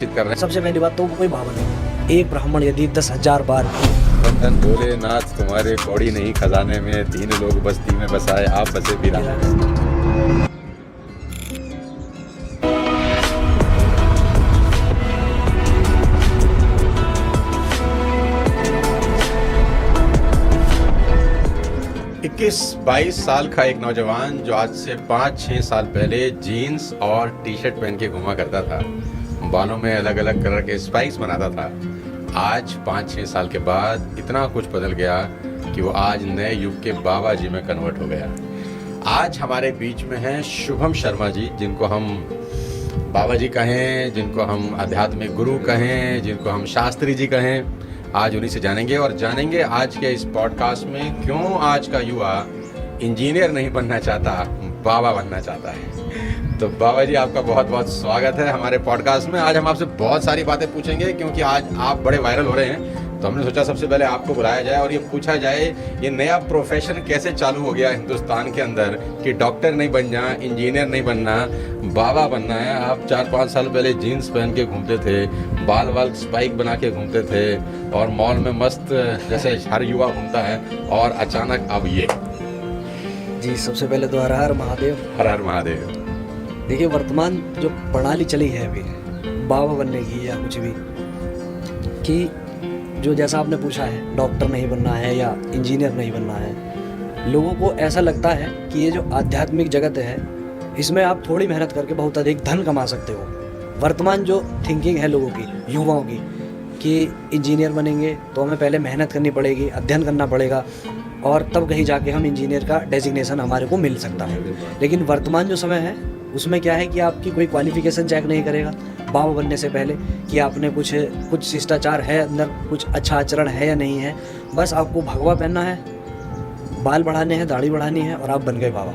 कर रहे हैं। सबसे पहली बात तो कोई भाव नहीं। एक ब्राह्मण यदि 10,000 बार वंदन भोलेनाथ तुम्हारे कौड़ी नहीं खजाने में, 3 लोग बस्ती में बसाए आप बसे वीराने में। 21-22 साल का एक नौजवान जो आज से 5-6 साल पहले जीन्स और टी शर्ट पहन के घुमा करता था, बालों में अलग अलग कलर के स्पाइक्स बनाता था, आज 5-6 साल के बाद इतना कुछ बदल गया कि वो आज नए युग के बाबा जी में कन्वर्ट हो गया। आज हमारे बीच में हैं शुभम शर्मा जी, जिनको हम बाबा जी कहें, जिनको हम आध्यात्मिक गुरु कहें, जिनको हम शास्त्री जी कहें। आज उन्हीं से जानेंगे और जानेंगे आज के इस पॉडकास्ट में क्यों आज का युवा इंजीनियर नहीं बनना चाहता, बाबा बनना चाहता है। तो बाबा जी, आपका बहुत बहुत स्वागत है हमारे पॉडकास्ट में। आज हम आपसे बहुत सारी बातें पूछेंगे क्योंकि आज आप बड़े वायरल हो रहे हैं, तो हमने सोचा सबसे पहले आपको बुलाया जाए और ये पूछा जाए ये नया प्रोफेशन कैसे चालू हो गया हिंदुस्तान के अंदर कि डॉक्टर नहीं बनना, इंजीनियर नहीं बनना, बाबा बनना है। आप 4-5 साल पहले जीन्स पहन के घूमते थे, बाल स्पाइक बना के घूमते थे और मॉल में मस्त जैसे हर युवा घूमता है, और अचानक अब ये। जी, सबसे पहले तो हर हर महादेव। हर हर महादेव। देखिए, वर्तमान जो प्रणाली चली है अभी बाबा बनने की या कुछ भी, कि जो जैसा आपने पूछा है डॉक्टर नहीं बनना है या इंजीनियर नहीं बनना है, लोगों को ऐसा लगता है कि ये जो आध्यात्मिक जगत है इसमें आप थोड़ी मेहनत करके बहुत अधिक धन कमा सकते हो। वर्तमान जो थिंकिंग है लोगों की, युवाओं की, कि इंजीनियर बनेंगे तो हमें पहले मेहनत करनी पड़ेगी, अध्ययन करना पड़ेगा और तब कहीं जाके हम इंजीनियर का डेजिग्नेशन हमारे को मिल सकता है। लेकिन वर्तमान जो समय है उसमें क्या है कि आपकी कोई क्वालिफिकेशन चेक नहीं करेगा बाबा बनने से पहले कि आपने कुछ शिष्टाचार है अंदर, कुछ अच्छा आचरण है या नहीं है। बस आपको भगवा पहनना है, बाल बढ़ाने हैं, दाढ़ी बढ़ानी है और आप बन गए बाबा।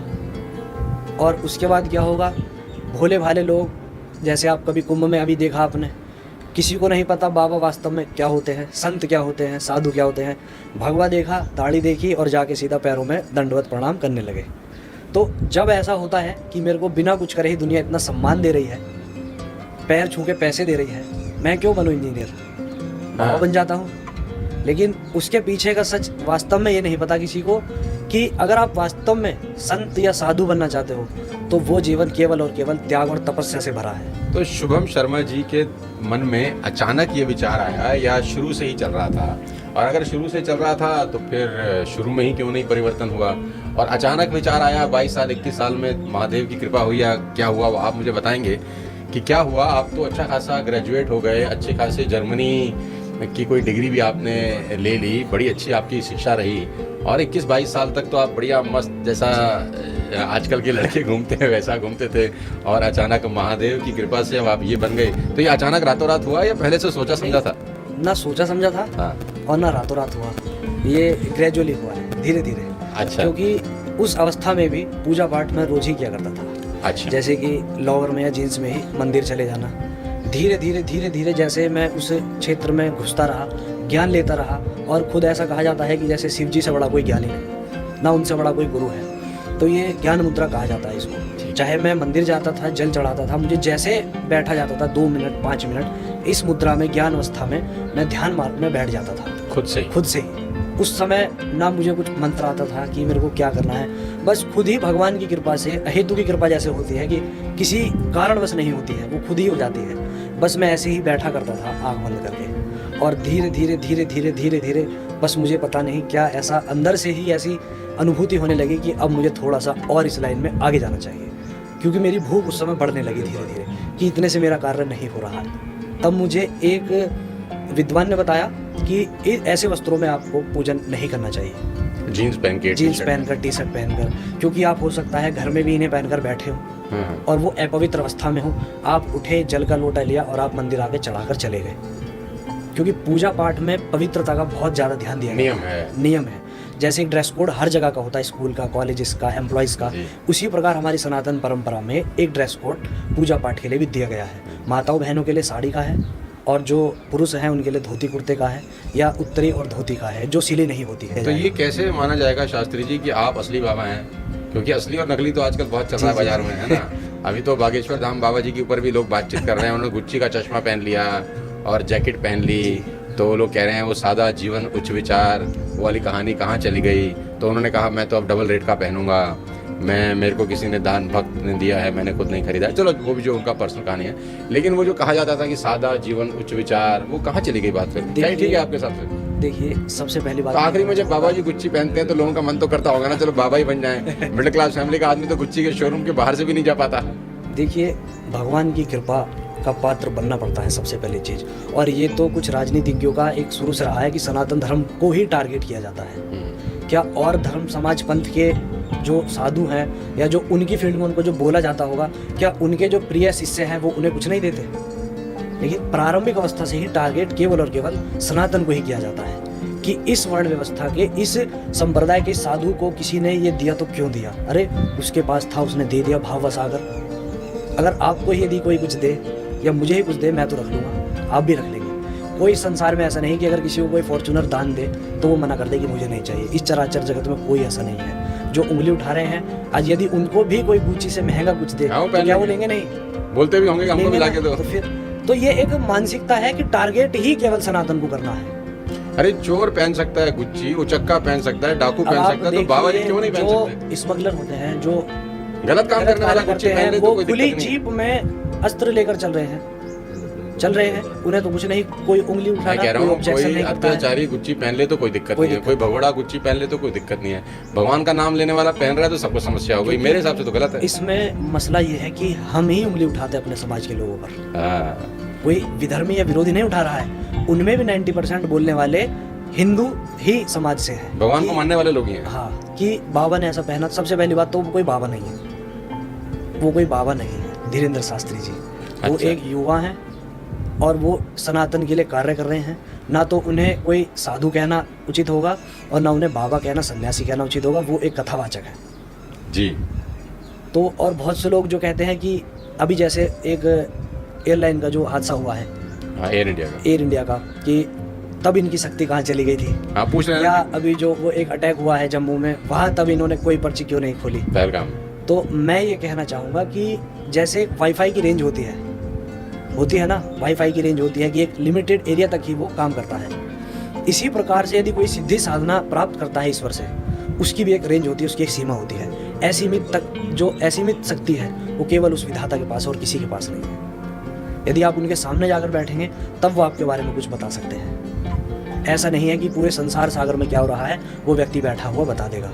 और उसके बाद क्या होगा, भोले भाले लोग, जैसे आप कभी कुंभ में अभी देखा आपने, किसी को नहीं पता बाबा वास्तव में क्या होते हैं, संत क्या होते हैं, साधु क्या होते हैं। भगवा देखा, दाढ़ी देखी और जाके सीधा पैरों में दंडवत प्रणाम करने लगे। तो जब ऐसा होता है कि मेरे को बिना कुछ करे ही दुनिया इतना सम्मान दे रही है, पैर छू के पैसे दे रही है, मैं क्यों बनूं इंजीनियर, बाबा बन जाता हूँ। लेकिन उसके पीछे का सच वास्तव में ये नहीं पता किसी को कि अगर आप वास्तव में संत या साधु बनना चाहते हो तो वो जीवन केवल और केवल त्याग और तपस्या से भरा है। तो शुभम शर्मा जी के मन में अचानक ये विचार आया या शुरू से ही चल रहा था? और अगर शुरू से चल रहा था तो फिर शुरू में ही क्यों नहीं परिवर्तन हुआ और अचानक विचार आया 22 साल 21 साल में महादेव की कृपा हुई या क्या हुआ, वो आप मुझे बताएंगे कि क्या हुआ। आप तो अच्छा खासा ग्रेजुएट हो गए, अच्छे खासे जर्मनी की कोई डिग्री भी आपने ले ली, बड़ी अच्छी आपकी शिक्षा रही और 21-22 साल तक तो आप बढ़िया मस्त जैसा आजकल के लड़के घूमते हैं वैसा घूमते थे, और अचानक महादेव की कृपा से अब आप ये बन गए। तो ये अचानक रातों रात हुआ या पहले से सोचा समझा था? ना सोचा समझा था, हाँ, और ना रातों रात हुआ, ये ग्रेजुअली हुआ है, धीरे धीरे। अच्छा। क्योंकि उस अवस्था में भी पूजा पाठ में रोज ही किया करता था। अच्छा। जैसे कि लोअर में या जीन्स में ही मंदिर चले जाना। धीरे धीरे जैसे मैं उस क्षेत्र में घुसता रहा, ज्ञान लेता रहा, और खुद ऐसा कहा जाता है कि जैसे शिव जी से बड़ा कोई ज्ञानी नहीं, ना उनसे बड़ा कोई गुरु है। तो ये ज्ञान मुद्रा कहा जाता है इसको। चाहे मैं मंदिर जाता था, जल चढ़ाता था, मुझे जैसे बैठा जाता था 2 मिनट 5 मिनट इस मुद्रा में, ज्ञान अवस्था में मैं ध्यान मार्ग में बैठ जाता था खुद से ही। उस समय ना मुझे कुछ मंत्र आता था कि मेरे को क्या करना है, बस खुद ही भगवान की कृपा से, अहेतु की कृपा जैसे होती है कि किसी कारणवश नहीं होती है, वो खुद ही हो जाती है। बस मैं ऐसे ही बैठा करता था आँख बंद करके, और धीरे धीरे बस मुझे पता नहीं क्या ऐसा अंदर से ही ऐसी अनुभूति होने लगी कि अब मुझे थोड़ा सा और इस लाइन में आगे जाना चाहिए, क्योंकि मेरी भूख उस समय बढ़ने लगी धीरे धीरे कि इतने से मेरा कार्य नहीं हो रहा है। तब मुझे एक विद्वान ने बताया कि ऐसे वस्त्रों में आपको पूजन नहीं करना चाहिए, जीन्स पहनकर, टी शर्ट पहनकर, क्योंकि आप हो सकता है घर में भी इन्हें पहनकर बैठे हो और वो अपवित्र अवस्था में हो, आप उठे, जल का लोटा लिया और आप मंदिर आके चढ़ाकर चले गए। क्योंकि पूजा पाठ में पवित्रता का बहुत ज़्यादा ध्यान दिया गया नियम है। जैसे एक ड्रेस कोड हर जगह का होता है, स्कूल का, कॉलेजेस का, एम्प्लॉयज़ का, उसी प्रकार हमारी सनातन परंपरा में एक ड्रेस कोड पूजा पाठ के लिए भी दिया गया है। माताओं बहनों के लिए साड़ी का है और जो पुरुष हैं उनके लिए धोती कुर्ते का है या उत्तरी और धोती का है, जो सिली नहीं होती है। तो ये कैसे माना जाएगा शास्त्री जी कि आप असली बाबा हैं? क्योंकि असली और नकली तो आजकल बहुत चल रहा है बाजार में, है ना? अभी तो बागेश्वर धाम बाबा जी के ऊपर भी लोग बातचीत कर रहे हैं, उन्होंने गुच्ची का चश्मा पहन लिया और जैकेट पहन ली, तो लोग कह रहे हैं वो सादा जीवन उच्च विचार वो वाली कहानी कहाँ चली गई। तो उन्होंने कहा मैं तो अब डबल रेट का पहनूंगा, मेरे को किसी ने दान भक्त ने दिया है, मैंने खुद नहीं खरीदा है। चलो वो भी जो उनका पर्सनल कहानी है, लेकिन वो जो कहा जाता था कि सादा जीवन उच्च विचार, वो कहाँ चली गई बात फिर? क्या ठीक है आपके साथ फिर? देखिए सबसे पहली बात तो आखिरी में जब बाबा जी गुच्ची पहनते हैं तो लोगों का मन तो करता होगा ना चलो बाबा ही बन जाएं। मिडिल क्लास फैमिली का आदमी तो गुच्ची के शोरूम के बाहर से भी नहीं जा पाता। देखिए भगवान की कृपा का पात्र बनना पड़ता है सबसे पहली चीज़। और ये तो कुछ राजनीतिज्ञों का एक शुरू से रहा है कि सनातन धर्म को ही टारगेट किया जाता है। क्या और धर्म समाज पंथ के जो साधु हैं या जो उनकी फील्ड में उनको जो बोला जाता होगा, क्या उनके जो प्रिय शिष्य हैं वो उन्हें कुछ नहीं देते? लेकिन प्रारंभिक अवस्था से ही टारगेट केवल और केवल सनातन को ही किया जाता है कि इस वर्ण व्यवस्था के, इस संप्रदाय के साधु को किसी ने ये दिया तो क्यों दिया? अरे उसके पास था, उसने दे दिया भाव वसाकर। अगर आपको ही यदि कोई कुछ दे या मुझे ही कुछ दे, मैं तो रख लूँगा, आप भी रख लेंगे। कोई संसार में ऐसा नहीं कि अगर किसी को कोई फॉर्चूनर दान दे तो वो मना कर दे कि मुझे नहीं चाहिए। इस चराचर जगत में कोई ऐसा नहीं है। जो उंगली उठा रहे हैं आज, यदि उनको भी कोई गुच्ची से महंगा कुछ दे तो क्या वो लेंगे? नहीं बोलते भी होंगे कि हमको भी लाके दो। तो फिर तो ये एक मानसिकता है कि टारगेट ही केवल सनातन को करना है। अरे चोर पहन सकता है गुच्ची, उचक्का पहन सकता है, डाकू पहन सकता है, तो बाबा जी क्यों नहीं पहन सकते? जो स्मगलर होते हैं, जो गलत काम करने वाला गुच्ची पहन ले तो वो कोई खुली दिक्कत नहीं। जीप में अस्त्र लेकर चल रहे हैं, उन्हें तो कुछ नहीं, कोई उंगली मैं उठाना, कह रहा कोई हूँ ऑब्जेक्शन कोई नहीं करता है। अत्याचारी गुच्ची पहन ले तो कोई दिक्कत नहीं है, कोई भगोड़ा गुच्ची पहन ले तो कोई दिक्कत नहीं है। भगवान का नाम लेने वाला पहन रहा है तो सबको समस्या हो गई। मेरे हिसाब से तो गलत है। इसमें मसला ये है कि हम ही उंगली उठाते हैं अपने समाज के लोगों पर। हाँ। कोई विधर्मी या विरोधी नहीं उठा रहा है, उनमें भी 90% बोलने वाले हिंदू ही समाज से हैं। भगवान को मानने वाले लोग ही हैं। हाँ, कि बाबा ने ऐसा पहना। सबसे पहली बात तो वो कोई बाबा नहीं है, वो कोई बाबा नहीं है। धीरेन्द्र शास्त्री जी वो अच्छा। एक युवा हैं और वो सनातन के लिए कार्य कर रहे हैं। ना तो उन्हें कोई साधु कहना उचित होगा और ना उन्हें बाबा कहना, सन्यासी कहना उचित होगा। वो एक कथावाचक है जी। तो और बहुत से लोग जो कहते हैं कि अभी जैसे एक एयरलाइन का जो हादसा हुआ है, हाँ, एयर इंडिया का, कि तब इनकी शक्ति कहाँ चली गई थी? हाँ, पूछ रहे हैं। या अभी जो वो एक अटैक हुआ है जम्मू में, वहाँ तब इन्होंने कोई पर्ची क्यों नहीं खोली? पहलगाम। तो मैं ये कहना चाहूँगा कि जैसे वाईफाई की रेंज होती है ना, वाईफाई की रेंज होती है कि एक लिमिटेड एरिया तक ही वो काम करता है। इसी प्रकार से यदि कोई सिद्धि साधना प्राप्त करता है ईश्वर से, उसकी भी एक रेंज होती है, उसकी एक सीमा होती है। असीमित शक्ति है वो केवल उस विधाता के पास और किसी के पास नहीं है। यदि आप उनके सामने जाकर बैठेंगे तब वो आपके बारे में कुछ बता सकते हैं। ऐसा नहीं है कि पूरे संसार सागर में क्या हो रहा है वो व्यक्ति बैठा हुआ बता देगा।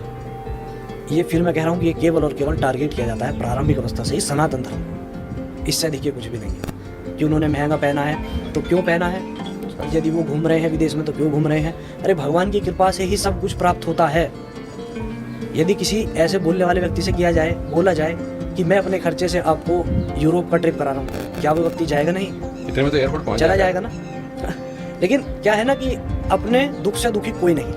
ये फिर मैं कह रहा हूँ कि ये केवल और केवल टारगेट किया जाता है प्रारंभिक अवस्था से ही सनातन धर्म। इससे अधिक ये कुछ भी नहीं है। कि उन्होंने महंगा पहना है तो क्यों पहना है, यदि वो घूम रहे हैं विदेश में तो क्यों घूम रहे हैं? अरे भगवान की कृपा से ही सब कुछ प्राप्त होता है। यदि किसी ऐसे बोलने वाले व्यक्ति से बोला जाए कि मैं अपने खर्चे से आपको यूरोप का ट्रिप करा रहा हूँ, क्या वो व्यक्ति जाएगा? नहीं, इतने में तो एयरपोर्ट पहुंच चला जाएगा ना। लेकिन क्या है ना कि अपने दुख से दुखी कोई नहीं,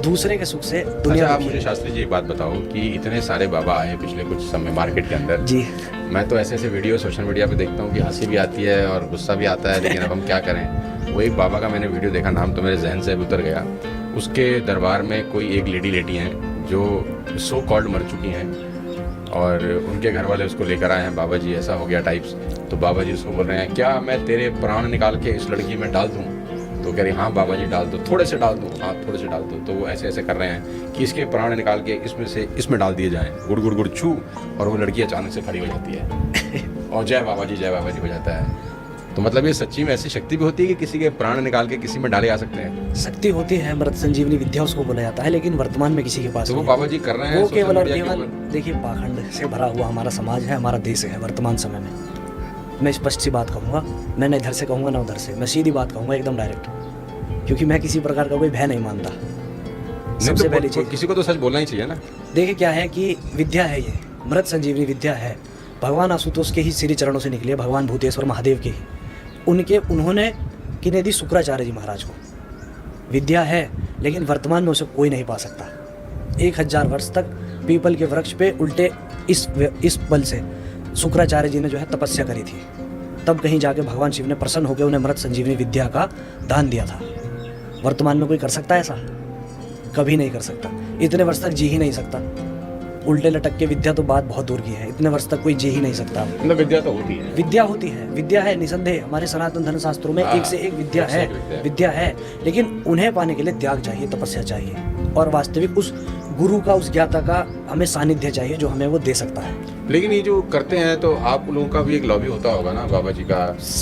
दूसरे के सुख से दुनिया। अच्छा, आप मुझे शास्त्री जी एक बात बताओ कि इतने सारे बाबा आए पिछले कुछ समय मार्केट के अंदर जी। मैं तो ऐसे वीडियो सोशल मीडिया पे देखता हूँ कि हंसी भी आती है और गुस्सा भी आता है, लेकिन अब हम क्या करें। वो एक बाबा का मैंने वीडियो देखा, नाम तो मेरे जहन से उतर गया। उसके दरबार में कोई एक लेडी लेटी हैं जो सो कॉल्ड मर चुकी हैं और उनके घर वाले उसको लेकर आए हैं, बाबा जी ऐसा हो गया टाइप्स। तो बाबा जी उसको बोल रहे हैं क्या मैं तेरे प्राण निकाल के इस लड़की में डाल दूँ? तो कह रही हाँ बाबा जी डाल दो, थोड़े से डाल दो, हाँ थोड़े से डाल दो। तो वो ऐसे ऐसे कर रहे हैं कि इसके प्राण निकाल के इसमें से इसमें डाल दिए जाएं, गुड़ गुड़ गुड़ छू, और वो लड़की अचानक से खड़ी हो जाती है और जय बाबा जी हो जाता है। तो मतलब ये सच्ची में ऐसी शक्ति भी होती है कि किसी के प्राण निकाल के किसी में डाले जा सकते हैं? शक्ति होती है, मृत संजीवनी विद्या उसको बोला जाता है, लेकिन वर्तमान में किसी के पास तो वो नहीं। बाबा जी कर रहे हैं वो केवल और सोशल मीडिया के केवल ऊपर। देखिए पाखंड से भरा हुआ हमारा समाज है, हमारा देश है वर्तमान समय में। मैं स्पष्ट सी बात कहूँगा, मैं न इधर से कहूँगा ना उधर से, मैं सीधी बात कहूँगा एकदम डायरेक्ट, क्योंकि मैं किसी प्रकार का कोई भय नहीं मानता। सबसे पहली चीज, किसी को तो सच बोलना ही चाहिए ना। देखिए क्या है कि विद्या है, ये मृत संजीवनी विद्या है। भगवान आशुतोष के ही श्री चरणों से निकली है, भगवान भूतेश्वर महादेव के ही। उन्होंने किन्हें दी? शुक्राचार्य जी महाराज को। विद्या है लेकिन वर्तमान में उसे कोई नहीं पा सकता। 1000 वर्ष तक पीपल के वृक्ष पे उल्टे इस बल से शुक्राचार्य जी ने जो है तपस्या करी थी, तब कहीं जाके भगवान शिव ने प्रसन्न होकर उन्हें मृत संजीवनी विद्या का दान दिया था। वर्तमान में कोई कर सकता है ऐसा? कभी नहीं कर सकता, इतने वर्ष तक जी ही नहीं सकता। उल्टे लटक के विद्या तो बात बहुत दूर की है, इतने वर्ष तक कोई जी ही नहीं सकता। मतलब विद्या तो होती है, विद्या होती है, विद्या है निसंदेह, हमारे सनातन धर्म शास्त्रों में हाँ, एक से एक विद्या एक से है, एक विद्या है। विद्या है, लेकिन उन्हें पाने के लिए त्याग चाहिए, तपस्या चाहिए और वास्तविक उस गुरु का, उस ज्ञाता का हमें सानिध्य चाहिए जो हमें वो दे सकता है। लेकिन ये जो करते हैं तो आप लोगों का भी एक लॉबी होता होगा ना बाबा जी का,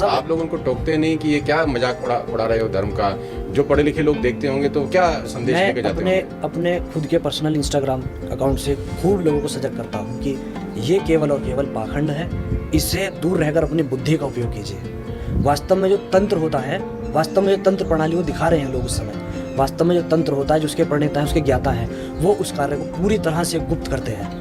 आप लोग उनको टोकते नहीं कि ये क्या मजाक उड़ा रहे हो धर्म का? जो पढ़े लिखे लोग देखते होंगे तो क्या संदेश मैं लेके जाते हैं? अपने खुद के पर्सनल इंस्टाग्राम अकाउंट से खूब लोगों को सजग करता हूँ कि ये केवल और केवल पाखंड है, इससे दूर रहकर अपनी बुद्धि का उपयोग कीजिए। वास्तव में जो तंत्र होता है, वास्तव में जो तंत्र प्रणाली वो दिखा रहे हैं लोग उस समय, वास्तव में जो तंत्र होता है, जो उसके प्रणेता है, उसके ज्ञाता है, वो उस कार्य को पूरी तरह से गुप्त करते हैं,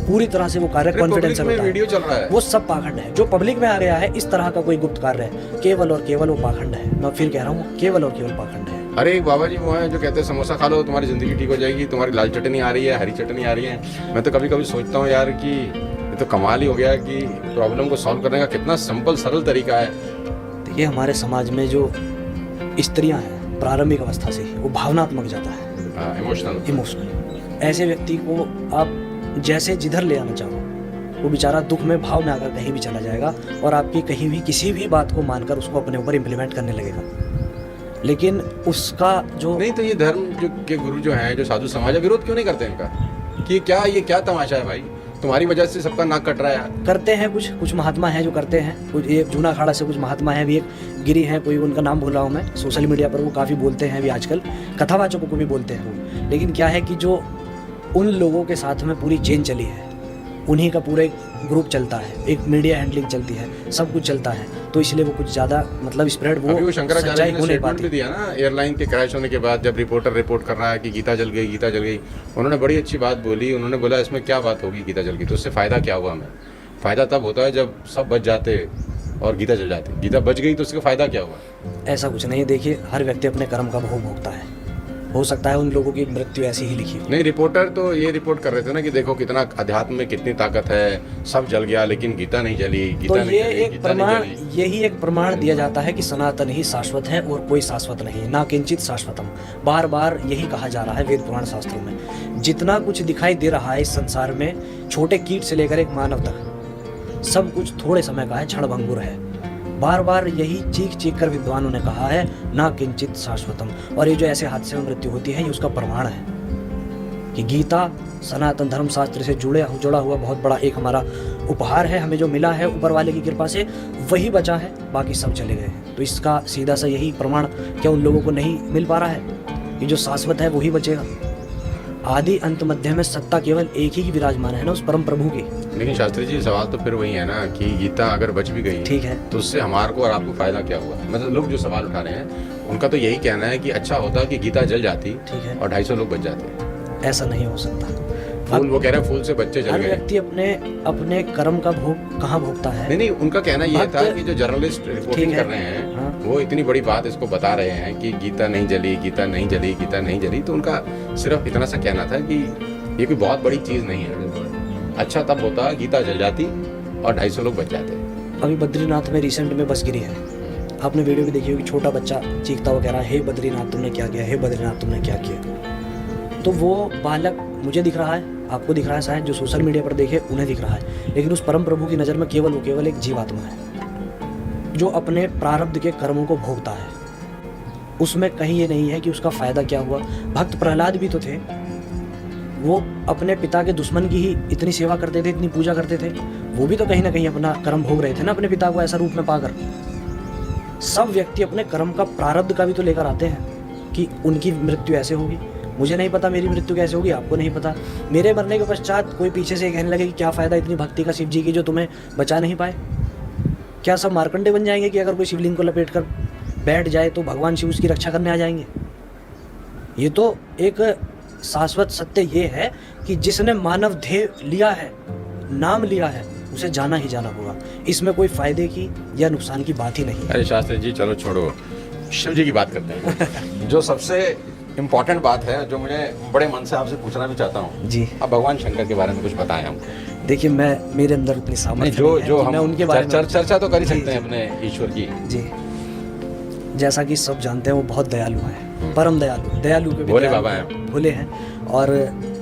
पूरी तरह से वो कार्य कॉन्फिडेंस होता है। वीडियो चल रहा है, वो सब पाखंड है। जो पब्लिक में आ गया है इस तरह का कोई गुप्त कार्य है, केवल और केवल वो पाखंड है। मैं फिर कह रहा हूँ, केवल और केवल पाखंड है। अरे एक बाबा जी वो हैं जो कहते हैं समोसा खा लो तुम्हारी जिंदगी ठीक हो जाएगी, तुम्हारी लाल चटनी आ रही है, हरी चटनी आ रही है। मैं तो कभी कभी सोचता हूँ यार कि ये तो कमाल ही हो गया कि प्रॉब्लम को सॉल्व करने का कितना सिंपल सरल तरीका है। देखिए हमारे समाज में जो स्त्रियां हैं प्रारंभिक अवस्था से ही वो भावनात्मक जाता है, इमोशनल। ऐसे व्यक्ति को आप जैसे जिधर ले आना चाहो, वो बेचारा दुख में भाव में आकर कहीं भी चला जाएगा और आपकी कहीं भी किसी भी बात को मानकर उसको अपने ऊपर इम्प्लीमेंट करने लगेगा। लेकिन उसका जो नहीं तो ये धर्म जो के गुरु जो हैं, जो साधु समाज है, विरोध क्यों नहीं करते इनका कि क्या ये क्या तमाशा है भाई, तुम्हारी वजह से सबका नाक कट रहा है? करते हैं कुछ महात्मा हैं जो करते हैं, कुछ ये जूना अखाड़ा से कुछ महात्मा हैं, भी एक गिरी हैं, कोई उनका नाम भूल रहा हूँ मैं, सोशल मीडिया पर वो काफ़ी बोलते हैं भी आजकल, कथावाचकों को भी बोलते हैं वो। लेकिन क्या है कि जो उन लोगों के साथ में पूरी चेन चली है, उन्हीं का पूरा एक ग्रुप चलता है, एक मीडिया हैंडलिंग चलती है, सब कुछ चलता है, तो इसलिए वो कुछ ज़्यादा मतलब स्प्रेड वो शंकराचार्य ने स्टेटमेंट भी दिया ना एयरलाइन के क्रैश होने के बाद, जब रिपोर्टर रिपोर्ट कर रहा है कि गीता जल गई, गीता जल गई, उन्होंने बड़ी अच्छी बात बोली। उन्होंने बोला इसमें क्या बात होगी, गीता जल गई तो उससे फ़ायदा क्या हुआ? हमें फ़ायदा तब होता है जब सब बच जाते और गीता जल जाती। गीता बच गई तो उसका फ़ायदा क्या हुआ? ऐसा कुछ नहीं है। देखिए हर व्यक्ति अपने कर्म का भोग भोगता है, हो सकता है उन लोगों की मृत्यु ऐसी ही लिखी हो। नहीं, रिपोर्टर तो ये रिपोर्ट कर रहे थे ना कि देखो कितना अध्यात्म में कितनी ताकत है, सब जल गया लेकिन गीता नहीं जली, गीता तो नहीं ये जली, एक गीता नहीं प्रमाण, जली। यही एक प्रमाण दिया जाता है कि सनातन ही शाश्वत है और कोई शाश्वत नहीं, ना किंचित शाश्वतम। बार बार यही कहा जा रहा है वेद पुराण शास्त्रों में। जितना कुछ दिखाई दे रहा है इस संसार में, छोटे कीट से लेकर एक मानव तक, सब कुछ थोड़े समय का है, क्षणभंगुर है। बार बार यही चीख चीख कर विद्वानों ने कहा है, ना किंचित शाश्वतम। और ये जो ऐसे हादसे में मृत्यु होती है, ये उसका प्रमाण है कि गीता सनातन धर्म शास्त्र से जुड़ा हुआ बहुत बड़ा एक हमारा उपहार है, हमें जो मिला है ऊपर वाले की कृपा से, वही बचा है, बाकी सब चले गए हैं। तो इसका सीधा सा यही प्रमाण क्या उन लोगों को नहीं मिल पा रहा है कि जो शाश्वत है वही बचेगा? आदि अंत मध्य में सत्ता केवल एक ही की विराजमान है ना, उस परम प्रभु की। लेकिन शास्त्री जी सवाल तो फिर वही है ना कि गीता अगर बच भी गई, ठीक है, तो उससे हमारे को और आपको फायदा क्या हुआ? मतलब लोग जो सवाल उठा रहे हैं उनका तो यही कहना है कि अच्छा होता कि गीता जल जाती, ठीक है, और 250 लोग बच जाते। ऐसा नहीं हो सकता। फूल, वो कह रहे हैं फूल से बच्चे जल हर गए। व्यक्ति अपने कर्म का भोग कहाँ भोगता है? नहीं, उनका कहना ये था कि जो जर्नलिस्ट रिपोर्टिंग कर रहे हैं, हाँ, वो इतनी बड़ी बात इसको बता रहे हैं कि गीता नहीं जली, गीता नहीं जली, गीता नहीं जली, तो उनका सिर्फ इतना सा कहना था कि ये कोई बहुत बड़ी चीज नहीं है। अच्छा तब होता गीता जल जाती और 250 लोग बच जाते। अभी बद्रीनाथ में रिसेंट में बस गिरी है, आपने वीडियो भी देखी होगी, छोटा बच्चा चीखता हुआ कह रहा है, हे बद्रीनाथ तुमने क्या किया, हे बद्रीनाथ तुमने क्या किया। तो वो बालक मुझे दिख रहा है, आपको दिख रहा है, शायद जो सोशल मीडिया पर देखे उन्हें दिख रहा है, लेकिन उस परम प्रभु की नज़र में केवल एक जीवात्मा है जो अपने प्रारब्ध के कर्मों को भोगता है। उसमें कहीं ये नहीं है कि उसका फायदा क्या हुआ। भक्त प्रहलाद भी तो थे, वो अपने पिता के दुश्मन की ही इतनी सेवा करते थे, इतनी पूजा करते थे, वो भी तो कहीं ना कहीं अपना कर्म भोग रहे थे ना, अपने पिता को ऐसा रूप में पाकर। सब व्यक्ति अपने कर्म का प्रारब्ध का भी तो लेकर आते हैं कि उनकी मृत्यु ऐसे होगी। मुझे नहीं पता मेरी मृत्यु कैसे होगी, आपको नहीं पता। मेरे मरने के पश्चात कोई पीछे से कहने लगे कि क्या फ़ायदा इतनी भक्ति का शिव जी की जो तुम्हें बचा नहीं पाए। क्या सब मार्कंडे बन जाएंगे कि अगर कोई शिवलिंग को लपेट कर बैठ जाए तो भगवान शिव उसकी रक्षा करने आ जाएंगे? ये तो एक शाश्वत सत्य ये है कि जिसने मानव ध्येय लिया है, नाम लिया है, उसे जाना ही जाना होगा। इसमें कोई फायदे की या नुकसान की बात ही नहीं है। अरे शास्त्री जी चलो छोड़ो, शिव जी की बात करते हैं। जो सबसे इम्पोर्टेंट बात है, जो मुझे बड़े मन से आपसे पूछना भी चाहता हूँ जी, अब भगवान शंकर के बारे में कुछ बताएं हमको। देखिए मेरे अंदर उतनी सामर्थ्य जो नहीं है कि हम मैं उनके बारे में चर्चा तो कर ही जी, सकते हैं अपने ईश्वर की। जी, जैसा कि सब जानते हैं वो बहुत दयालु है, परम दयालु, दयालु के भी भोले दयालु बाबा हैं। भोले हैं, और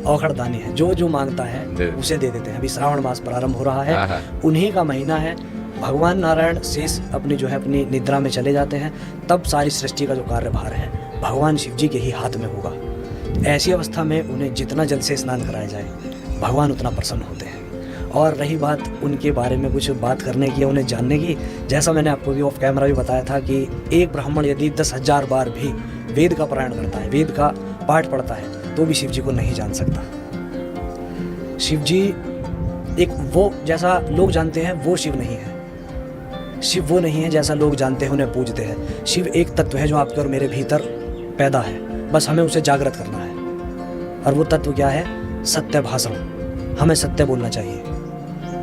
औखड़दानी है, जो जो मांगता है दे। उसे दे देते हैं। अभी श्रावण मास प्रारंभ हो रहा है, हाँ, हाँ। उन्हीं का महीना है। भगवान नारायण शेष अपनी जो है अपनी निद्रा में चले जाते हैं, तब सारी सृष्टि का जो कार्यभार है भगवान शिव जी के ही हाथ में होगा। ऐसी अवस्था में उन्हें जितना जल से स्नान कराया जाए भगवान उतना प्रसन्न होते हैं। और रही बात उनके बारे में कुछ बात करने की, उन्हें जानने की, जैसा मैंने आपको भी ऑफ कैमरा भी बताया था कि एक ब्राह्मण यदि 10,000 बार भी वेद का पारायण करता है, वेद का पाठ पढ़ता है, तो भी शिव जी को नहीं जान सकता। शिव जी एक वो जैसा लोग जानते हैं वो शिव नहीं है। शिव वो नहीं है जैसा लोग जानते हैं उन्हें पूजते हैं। शिव एक तत्व है जो आपके और मेरे भीतर पैदा है, बस हमें उसे जागृत करना है। और वो तत्व क्या है? सत्य भाषण। हमें सत्य बोलना चाहिए।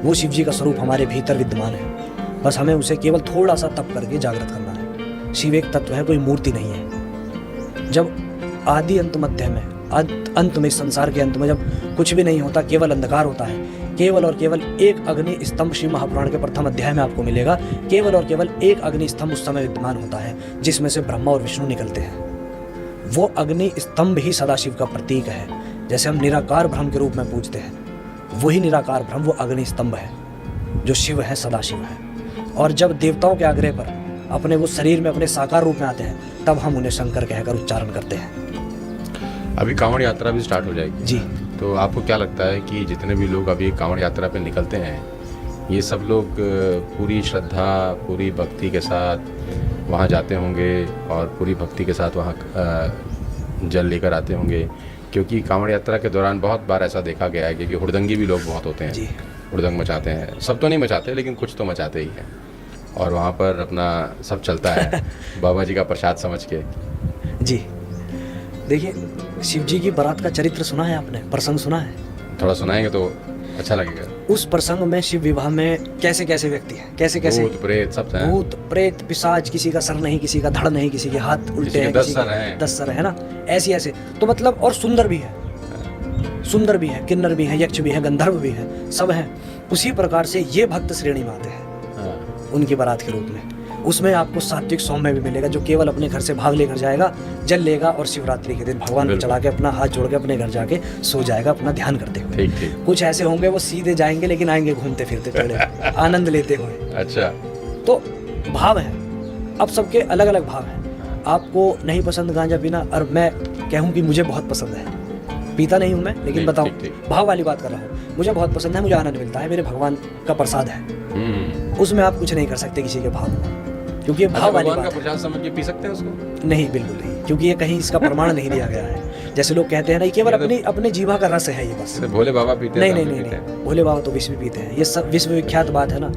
वो शिव जी का स्वरूप हमारे भीतर विद्यमान है, बस हमें उसे केवल थोड़ा सा तप करके जागृत करना है। शिव एक तत्व है, कोई मूर्ति नहीं है। जब आदि अंत मध्य में, अंत में, संसार के अंत में जब कुछ भी नहीं होता, केवल अंधकार होता है, केवल और केवल एक अग्नि स्तंभ शिव महापुराण के प्रथम अध्याय में आपको मिलेगा। केवल और केवल एक अग्नि स्तंभ उस समय विद्यमान होता है जिसमें से ब्रह्मा और विष्णु निकलते हैं। वो अग्नि स्तंभ ही सदाशिव का प्रतीक है। जैसे हम निराकार ब्रह्म के रूप में पूजते हैं, वही निराकार ब्रह्म वो अग्नि स्तंभ है जो शिव है, सदाशिव है। और जब देवताओं के आग्रह पर अपने वो शरीर में अपने साकार रूप में आते हैं, तब हम उन्हें शंकर कहकर उच्चारण करते हैं। अभी कांवड़ यात्रा भी स्टार्ट हो जाएगी जी। तो आपको क्या लगता है कि जितने भी लोग अभी कांवड़ यात्रा पे निकलते हैं, ये सब लोग पूरी श्रद्धा, पूरी भक्ति के साथ वहाँ जाते होंगे और पूरी भक्ति के साथ वहाँ जल लेकर आते होंगे? क्योंकि कांवड़ यात्रा के दौरान बहुत बार ऐसा देखा गया है कि हुड़दंगी भी लोग बहुत होते हैं जी। हुड़दंग मचाते हैं। सब तो नहीं मचाते, लेकिन कुछ तो मचाते ही हैं। और वहाँ पर अपना सब चलता है बाबा जी का प्रसाद समझ के। जी देखिए, शिव जी की बारात का चरित्र सुना है आपने? प्रसंग सुना है? थोड़ा सुनाएंगे तो अच्छा लगेगा। उस प्रसंग में शिव विवाह में कैसे कैसे व्यक्ति हैं, कैसे कैसे भूत प्रेत सब हैं। भूत प्रेत पिशाच, किसी का सर नहीं, किसी का धड़ नहीं, किसी के हाथ उल्टे हैं, 10 सर हैं। 10 सर है ना, ऐसे ऐसे। तो मतलब, और सुंदर भी है, सुंदर भी है, किन्नर भी है, यक्ष भी है, गंधर्व भी है, सब है। उसी प्रकार से ये भक्त श्रेणी में आते हैं उनकी बारात के रूप में। उसमें आपको सात्विक सौम्य भी मिलेगा, जो केवल अपने घर से भाग लेकर जाएगा, जल लेगा और शिवरात्रि के दिन भगवान को चढ़ा के अपना हाथ जोड़ के अपने घर जाके सो जाएगा अपना ध्यान करते हुए। ठीक ठीक। कुछ ऐसे होंगे वो सीधे जाएंगे लेकिन आएंगे घूमते फिरते थोड़े आनंद लेते हुए। अच्छा। तो भाव है, अब सबके अलग अलग भाव हैं। आपको नहीं पसंद गांजा पीना, और मैं कहूँ कि मुझे बहुत पसंद है, पीता नहीं हूँ मैं, लेकिन बताऊँ भाव वाली बात कर रहा हूँ। मुझे बहुत पसंद है, मुझे आनंद मिलता है, मेरे भगवान का प्रसाद है। उसमें आप कुछ नहीं कर सकते किसी के भाव को, क्योंकि ये भाव वाली बात है। प्रसाद समझ के पी सकते हैं उसको? नहीं, बिल्कुल नहीं, क्योंकि ये कहीं इसका प्रमाण नहीं दिया गया है। जैसे लोग कहते हैं ना, केवल अपने जीवा का रस है ये बस। भोले बाबा पीते हैं? नहीं, नहीं, भोले बाबा तो विश्व पीते हैं। ये सब विश्व विख्यात बात है ना।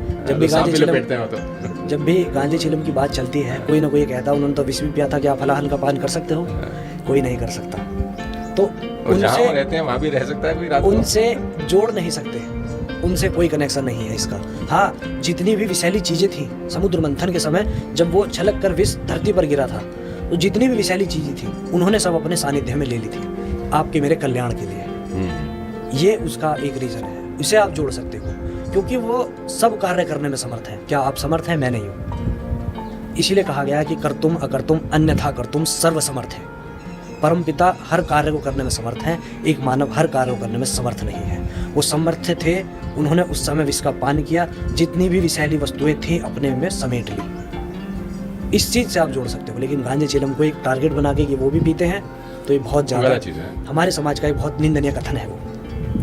जब भी गांजे चिलम की बात चलती है, कोई ना कोई कहता है उन्होंने तो विश्व पिया था, क्या फलाहन का पान कर सकते हो? कोई नहीं कर सकता। तो उनसे रहते हैं वहाँ भी रह सकता है कोई रात को? उनसे जोड़ नहीं सकते, उनसे कोई कनेक्शन नहीं है इसका। हाँ, जितनी भी विषैली चीजें थी समुद्र मंथन के समय, जब वो छलक कर विष धरती पर गिरा था, तो जितनी भी विषैली चीजें थी उन्होंने सब अपने सानिध्य में ले ली थी, आपके मेरे कल्याण के लिए। ये उसका एक रीजन है, इसे आप जोड़ सकते हो, क्योंकि वो सब कार्य करने में समर्थ है। क्या आप समर्थ हैं? मैं नहीं हूँ। इसीलिए कहा गया है कि कर्तुम अकर्तुम अन्यथा कर्तुम सर्व समर्थ है। परम पिता हर कार्य को करने में समर्थ है, एक मानव हर कार्य को करने में समर्थ नहीं है। वो समर्थ थे, उन्होंने उस समय विष का पान किया, जितनी भी विषैली वस्तुएं थी अपने में समेट ली। इस चीज से आप जोड़ सकते हो। लेकिन गांजे चिलम को एक टारगेट बना के कि वो भी पीते हैं, तो ये बहुत ज्यादा हमारे समाज का एक बहुत निंदनीय कथन है।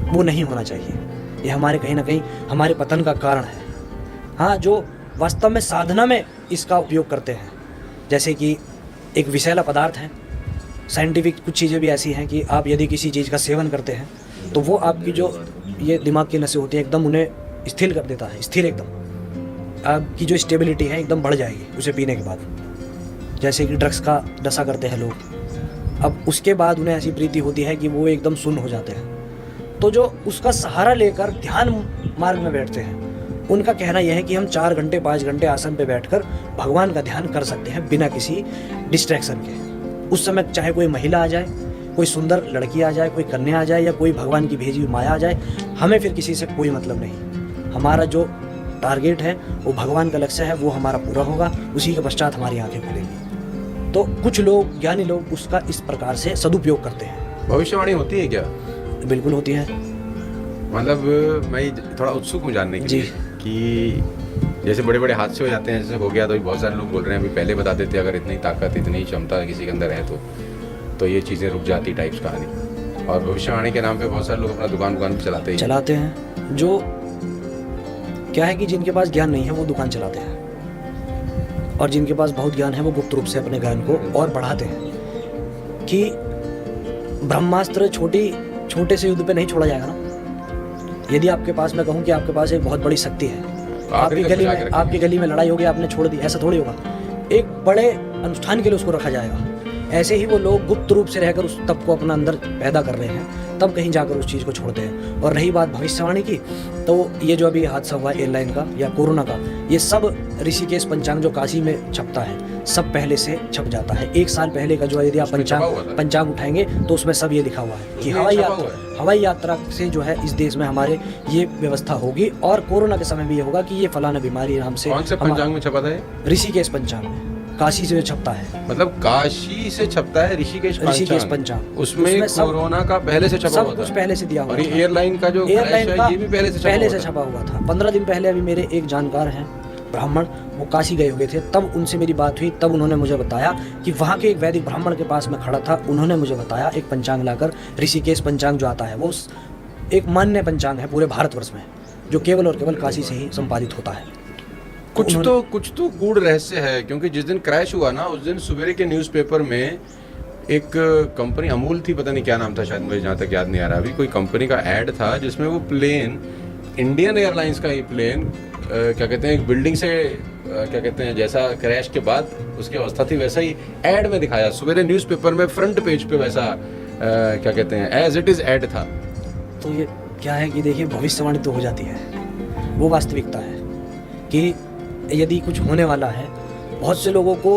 वो नहीं होना चाहिए। ये हमारे कहीं ना कहीं हमारे पतन का कारण है। हाँ, जो वास्तव में साधना में इसका उपयोग करते हैं, जैसे कि एक विषैला पदार्थ है, साइंटिफिक कुछ चीज़ें भी ऐसी हैं कि आप यदि किसी चीज़ का सेवन करते हैं तो वो आपकी जो ये दिमाग की नसें होती हैं एकदम उन्हें स्थिर कर देता है, स्थिर एकदम। आपकी जो स्टेबिलिटी है एकदम बढ़ जाएगी उसे पीने के बाद। जैसे कि ड्रग्स का नशा करते हैं लोग, अब उसके बाद उन्हें ऐसी प्रीति होती है कि वो एकदम सुन्न हो जाते हैं। तो जो उसका सहारा लेकर ध्यान मार्ग में बैठते हैं, उनका कहना यह है कि हम 4 घंटे 5 घंटे आसन पे बैठकर भगवान का ध्यान कर सकते हैं बिना किसी डिस्ट्रैक्शन के। उस समय चाहे कोई महिला आ जाए, कोई सुंदर लड़की आ जाए, कोई कन्या आ जाए, या कोई भगवान की भेजी हुई माया आ जाए, हमें फिर किसी से कोई मतलब नहीं। हमारा जो टारगेट है वो भगवान का लक्ष्य है, वो हमारा पूरा होगा, उसी के पश्चात हमारी आंखें खुलेंगी। तो कुछ लोग, ज्ञानी लोग, उसका इस प्रकार से सदुपयोग करते हैं। भविष्यवाणी होती है क्या? बिल्कुल होती है मतलब मैं थोड़ा उत्सुक हूँ जानने के जी। लिए कि जैसे बड़े बड़े हादसे हो जाते हैं, जैसे हो गया तो बहुत सारे लोग बोल रहे हैं अभी पहले बता देते अगर इतनी ताकत इतनी क्षमता किसी के अंदर है तो ये चीज़ें रुक जाती टाइप्स कहानी। और भविष्यवाणी के नाम पे बहुत सारे लोग अपना दुकान भी चलाते हैं। जो क्या है कि जिनके पास ज्ञान नहीं है वो दुकान चलाते हैं, और जिनके पास बहुत ज्ञान है वो गुप्त रूप से अपने ज्ञान को और बढ़ाते हैं कि ब्रह्मास्त्र छोटे से युद्ध पे नहीं छोड़ा जाएगा ना। यदि आपके पास, मैं कहूँ कि आपके पास एक बहुत बड़ी शक्ति है, आपकी गली में लड़ाई होगी, आपने छोड़ दी, ऐसा थोड़ी होगा। एक बड़े अनुष्ठान के लिए उसको रखा जाएगा। ऐसे ही वो लोग गुप्त रूप से रहकर उस तप को अपना अंदर पैदा कर रहे हैं, तब कहीं जाकर उस चीज़ को छोड़ते हैं। और रही बात भविष्यवाणी की, तो ये जो अभी हादसा हुआ एयरलाइन का या कोरोना का, ये सब ऋषिकेश पंचांग जो काशी में छपता है, सब पहले से छप जाता है। 1 साल पहले का जो है, यदि आप पंचांग उठाएंगे तो उसमें सब ये लिखा हुआ है कि हवाई यात्रा से जो है इस देश में हमारे ये व्यवस्था होगी, और कोरोना के समय भी ये होगा कि ये फलाना बीमारी नाम से। कौन से पंचांग में छपा था? ऋषिकेश पंचांग में, काशी से छपता है। मतलब काशी से छपता है ऋषिकेश पंचांग। उसमें कोरोना का पहले से छपा हुआ था, सब कुछ पहले से दिया हुआ। और ये एयरलाइन का जो क्रैश है ये भी पहले से छपा हुआ था। 15 दिन पहले अभी मेरे एक जानकार हैं ब्राह्मण, वो काशी गए हुए थे, तब उनसे मेरी बात हुई, तब उन्होंने मुझे बताया कि वहाँ के एक वैदिक ब्राह्मण के पास मैं खड़ा था, उन्होंने मुझे बताया एक पंचांग लाकर, ऋषिकेश पंचांग जो आता है वो एक मान्य पंचांग है पूरे भारतवर्ष में, जो केवल और केवल काशी से ही संपादित होता है। कुछ तो गूढ़ रहस्य है, क्योंकि जिस दिन क्रैश हुआ ना, उस दिन सवेरे के न्यूज़पेपर में एक कंपनी अमूल थी, पता नहीं क्या नाम था, शायद मुझे जहाँ तक याद नहीं आ रहा अभी, कोई कंपनी का ऐड था जिसमें वो प्लेन, इंडियन एयरलाइंस का ही प्लेन, क्या कहते हैं, एक बिल्डिंग से क्या कहते हैं, जैसा क्रैश के बाद उसकी अवस्था थी वैसा ही ऐड में दिखाया, सवेरे न्यूज़पेपर में फ्रंट पेज पे वैसा क्या कहते हैं, एज इट इज़ ऐड था। तो ये क्या है कि देखिए, भविष्यवाणी तो हो जाती है, वो वास्तविकता है कि यदि कुछ होने वाला है, बहुत से लोगों को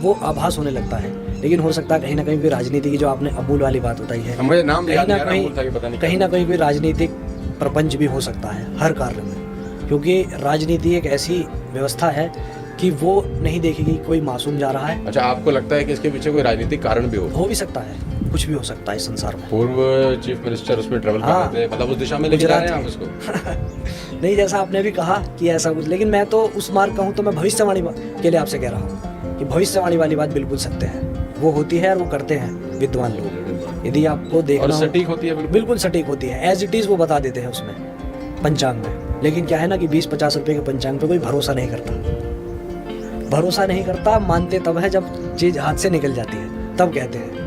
वो आभास होने लगता है, लेकिन हो सकता है कहीं ना कहीं भी राजनीति की, जो आपने अमूल वाली बात बताई है, मुझे नाम कहीं ना कहीं भी राजनीतिक प्रपंच भी हो सकता है हर कार्य में, क्योंकि राजनीति एक ऐसी व्यवस्था है कि वो नहीं देखेगी कोई मासूम जा रहा है। अच्छा, आपको लगता है कि इसके पीछे कोई राजनीतिक कारण भी हो भी सकता है, कुछ भी हो सकता है इस संसार में। पूर्व चीफ मिनिस्टर उसमें ट्रैवल कर रहे थे, मतलब उस दिशा में लेके जा रहे हैं आप उसको। नहीं, जैसा आपने भी कहा कि ऐसा कुछ, लेकिन मैं तो उस मार्ग का हूँ, तो मैं भविष्यवाणी के लिए आपसे कह रहा हूँ कि भविष्यवाणी वाली बात बिल्कुल सत्य है, वो होती है और वो करते हैं विद्वान लोग। यदि आपको देखना और सटीक होती है, बिल्कुल सटीक होती है, एज इट इज़ वो बता देते हैं उसमें पंचांग में। लेकिन क्या है ना कि 20-50 रुपए के पंचांग पे कोई भरोसा नहीं करता, मानते तब है जब चीज हाथ से निकल जाती है, तब कहते हैं।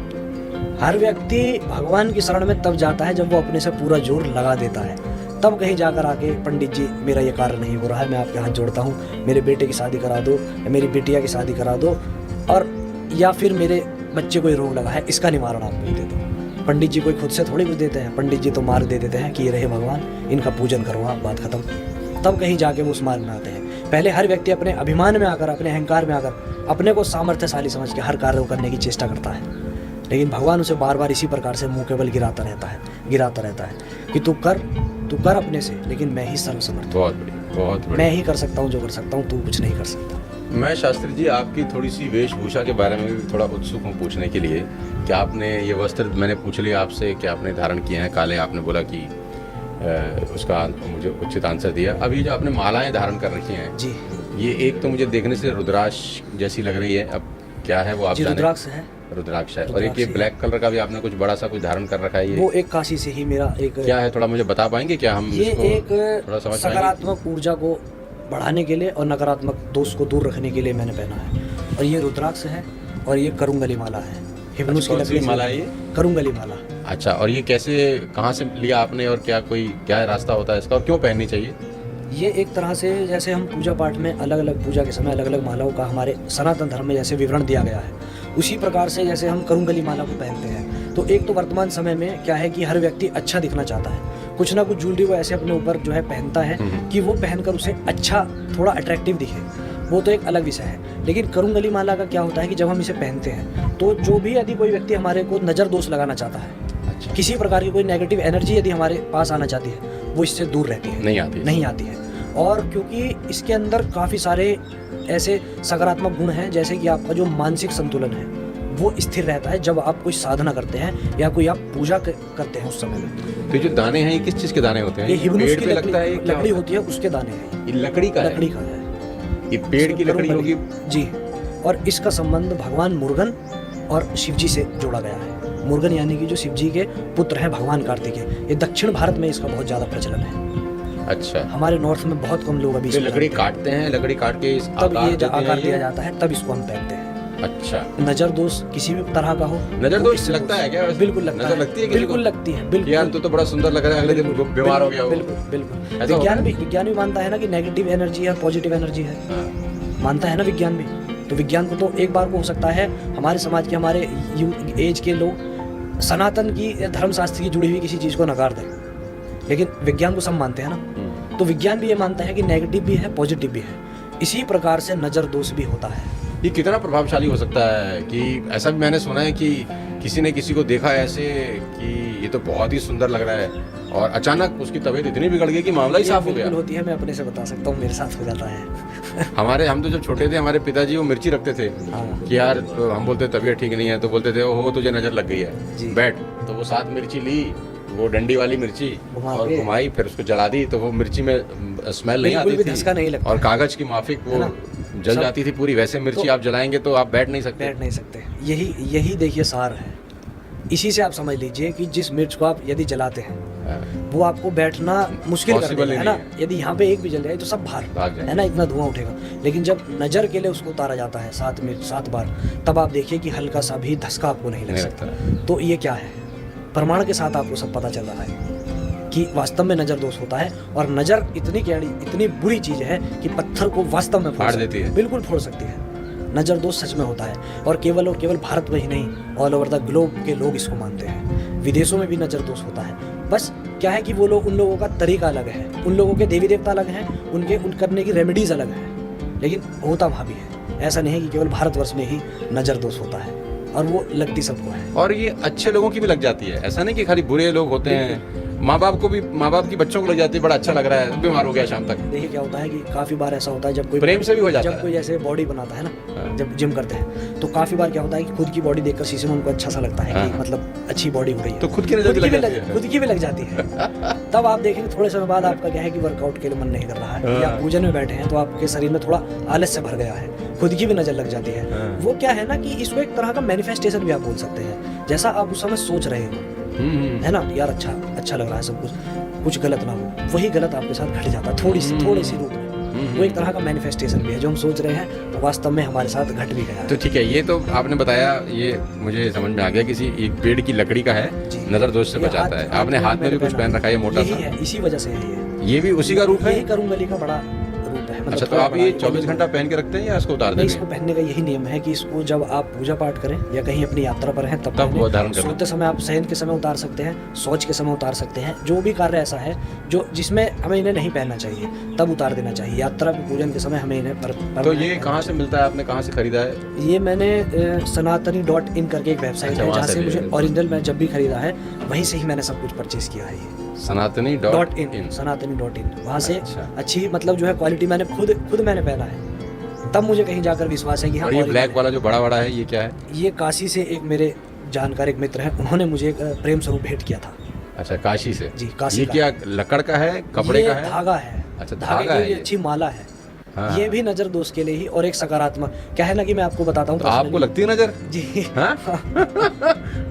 हर व्यक्ति भगवान की शरण में तब जाता है जब वो अपने से पूरा जोर लगा देता है, तब कहीं जाकर आके पंडित जी मेरा ये कार्य नहीं हो रहा है, मैं आपके हाथ जोड़ता हूँ, मेरे बेटे की शादी करा दो या मेरी बिटिया की शादी करा दो, और या फिर मेरे बच्चे को रोग लगा है, इसका निवारण आप मुझे दे दो। पंडित जी कोई खुद से थोड़ी कुछ देते हैं, पंडित जी तो मार्ग दे देते हैं कि ये रहे भगवान, इनका पूजन करो, आप बात खत्म। तब कहीं जाके वो उस मार्ग में आते हैं। पहले हर व्यक्ति अपने अभिमान में आकर, अपने अहंकार में आकर, अपने को सामर्थ्यशाली समझ के हर कार्य को करने की चेष्टा करता है, लेकिन भगवान उसे बार बार इसी प्रकार से मुंह केवल गिराता रहता है कि तू कर अपने से, लेकिन मैं ही सर्वसमर्थ, बहुत बढ़िया, मैं ही कर सकता हूँ जो कर सकता हूँ, तू कुछ नहीं कर सकता। मैं शास्त्री जी आपकी थोड़ी सी वेशभूषा के बारे में भी थोड़ा उत्सुक हूँ पूछने के लिए। क्या आपने ये वस्त्र, मैंने पूछ लिया आपसे कि आपने धारण किए हैं काले, आपने बोला कि उसका मुझे उचित आंसर दिया। अभी जो आपने मालाएं धारण कर रखी हैं जी, ये एक तो मुझे देखने से रुद्राक्ष जैसी लग रही है, अब क्या है वो आप जाने। रुद्राक्ष है। और एक ये ब्लैक कलर का भी आपने कुछ बड़ा सा कुछ धारण कर रखा है, ये वो एक काशी से ही मेरा एक, क्या है थोड़ा मुझे बता पाएंगे क्या? हम ये एक थोड़ा समझ सकारात्मक ऊर्जा को बढ़ाने के लिए और नकारात्मक दोष को दूर रखने के लिए मैंने पहना है। और ये रुद्राक्ष है और ये करुंगली माला है, हिप्नोस की लकड़ी माला है, ये करुंगली माला। अच्छा, और ये कैसे, कहाँ से लिया आपने और क्या रास्ता होता है इसका और क्यों पहननी चाहिए? ये एक तरह से जैसे हम पूजा पाठ में अलग अलग पूजा के समय अलग अलग मालाओं का हमारे सनातन धर्म में जैसे विवरण दिया गया है, उसी प्रकार से जैसे हम करुंगली माला को पहनते हैं। तो एक तो वर्तमान समय में क्या है कि हर व्यक्ति अच्छा दिखना चाहता है, कुछ ना कुछ ज्वेलरी वो ऐसे अपने ऊपर जो है पहनता है कि वो पहनकर उसे अच्छा, थोड़ा अट्रैक्टिव दिखे, वो तो एक अलग विषय है। लेकिन करुंगली माला का क्या होता है कि जब हम इसे पहनते हैं तो जो भी यदि कोई व्यक्ति हमारे को नज़र दोष लगाना चाहता है, अच्छा, किसी प्रकार की कोई नेगेटिव एनर्जी यदि हमारे पास आना चाहती है, वो इससे दूर रहती है, नहीं आती है। और क्योंकि इसके अंदर काफ़ी सारे ऐसे सकारात्मक गुण हैं, जैसे कि आपका जो मानसिक संतुलन है वो स्थिर रहता है जब आप कोई साधना करते हैं या कोई आप पूजा करते हैं उस समय में। तो ये जो दाने हैं ये किस चीज के दाने होते हैं? ये हिबनुस पेड़ की पे लगता है, ये क्या लकड़ी होता होती है, उसके दाने हैं। ये लकड़ी का लकड़ी है? का है, ये पेड़ की लकड़ी होगी? जी। और इसका संबंध भगवान मुर्गन और शिव जी से जोड़ा गया है। मुर्गन यानी कि जो शिव जी के पुत्र हैं भगवान कार्तिकेय। ये दक्षिण भारत में इसका बहुत ज्यादा प्रचलन है। अच्छा, हमारे नॉर्थ में बहुत कम लोग अभी तो इसको लकड़ी जानते हैं। काटते हैं, लकड़ी काट के इस तब आकार ये देते हैं आकार ये? दिया जाता है, तब इसको हम पहनते हैं। अच्छा, नजर दोष किसी भी तरह का हो, नजर वो दोष इससे लगता है क्या वैसे? बिल्कुल लगता नजर है। लगती है किसी बिल्कुल को? लगती है, बिल्कुल। यार तो बड़ा सुंदर लग रहा है, अगले दिन बीमार हो गया हो। बिल्कुल बिल्कुल। ऐसा विज्ञान भी मानता है ना कि नेगेटिव एनर्जी है, पॉजिटिव एनर्जी है। हाँ। मानता है ना विज्ञान भी। तो विज्ञान को तो एक बार को हो सकता है हमारे समाज के, हमारे एज के लोग सनातन की धर्मशास्त्र की जुड़ी हुई किसी चीज को नकार दें, लेकिन विज्ञान को सब मानते हैं ना। तो विज्ञान भी ये मानता है कि नेगेटिव भी है, पॉजिटिव भी है। इसी प्रकार से नजर दोष भी होता है। ये कितना प्रभावशाली हो सकता है कि ऐसा भी मैंने सुना है कि किसी ने किसी को देखा ऐसे कि ये तो बहुत ही सुंदर लग रहा है और अचानक उसकी तबीयत इतनी बिगड़ गई कि मामला ही साफ हो गया। बिल्कुल होती है, मैं अपने से बता सकता हूँ, मेरे साथ हो जाता है। हम तो जब छोटे थे, हमारे पिताजी वो मिर्ची रखते थे हाँ। कि यार तो हम बोलते तबीयत ठीक नहीं है, तो बोलते थे ओहो तुझे नजर लग गई जी। है, बैठ। तो वो 7 मिर्ची ली, वो डंडी वाली मिर्ची, घुमा और के। घुमाई, फिर उसको जला दी, तो वो मिर्ची में स्मेल नहीं बिल्कुल आती भी थी धसका नहीं लगता। और कागज की माफिक है वो ना? जल सब- जाती थी पूरी। वैसे मिर्ची तो- आप जलाएंगे तो आप बैठ नहीं सकते। बैठ नहीं सकते। यही देखिए सार है। इसी से आप समझ लीजिए कि जिस मिर्च को आप यदि जलाते हैं हाँ, वो आपको बैठना मुश्किल कर Possible देगा, ही है ना। नहीं है। यदि यहाँ पे एक भी जल जाए तो सब भाग बाहर, जाएंगे। है ना, इतना धुआं उठेगा। लेकिन जब नजर के लिए उसको उतारा जाता है 7 बार, तब आप देखिए कि हल्का सा भी धसका आपको नहीं लग नहीं सकता। लगता। तो ये क्या है, प्रमाण के साथ आपको सब पता चल रहा है कि वास्तव में नजर दोष होता है। और नजर इतनी कैड़ी, इतनी बुरी चीज है कि पत्थर को वास्तव में फाड़ सकती देती है। बिल्कुल फोड़ सकती है। नजर दोष सच में होता है, और केवल भारत में ही नहीं, ऑल ओवर द ग्लोब के लोग इसको मानते हैं। विदेशों में भी नजर दोष होता है। बस क्या है कि उन लोगों का तरीका अलग है, उन लोगों के देवी देवता अलग हैं, उन करने की रेमेडीज अलग हैं, लेकिन होता वहाँ भी है। ऐसा नहीं है कि केवल भारतवर्ष में ही नजर दोष होता है, और वो लगती सबको है। और ये अच्छे लोगों की भी लग जाती है, ऐसा नहीं कि खाली बुरे लोग होते हैं। माँ बाप की बच्चों को लग जाती है, बड़ा अच्छा लग रहा है, बीमार हो गया शाम तक। देखिए क्या होता है कि काफी बार ऐसा होता है जब कोई प्रेम से भी हो जाता जब है। कोई ऐसे बॉडी बनाता है ना, हाँ। जब जिम करते हैं तो काफी बार क्या होता है कि खुद की बॉडी देखकर शीशे में उनको अच्छा सा लगता है कि हाँ। मतलब अच्छी बॉडी हो रही है, तो खुद की नजर भी लग जाती है। खुद की भी लग जाती है। तब आप देखेंगे थोड़े समय बाद आपका क्या है कि वर्कआउट के लिए मन नहीं कर रहा है, या हाँ। पूजन में बैठे हैं तो आपके शरीर में थोड़ा आलस से भर गया है, खुद की भी नजर लग जाती है। हाँ। वो क्या है ना कि इसको एक तरह का मैनिफेस्टेशन भी आप बोल सकते हैं। जैसा आप उस समय सोच रहे हो, है ना, यार अच्छा लग रहा है सब कुछ गलत ना हो, वही गलत आपके साथ घट जाता है थोड़ी सी रूप में। वो एक तरह का मैनिफेस्टेशन भी है, जो हम सोच रहे हैं वो वास्तव में हमारे साथ घट भी गया है। तो ठीक है, ये तो आपने बताया, ये मुझे समझ में आ गया, किसी एक पेड़ की लकड़ी का है, जी। नजर दोष से ये बचाता है। आपने हाथ में भी कुछ पहन रखा है, ये मोटा यही सा, है, इसी वजह से है ये। ये भी उसी का रूप है। यही करुंगली का बड़ा रूप है। मतलब अच्छा, तो थोड़ा आप बड़ा ये है, 24 घंटा पहन के रखते हैं या इसको उतार नहीं, देते इसको हैं? पहनने का यही नियम है कि इसको जब आप पूजा पाठ करें या कहीं अपनी यात्रा पर हैं तब तब वो पहनें। धारण करना। सोते समय आप शयन के समय उतार सकते हैं, शौच के समय उतार सकते हैं। जो भी कार्य ऐसा है जो जिसमें हमें इन्हें नहीं पहनना चाहिए तब उतार देना चाहिए। यात्रा पे पूजन के समय हमें इन्हें तो ये कहाँ से मिलता है, आपने कहाँ से खरीदा है? ये मैंने सनातनी.in करके एक वेबसाइट अच्छा, है वहाँ जहाँ से से भी मुझे है। ओरिजिनल मैं जब भी खरीदा है वहीं से ही मैंने सब कुछ परचेज किया है। ये सनातनी.in। सनातनी.in वहाँ से अच्छा। अच्छी मतलब जो है क्वालिटी मैंने खुद मैंने पहना है, तब मुझे कहीं जाकर विश्वास है कि हाँ। और ये original ब्लैक है। वाला जो बड़ा है, ये क्या है? ये काशी से एक मेरे जानकार एक मित्र हैं, उन्होंने मुझे एक प्रेम स्वरूप भेंट किया था। अच्छा, काशी से? जी, काशी ये का। क्या लकड़ का है, कपड़े ये का है? धागा है। अच्छा, धागे धागा की है ये ये। अच्छी माला है। हाँ। ये भी नजर दोष के लिए ही, और एक सकारात्मक क्या है ना कि मैं आपको बताता हूँ तो आपको personally। लगती है नजर? जी हाँ?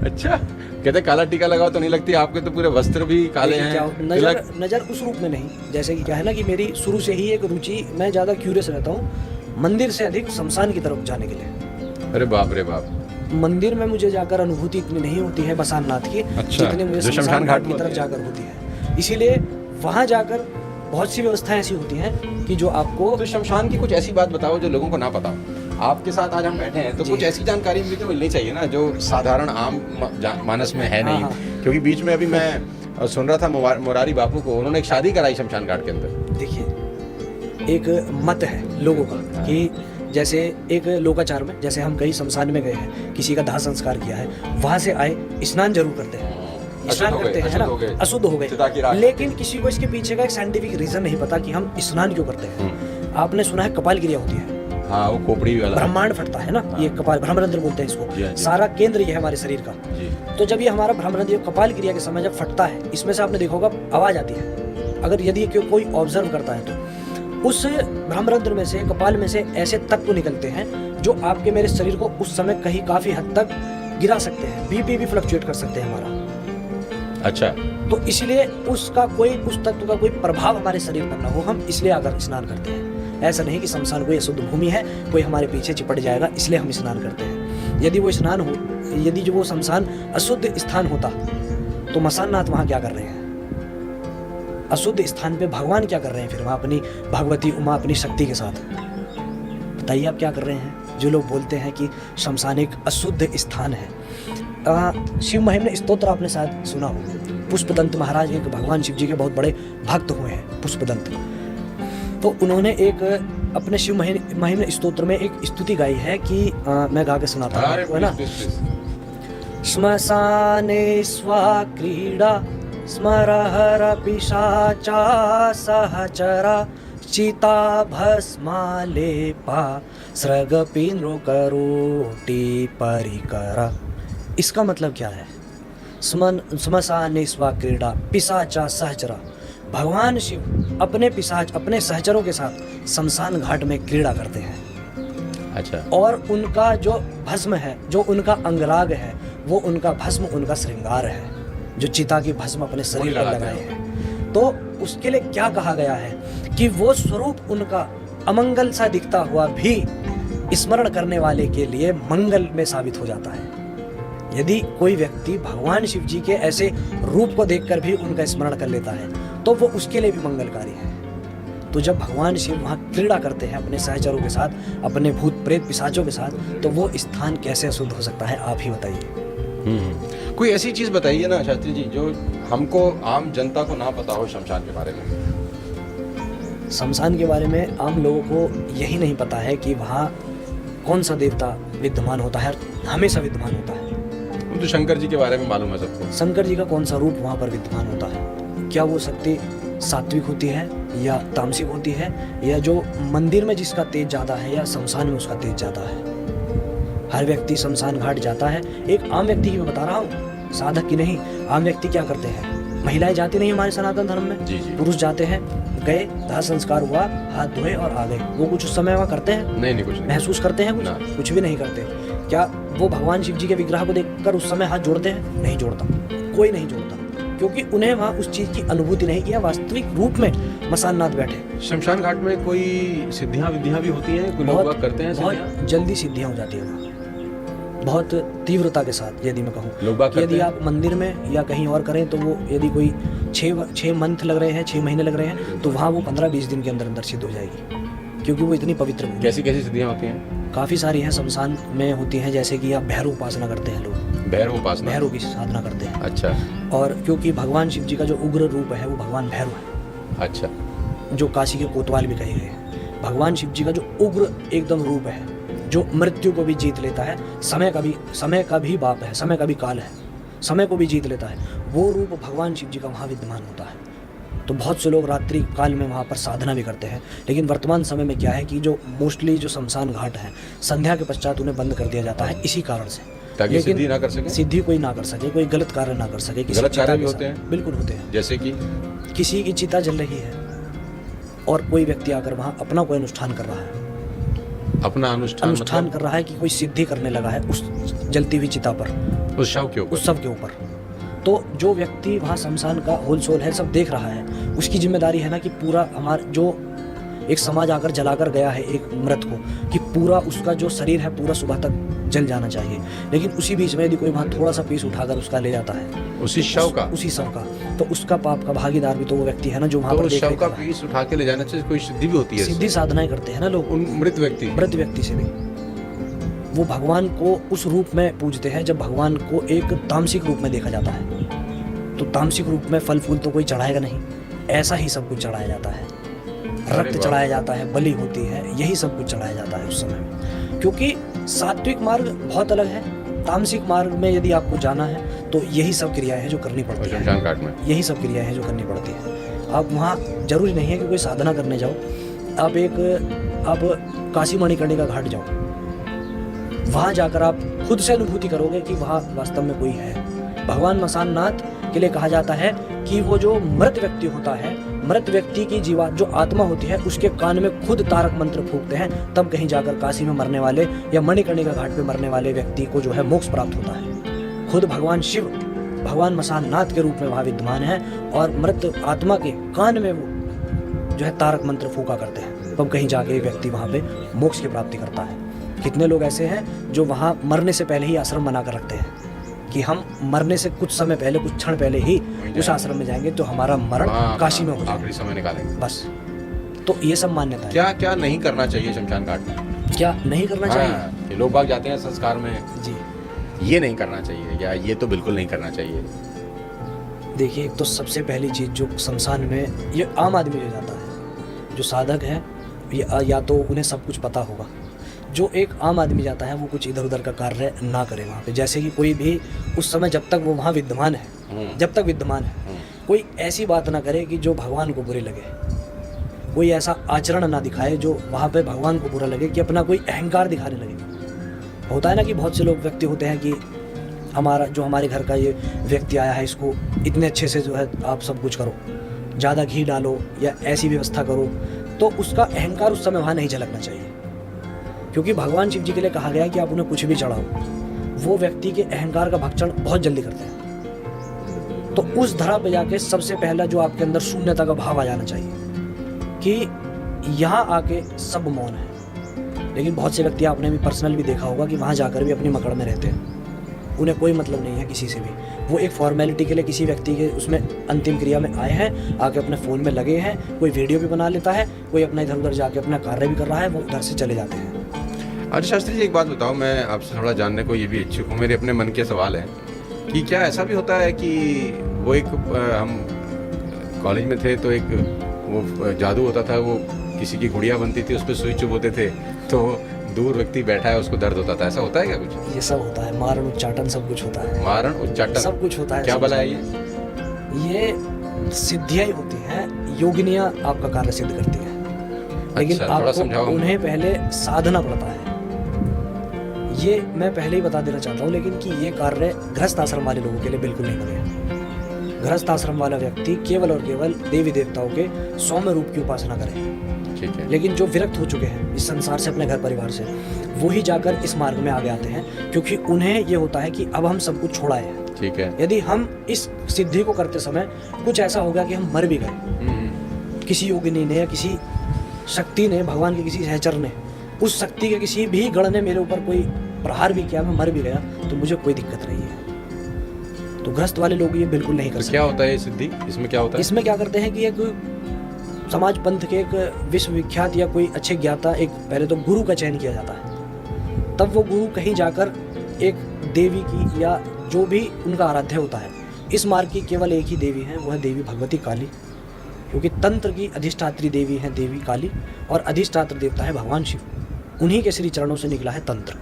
अच्छा, कहते काला टीका लगाओ तो नहीं लगती, आपके तो पूरे वस्त्र भी काले देखिए क्या हैं। हो- नजर उस रूप में नहीं, जैसे कि क्या है ना कि मेरी शुरू से ही एक रुचि, मैं ज्यादा क्यूरियस रहता हूँ मंदिर से अधिक शमशान की तरफ जाने के लिए। अरे बाप रे बाप। मंदिर में मुझे जाकर अनुभूति इतनी नहीं होती है बसारनाथ की, अच्छा, जितनी मुझे जो शमशान घाट की में तरफ होती है। जाकर होती है। इसीलिए वहां जाकर बहुत सी व्यवस्थाएं ऐसी होती हैं कि जो आपको तो शमशान की कुछ ऐसी बात बताओ जो लोगों को ना पता हो। आपके साथ आज हम बैठे हैं तो जी। कुछ ऐसी जानकारी भी तो मिलनी चाहिए ना जो साधारण आम मानस में है नहीं। हाँ, क्योंकि बीच में अभी मैं सुन रहा था मुरारी बापू को, उन्होंने एक शादी कराई शमशान घाट के अंदर। देखिए एक मत है लोगों का कि जैसे एक लोकाचार में, जैसे हम कहीं शमशान में गए हैं, किसी का दाह संस्कार किया है, वहां से आए स्नान जरूर करते हैं, स्नान करते हैं, है ना, अशुद्ध हो चिता की गए। राख। लेकिन किसी को इसके पीछे का एक साइंटिफिक रीजन नहीं पता कि हम स्नान क्यों करते हैं। आपने सुना है कपाल क्रिया होती है, हाँ, वो खोपड़ी वाला। ब्रह्मांड फटता है ना, ये कपाल ब्रह्मरंध्र बोलते हैं जी, इसको, हाँ जी। सारा केंद्र ये है हमारे शरीर का। जी। तो जब ये हमारा ब्रह्मरंध्र कपाल क्रिया के समय जब फटता है, इसमें से आपने देखा होगा आवाज आती है, अगर यदि कोई ऑब्जर्व करता है तो उस ब्रह्मरंध्र में से, कपाल में से ऐसे तत्व निकलते हैं जो आपके मेरे शरीर को उस समय कहीं काफी हद तक गिरा सकते हैं, बीपी भी फ्लक्चुएट कर सकते हैं हमारा। अच्छा। तो इसलिए उसका कोई, उस तत्व का कोई प्रभाव हमारे शरीर पर ना हो, हम इसलिए आकर स्नान करते हैं। ऐसा नहीं कि शमशान कोई अशुद्ध भूमि है, कोई हमारे पीछे चिपट जाएगा इसलिए हम स्नान करते हैं। यदि वो स्नान हो, यदि जो वो शमशान अशुद्ध स्थान होता तो मसाननाथ वहाँ क्या कर रहे हैं? अशुद्ध स्थान पे भगवान क्या कर रहे हैं फिर वहाँ अपनी भगवती उमा अपनी शक्ति के साथ? बताइए आप क्या कर रहे हैं? जो लोग बोलते हैं कि शमशान एक अशुद्ध स्थान है। शिव महिम्न स्तोत्र आपने शायद सुना हो। पुष्पदंत महाराज एक भगवान शिव जी के बहुत बड़े भक्त हुए हैं, पुष्पदंत। तो उन्होंने एक अपने शिव महिम्न स्तोत्र में एक स्तुति गाई है कि मैं गा के सुनाता हूँ आपको, है ना। श्मशाने स्वा क्रीडा स्मरहर पिशाचा सहचरा चिता भस्मालेपा सृगपि नृकरोटि परिकरा। इसका मतलब क्या है? श्मशाने स्वा क्रीडा पिशाचा सहचरा, भगवान शिव अपने पिशाच, अपने सहचरों के साथ शमशान घाट में क्रीड़ा करते हैं। अच्छा। और उनका जो भस्म है, जो उनका अंगराग है, वो उनका भस्म, उनका श्रृंगार है, जो चिता की भस्म अपने शरीर पर लगाए हैं। तो उसके लिए क्या कहा गया है कि वो स्वरूप उनका अमंगल सा दिखता हुआ भी स्मरण करने वाले के लिए मंगल में साबित हो जाता है। यदि कोई व्यक्ति भगवान शिव जी के ऐसे रूप को देखकर भी उनका स्मरण कर लेता है तो वो उसके लिए भी मंगलकारी है। तो जब भगवान शिव वहाँ क्रीड़ा करते हैं अपने सहचरों के साथ, अपने भूत प्रेत पिशाचों के साथ, तो वो स्थान कैसे अशुद्ध हो सकता है? आप ही बताइए। कोई ऐसी चीज बताइए ना शास्त्री जी जो हमको, आम जनता को ना पता हो शमशान के बारे में। शमशान के बारे में आम लोगों को यही नहीं पता है कि वहाँ कौन सा देवता विद्यमान होता है, हमेशा विद्यमान होता है। तो शंकर जी के बारे में मालूम है सबको। शंकर जी का कौन सा रूप वहाँ पर विद्यमान होता है? क्या वो शक्ति सात्विक होती है या तामसिक होती है, या जो मंदिर में जिसका तेज ज्यादा है या शमशान में उसका तेज ज्यादा है? हर व्यक्ति शमशान घाट जाता है। एक आम व्यक्ति की मैं बता रहा हूँ, साधक की नहीं। आम व्यक्ति क्या करते हैं? महिलाएं जाती नहीं हमारे सनातन धर्म में, जी जी। पुरुष जाते हैं, गए, दाह संस्कार हुआ, हाथ धोए और आ गए। वो कुछ उस समय वहाँ करते हैं? नहीं, कुछ नहीं। महसूस करते हैं? कुछ भी नहीं करते। क्या वो भगवान शिव जी के विग्रह को देखकर उस समय हाथ जोड़ते हैं? नहीं जोड़ता, कोई नहीं जोड़ता, क्योंकि उन्हें वहाँ उस चीज की अनुभूति नहीं किया। वास्तविक रूप में मसाननाथ बैठे। शमशान घाट में कोई सिद्धियां विद्धियां भी होती हैं? कोई लोग करते हैं? बहुत जल्दी सिद्धियां हो जाती है वहाँ, बहुत तीव्रता के साथ। यदि मैं कहूँ यदि आप मंदिर में या कहीं और करें तो वो, यदि कोई 6 मंथ लग रहे हैं, 6 महीने लग रहे हैं, तो वहाँ वो 15-20 दिन के अंदर अंदर सिद्ध हो जाएगी, क्योंकि वो इतनी पवित्र है। कैसी कैसी सिद्धियां होती हैं? काफ़ी सारी हैं शमशान में होती हैं। जैसे कि आप भैरव उपासना करते हैं लोग, भैरव की साधना करते हैं। अच्छा। और क्योंकि भगवान शिव जी का जो उग्र रूप है वो भगवान भैरव है। अच्छा। जो काशी के कोतवाल भी कहे गए हैं। भगवान शिव जी का जो उग्र एकदम रूप है, जो मृत्यु को भी जीत लेता है, समय का भी बाप है, समय का भी काल है, समय को भी जीत लेता है, वो रूप भगवान शिव जी का वहाँ विद्यमान होता है। तो बहुत से लोग रात्रि काल में वहाँ पर साधना भी करते हैं। लेकिन वर्तमान समय में क्या है कि जो मोस्टली जो शमशान घाट है, संध्या के पश्चात उन्हें बंद कर दिया जाता है इसी कारण से, ताकि सिद्धि ना कर सके, सिद्धि कोई ना कर सके, कोई गलत कार्य ना कर सके। गलत कार्य भी होते हैं? बिल्कुल होते हैं। जैसे कि किसी की चिता जल रही है और कोई व्यक्ति आकर वहाँ अपना कोई अनुष्ठान कर रहा है, अपना अनुष्ठान मतलब? कर रहा है कि कोई सिद्धि करने लगा है उस जलती हुई चिता पर, उस शव के ऊपर। तो जो व्यक्ति वहाँ शमशान का होल सोल है, सब देख रहा है, उसकी जिम्मेदारी है ना कि पूरा हमारा जो एक समाज आकर जलाकर गया है एक मृत को, कि पूरा उसका जो शरीर है पूरा सुबह तक जल जाना चाहिए। लेकिन उसी बीच में यदि कोई वहाँ थोड़ा सा पीस उठाकर उसका ले जाता है, उसी शव का, तो उसका पाप का भागीदार भी तो वो व्यक्ति है ना, जो वहाँ पर शव का पीस उठा के ले जाने से कोई सिद्धि भी होती है? सिद्धि साधनाएं करते हैं ना लोग उन मृत व्यक्ति से भी। वो भगवान को उस रूप में पूजते हैं जब भगवान को एक तामसिक रूप में देखा जाता है। तो तामसिक रूप में फल फूल तो कोई चढ़ाएगा नहीं, ऐसा ही सब कुछ चढ़ाया जाता है, रक्त चढ़ाया जाता है, बलि होती है, यही सब कुछ चढ़ाया जाता है उस समय में। क्योंकि सात्विक मार्ग बहुत अलग है, तामसिक मार्ग में यदि आपको जाना है तो यही सब क्रियाएं हैं जो करनी पड़ती है शमशान घाट में, यही सब क्रियाएं हैं जो करनी पड़ती है। आप वहाँ जरूरी नहीं है कि कोई साधना करने जाओ, आप एक आप काशी मणिकर्णिका घाट जाओ, वहाँ जाकर आप खुद से अनुभूति करोगे कि वहाँ वास्तव में कोई है। भगवान मसाननाथ के लिए कहा जाता है कि वो जो मृत व्यक्ति होता है, मृत व्यक्ति की जीवा जो आत्मा होती है उसके कान में खुद तारक मंत्र फूंकते हैं, तब कहीं जाकर काशी में मरने वाले या मणिकर्णिका घाट पे मरने वाले व्यक्ति को जो है मोक्ष प्राप्त होता है। खुद भगवान शिव भगवान मसाननाथ के रूप में वहाँ विद्यमान है और मृत आत्मा के कान में वो जो है तारक मंत्र फूंका करते हैं, तब कहीं जाके व्यक्ति वहाँ पे मोक्ष की प्राप्ति करता है। कितने लोग ऐसे हैं जो वहाँ मरने से पहले ही आश्रम बना कर रखते हैं कि हम मरने से कुछ समय पहले, कुछ क्षण पहले ही उस आश्रम में जाएंगे तो हमारा मरण काशी में हो जाएगा, आखिरी समय निकालेंगे बस। तो ये सब मान्यता है। क्या क्या नहीं करना चाहिए शमशान घाट में? क्या नहीं करना चाहिए? कि लोग बाग जाते हैं संस्कार में जी, ये नहीं करना चाहिए या ये तो बिल्कुल नहीं करना चाहिए? देखिए, एक तो सबसे पहली चीज़ जो शमशान में ये आम आदमी जो जाता है, जो साधक है, या तो उन्हें सब कुछ पता होगा। जो एक आम आदमी जाता है वो कुछ इधर उधर का कार्य ना करे वहाँ पे। जैसे कि कोई भी उस समय जब तक वो वहाँ विद्यमान है, जब तक विद्यमान है, कोई ऐसी बात ना करे कि जो भगवान को बुरी लगे। कोई ऐसा आचरण ना दिखाए जो वहाँ पे भगवान को बुरा लगे, कि अपना कोई अहंकार दिखाने लगे। होता है ना कि बहुत से लोग व्यक्ति होते हैं कि हमारे घर का ये व्यक्ति आया है, इसको इतने अच्छे से जो है आप सब कुछ करो, ज़्यादा घी डालो या ऐसी व्यवस्था करो, तो उसका अहंकार उस समय वहाँ नहीं झलकना चाहिए। क्योंकि भगवान शिव जी के लिए कहा गया है कि आप उन्हें कुछ भी चढ़ाओ, वो व्यक्ति के अहंकार का भक्षण बहुत जल्दी करते हैं। तो उस धरा पे जाके सबसे पहला जो आपके अंदर शून्यता का भाव आ जाना चाहिए कि यहाँ आके सब मौन है। लेकिन बहुत से व्यक्ति आपने भी पर्सनल भी देखा होगा कि वहाँ जाकर भी अपनी मकड़ में रहते हैं, उन्हें कोई मतलब नहीं है किसी से भी। वो एक फॉर्मेलिटी के लिए किसी व्यक्ति के उसमें अंतिम क्रिया में आए हैं, आके अपने फ़ोन में लगे हैं, कोई वीडियो भी बना लेता है, कोई अपना इधर उधर जाके अपना कार्य भी कर रहा है, वो उधर से चले जाते हैं। अच्छा शास्त्री जी, एक बात बताओ, मैं आपसे थोड़ा जानने को ये भी इच्छुक हूँ, मेरे अपने मन के सवाल है कि क्या ऐसा भी होता है कि वो एक हम कॉलेज में थे तो एक वो जादू होता था, वो किसी की गुड़िया बनती थी, उस पर सुई चुभोते थे तो दूर व्यक्ति बैठा है उसको दर्द होता था, ऐसा होता है क्या कुछ? ये सब होता है, मारण उच्चाटन सब कुछ होता है। मारण उच्चाटन सब कुछ होता है। क्या भला है ये सिद्धियाँ ही होती हैं, योगिनियाँ आपका कार्य सिद्ध करती हैं, लेकिन अच्छा, आपको उन्हें पहले साधना पड़ता है। ये मैं पहले ही बता देना चाहता हूँ, लेकिन कि ये कार्य गृहस्थ आश्रम वाले लोगों के लिए बिल्कुल नहीं बने। गृहस्थ आश्रम वाला व्यक्ति केवल और केवल देवी देवताओं के सौम्य रूप की उपासना करे। ठीक है। लेकिन जो विरक्त हो चुके हैं इस संसार से, अपने घर परिवार से, वो ही जाकर इस मार्ग में आगे आते हैं, क्योंकि उन्हें ये होता है कि अब हम सब कुछ छोड़ाए हैं। ठीक है। यदि हम इस सिद्धि को करते समय कुछ ऐसा हो गया कि हम मर भी गए, किसी योगिनी ने या किसी शक्ति ने, भगवान के किसी सहचर ने, उस शक्ति के किसी भी गण ने मेरे ऊपर कोई प्रहार भी किया, मैं मर भी गया, तो मुझे कोई दिक्कत नहीं है। तो ग्रस्त वाले लोग ये बिल्कुल नहीं कर सकते। क्या होता है ये सिद्धि? इसमें क्या होता है? इसमें क्या करते हैं कि एक समाज पंथ के एक विश्वविख्यात या कोई अच्छे ज्ञाता, एक पहले तो गुरु का चयन किया जाता है, तब वो गुरु कहीं जाकर एक देवी की या जो भी उनका आराध्य होता है, इस मार्ग की केवल एक ही देवी है, वो है देवी भगवती काली, क्योंकि तंत्र की अधिष्ठात्री देवी है देवी काली और अधिष्ठात्र देवता है भगवान शिव। उन्हीं के श्री चरणों से निकला है तंत्र।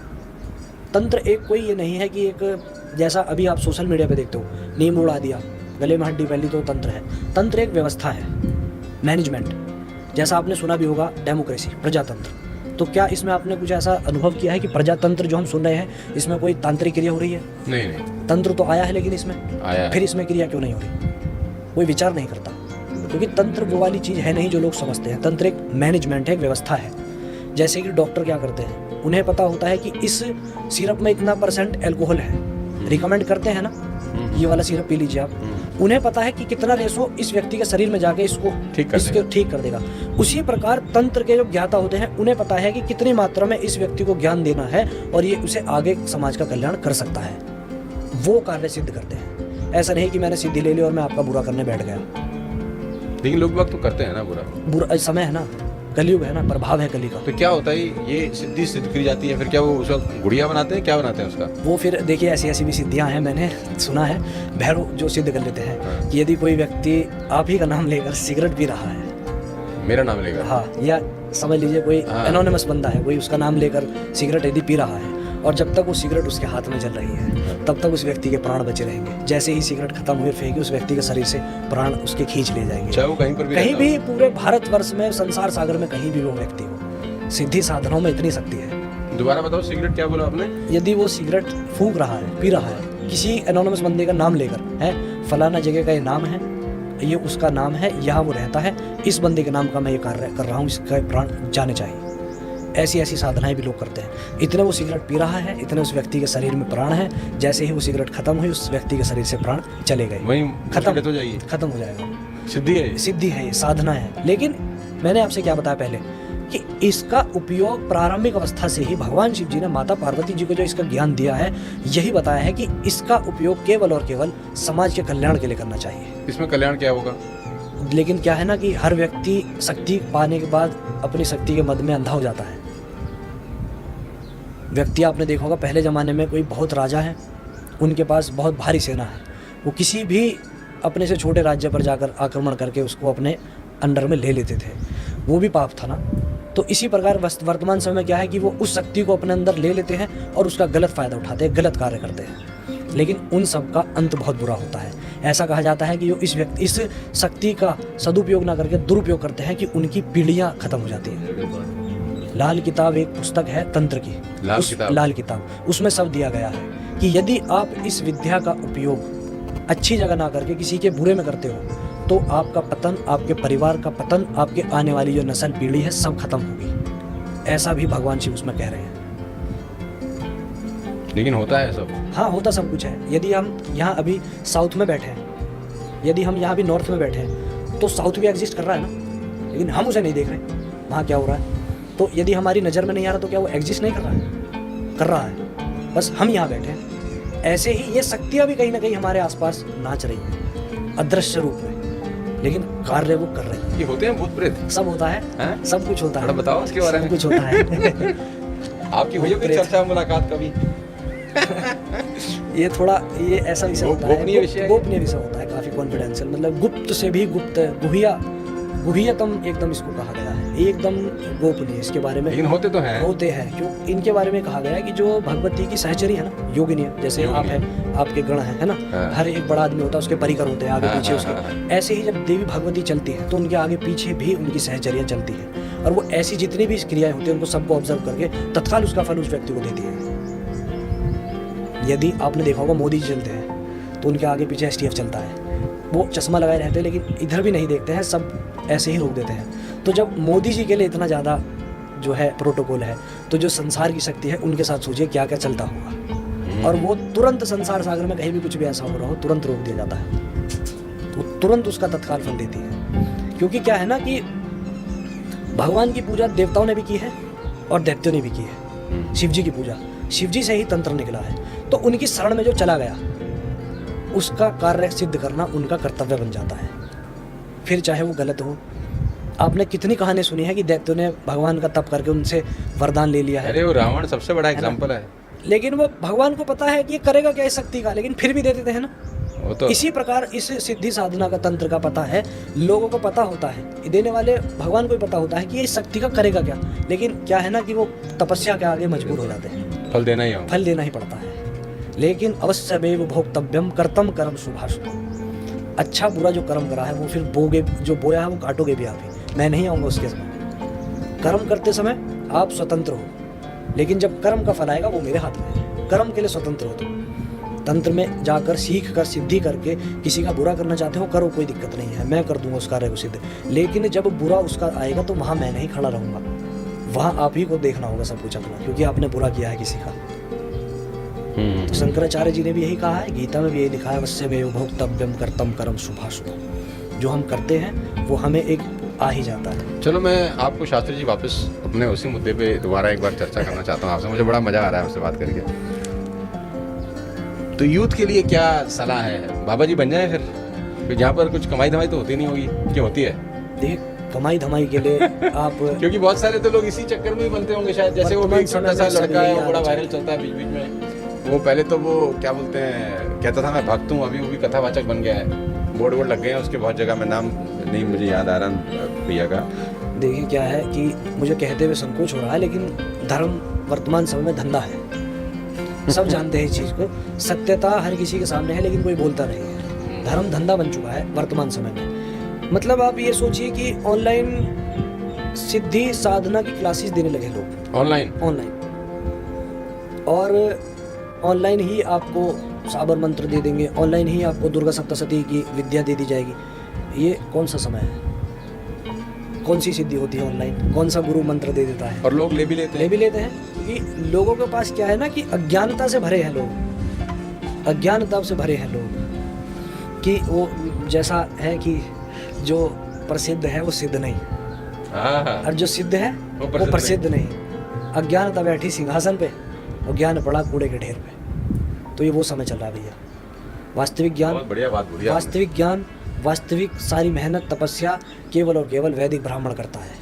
तंत्र एक कोई ये नहीं है कि एक जैसा अभी आप सोशल मीडिया पे देखते हो, नीम उड़ा दिया, गले में हड्डी पहली, तो तंत्र है। तंत्र एक व्यवस्था है, मैनेजमेंट। जैसा आपने सुना भी होगा डेमोक्रेसी, प्रजातंत्र। तो क्या इसमें आपने कुछ ऐसा अनुभव किया है कि प्रजातंत्र जो हम सुन रहे हैं इसमें कोई तांत्रिक क्रिया हो रही है? नहीं। तंत्र तो आया है, लेकिन इसमें आया, फिर इसमें क्रिया क्यों नहीं हो रही? कोई विचार नहीं करता, क्योंकि तंत्र वो वाली चीज़ है नहीं जो लोग समझते हैं। तंत्र एक मैनेजमेंट है, एक व्यवस्था है। जैसे कि डॉक्टर क्या करते हैं, उन्हें पता होता है कि इस सिरप में इतना % एल्कोहल है, रिकमेंड करते हैं ना, ये वाला सिरप पी लीजिए आप। उन्हें पता है कि कितना रेशो इस व्यक्ति के शरीर में जाके इसको ठीक कर देगा। उसी प्रकार तंत्र के जो ज्ञाता होते हैं उन्हें पता है कि कितनी मात्रा में इस व्यक्ति को ज्ञान देना है और ये उसे आगे समाज का कल्याण कर सकता है। वो कार्य सिद्ध करते हैं। ऐसा नहीं कि मैंने सिद्धि ले ली और मैं आपका बुरा करने बैठ गया। लेकिन लोग वक्त तो करते हैं ना बुरा समय है ना, कलयुग है ना, प्रभाव है कली का। तो क्या होता है, ये सिद्धि सिद्ध करी जाती है, फिर क्या वो उसका गुड़िया बनाते हैं, क्या बनाते हैं उसका? वो फिर देखिए ऐसी भी सिद्धियां हैं, मैंने सुना है, भैरव जो सिद्ध कर लेते हैं कि यदि कोई व्यक्ति आप ही का नाम लेकर सिगरेट पी रहा है, मेरा नाम लेकर, हाँ, या समझ लीजिए कोई एनोनिमस बंदा है, कोई उसका नाम लेकर सिगरेट यदि पी रहा है और जब तक वो सिगरेट उसके हाथ में जल रही है तब तक उस व्यक्ति के प्राण बचे रहेंगे। जैसे ही सिगरेट खत्म हुए फेंकी, उस व्यक्ति के शरीर से प्राण उसके खींच ले जाएंगे, चाहे वो कहीं पर भी, कहीं भी पूरे भारतवर्ष में, संसार सागर में कहीं भी वो व्यक्ति हो, सिद्धि साधनाओं में इतनी शक्ति है। दोबारा बताओ, सिगरेट क्या बोला आपने? यदि वो सिगरेट फूंक रहा है, पी रहा है, किसी एनोनिमस बंदे का नाम लेकर, है फलाना जगह का ये नाम है, ये उसका नाम है, यहाँ वो रहता है, इस बंदे के नाम का मैं ये कार्य कर रहा हूँ, इसका प्राण जाने चाहिए, ऐसी ऐसी साधनाएं भी लोग करते हैं। इतने वो सिगरेट पी रहा है, इतने उस व्यक्ति के शरीर में प्राण है, जैसे ही वो सिगरेट खत्म हुई उस व्यक्ति के शरीर से प्राण चले गए, वहीं खत्म हो जाएगी, खत्म हो जाएगा। सिद्धि है, सिद्धि है, ये साधना है। लेकिन मैंने आपसे क्या बताया पहले कि इसका उपयोग प्रारंभिक अवस्था से ही भगवान शिव जी ने माता पार्वती जी को जो इसका ज्ञान दिया है, यही बताया है कि इसका उपयोग केवल और केवल समाज के कल्याण के लिए करना चाहिए। इसमें कल्याण क्या होगा? लेकिन क्या है ना कि हर व्यक्ति शक्ति पाने के बाद अपनी शक्ति के मद में अंधा हो जाता है। व्यक्ति आपने देखा होगा, पहले ज़माने में कोई बहुत राजा है, उनके पास बहुत भारी सेना है, वो किसी भी अपने से छोटे राज्य पर जाकर आक्रमण करके उसको अपने अंडर में ले लेते थे, वो भी पाप था ना। तो इसी प्रकार वर्तमान समय में क्या है कि वो उस शक्ति को अपने अंदर ले लेते हैं और उसका गलत फ़ायदा उठाते हैं, गलत कार्य करते हैं, लेकिन उन सब का अंत बहुत बुरा होता है। ऐसा कहा जाता है कि जो इस शक्ति का सदुपयोग ना करके दुरुपयोग करते हैं कि उनकी पीढ़ियाँ खत्म हो जाती हैं। लाल किताब एक पुस्तक है तंत्र की, लाल किताब, उसमें सब दिया गया है कि यदि आप इस विद्या का उपयोग अच्छी जगह ना करके किसी के बुरे में करते हो तो आपका पतन, आपके परिवार का पतन, आपके आने वाली जो नस्ल पीढ़ी है सब खत्म होगी। ऐसा भी भगवान शिव उसमें कह रहे हैं। लेकिन होता है सब? हाँ, होता सब कुछ है। यदि हम यहाँ अभी साउथ में बैठे हैं, यदि हम यहाँ अभी नॉर्थ में बैठे हैं, तो साउथ भी एग्जिस्ट कर रहा है ना, लेकिन हम उसे नहीं देख रहे वहाँ क्या हो रहा है। तो यदि हमारी नज़र में नहीं आ रहा तो क्या वो एग्जिस्ट नहीं कर रहा है? कर रहा है, बस हम यहाँ बैठे हैं। ऐसे ही ये शक्तियाँ भी कहीं ना कहीं हमारे आसपास नाच रही हैं अदृश्य रूप में, लेकिन कार्य वो कर रही है। ये होते हैं भूत प्रेत? सब होता है, सब कुछ होता है। बताओ उसके बारे में। सब कुछ होता है। आपकी हुई है चर्चा मुलाकात कभी? ये थोड़ा ये ऐसा विषय होता है, गोपनीय विषय होता है, काफी कॉन्फिडेंशियल, मतलब गुप्त से भी गुप्त, गुह्यतम एकदम इसको कहा गया है, एकदम गोपनीय इसके बारे में। लेकिन होते तो हैं, होते हैं क्यों? इनके बारे में कहा गया है कि जो भगवती की सहचरी है ना, योगिनी, जैसे आप है, आपके गण है ना, हर एक बड़ा आदमी होता है, उसके परिकर होते हैं आगे पीछे उसके। ऐसे ही जब देवी भगवती चलती है तो उनके आगे पीछे भी उनकी सहचरियाँ चलती हैं, और वो ऐसी जितनी भी क्रियाएं होती हैं उनको सबको ऑब्जर्व करके तत्काल उसका फल उस व्यक्ति को देती है। यदि आपने देखा होगा मोदी जी चलते हैं तो उनके आगे पीछे STF चलता है, वो चश्मा लगाए रहते हैं लेकिन इधर भी नहीं देखते हैं, सब ऐसे ही रोक देते हैं। तो जब मोदी जी के लिए इतना ज़्यादा जो है प्रोटोकॉल है, तो जो संसार की शक्ति है उनके साथ सोचिए क्या क्या चलता होगा। और वो तुरंत संसार सागर में कहीं भी कुछ भी ऐसा हो रहा हो तुरंत रोक दिया जाता है, तो तुरंत उसका तत्काल फल देती है। क्योंकि क्या है ना कि भगवान की पूजा देवताओं ने भी की है और दैत्यों ने भी की है। शिव जी की पूजा, शिव जी से ही तंत्र निकला है, तो उनकी शरण में जो चला गया उसका कार्य सिद्ध करना उनका कर्तव्य बन जाता है, फिर चाहे वो गलत हो। आपने कितनी कहानी सुनी है कि दैत्यों ने भगवान का तप करके उनसे वरदान ले लिया है। अरे वो रावण सबसे बड़ा एग्जाम्पल है। लेकिन वो भगवान को पता है कि ये करेगा क्या इस शक्ति का, लेकिन फिर भी दे देते हैं ना। वो तो इसी प्रकार इस सिद्धि साधना का तंत्र का पता है, लोगों को पता होता है, देने वाले भगवान को भी पता होता है कि ये इस शक्ति का करेगा क्या, लेकिन क्या है ना कि वो तपस्या के आगे मजबूर हो जाते हैं, फल देना ही पड़ता है। लेकिन अवश्यमेव भोक्तव्यम कर्तम कर्म शुभाशुभम। अच्छा बुरा जो कर्म करा है वो फिर बोगे, जो बोया है वो काटोगे भी आप ही, मैं नहीं आऊँगा उसके समय। कर्म करते समय आप स्वतंत्र हो, लेकिन जब कर्म का फल आएगा वो मेरे हाथ में है। कर्म के लिए स्वतंत्र हो। तो तंत्र में जाकर सीख कर सिद्धि करके किसी का बुरा करना चाहते हो, करो, कोई दिक्कत नहीं है, मैं कर दूंगा उस कार्य को सिद्ध। लेकिन जब बुरा उसका आएगा तो वहाँ मैं नहीं खड़ा रहूँगा, वहाँ आप ही को देखना होगा सब कुछ अपना, क्योंकि आपने बुरा किया है किसी का। तो शंकराचार्य जी ने भी यही कहा है, गीता में भी यही लिखा है, अवश्यमेव भोक्तव्यम कर्तम कर्म शुभाशुभम। जो हम करते हैं वो हमें एक आ ही जाता है। चलो मैं आपको शास्त्री जी वापस अपने उसी मुद्दे पे दोबारा एक बार चर्चा करना चाहता हूँ आपसे, मुझे बड़ा मजा आ रहा है आपसे बात करके। तो यूथ के लिए क्या सलाह है? बाबा जी बन जाए फिर यहाँ पर कुछ कमाई धमाई तो होती नहीं होगी, क्या होती है? देख, कमाई धमाई के लिए आप क्योंकि बहुत सारे तो लोग इसी चक्कर में ही बनते होंगे शायद, जैसे वो भी छोटा सा लड़का है, वो बड़ा वायरल चलता है बीच बीच में, वो पहले तो वो क्या बोलते हैं, कहता था मैं भक्त हूँ, अभी वो भी कथावाचक बन गया है, बोर्ड वोर्ड लग गए हैं उसके बहुत जगह, में नाम नहीं मुझे याद आ रहा भैया का। देखिए क्या है कि मुझे कहते हुए संकोच हो रहा है, लेकिन धर्म वर्तमान समय में धंधा है, सब जानते हैं इस चीज़ को। सत्यता हर किसी के सामने है लेकिन कोई बोलता नहीं है। धर्म धंधा बन चुका है वर्तमान समय में। मतलब आप ये सोचिए कि ऑनलाइन सिद्धि साधना की क्लासेस देने लगे लोग ऑनलाइन। ऑनलाइन, और ऑनलाइन ही आपको साबर मंत्र दे देंगे, ऑनलाइन ही आपको दुर्गा सप्तशती की विद्या दे दी जाएगी। ये कौन सा समय है? कौन सी सिद्धि होती है ऑनलाइन? कौन सा गुरु मंत्र दे देता है? और लोग ले भी लेते हैं। क्योंकि लोगों के पास क्या है ना कि अज्ञानता से भरे हैं लोग, अज्ञानता से भरे हैं लोग कि वो जैसा है कि जो प्रसिद्ध है वो सिद्ध नहीं, हाँ, और जो सिद्ध है वो प्रसिद्ध नहीं। अज्ञानता बैठी सिंहासन पे और ज्ञान पड़ा कूड़े के ढेर पे। तो ये वो समय चल रहा है भैया। वास्तविक ज्ञान, बहुत बढ़िया बात बोली आपने। वास्तविक ज्ञान, वास्तविक सारी मेहनत तपस्या केवल और केवल वैदिक ब्राह्मण करता है।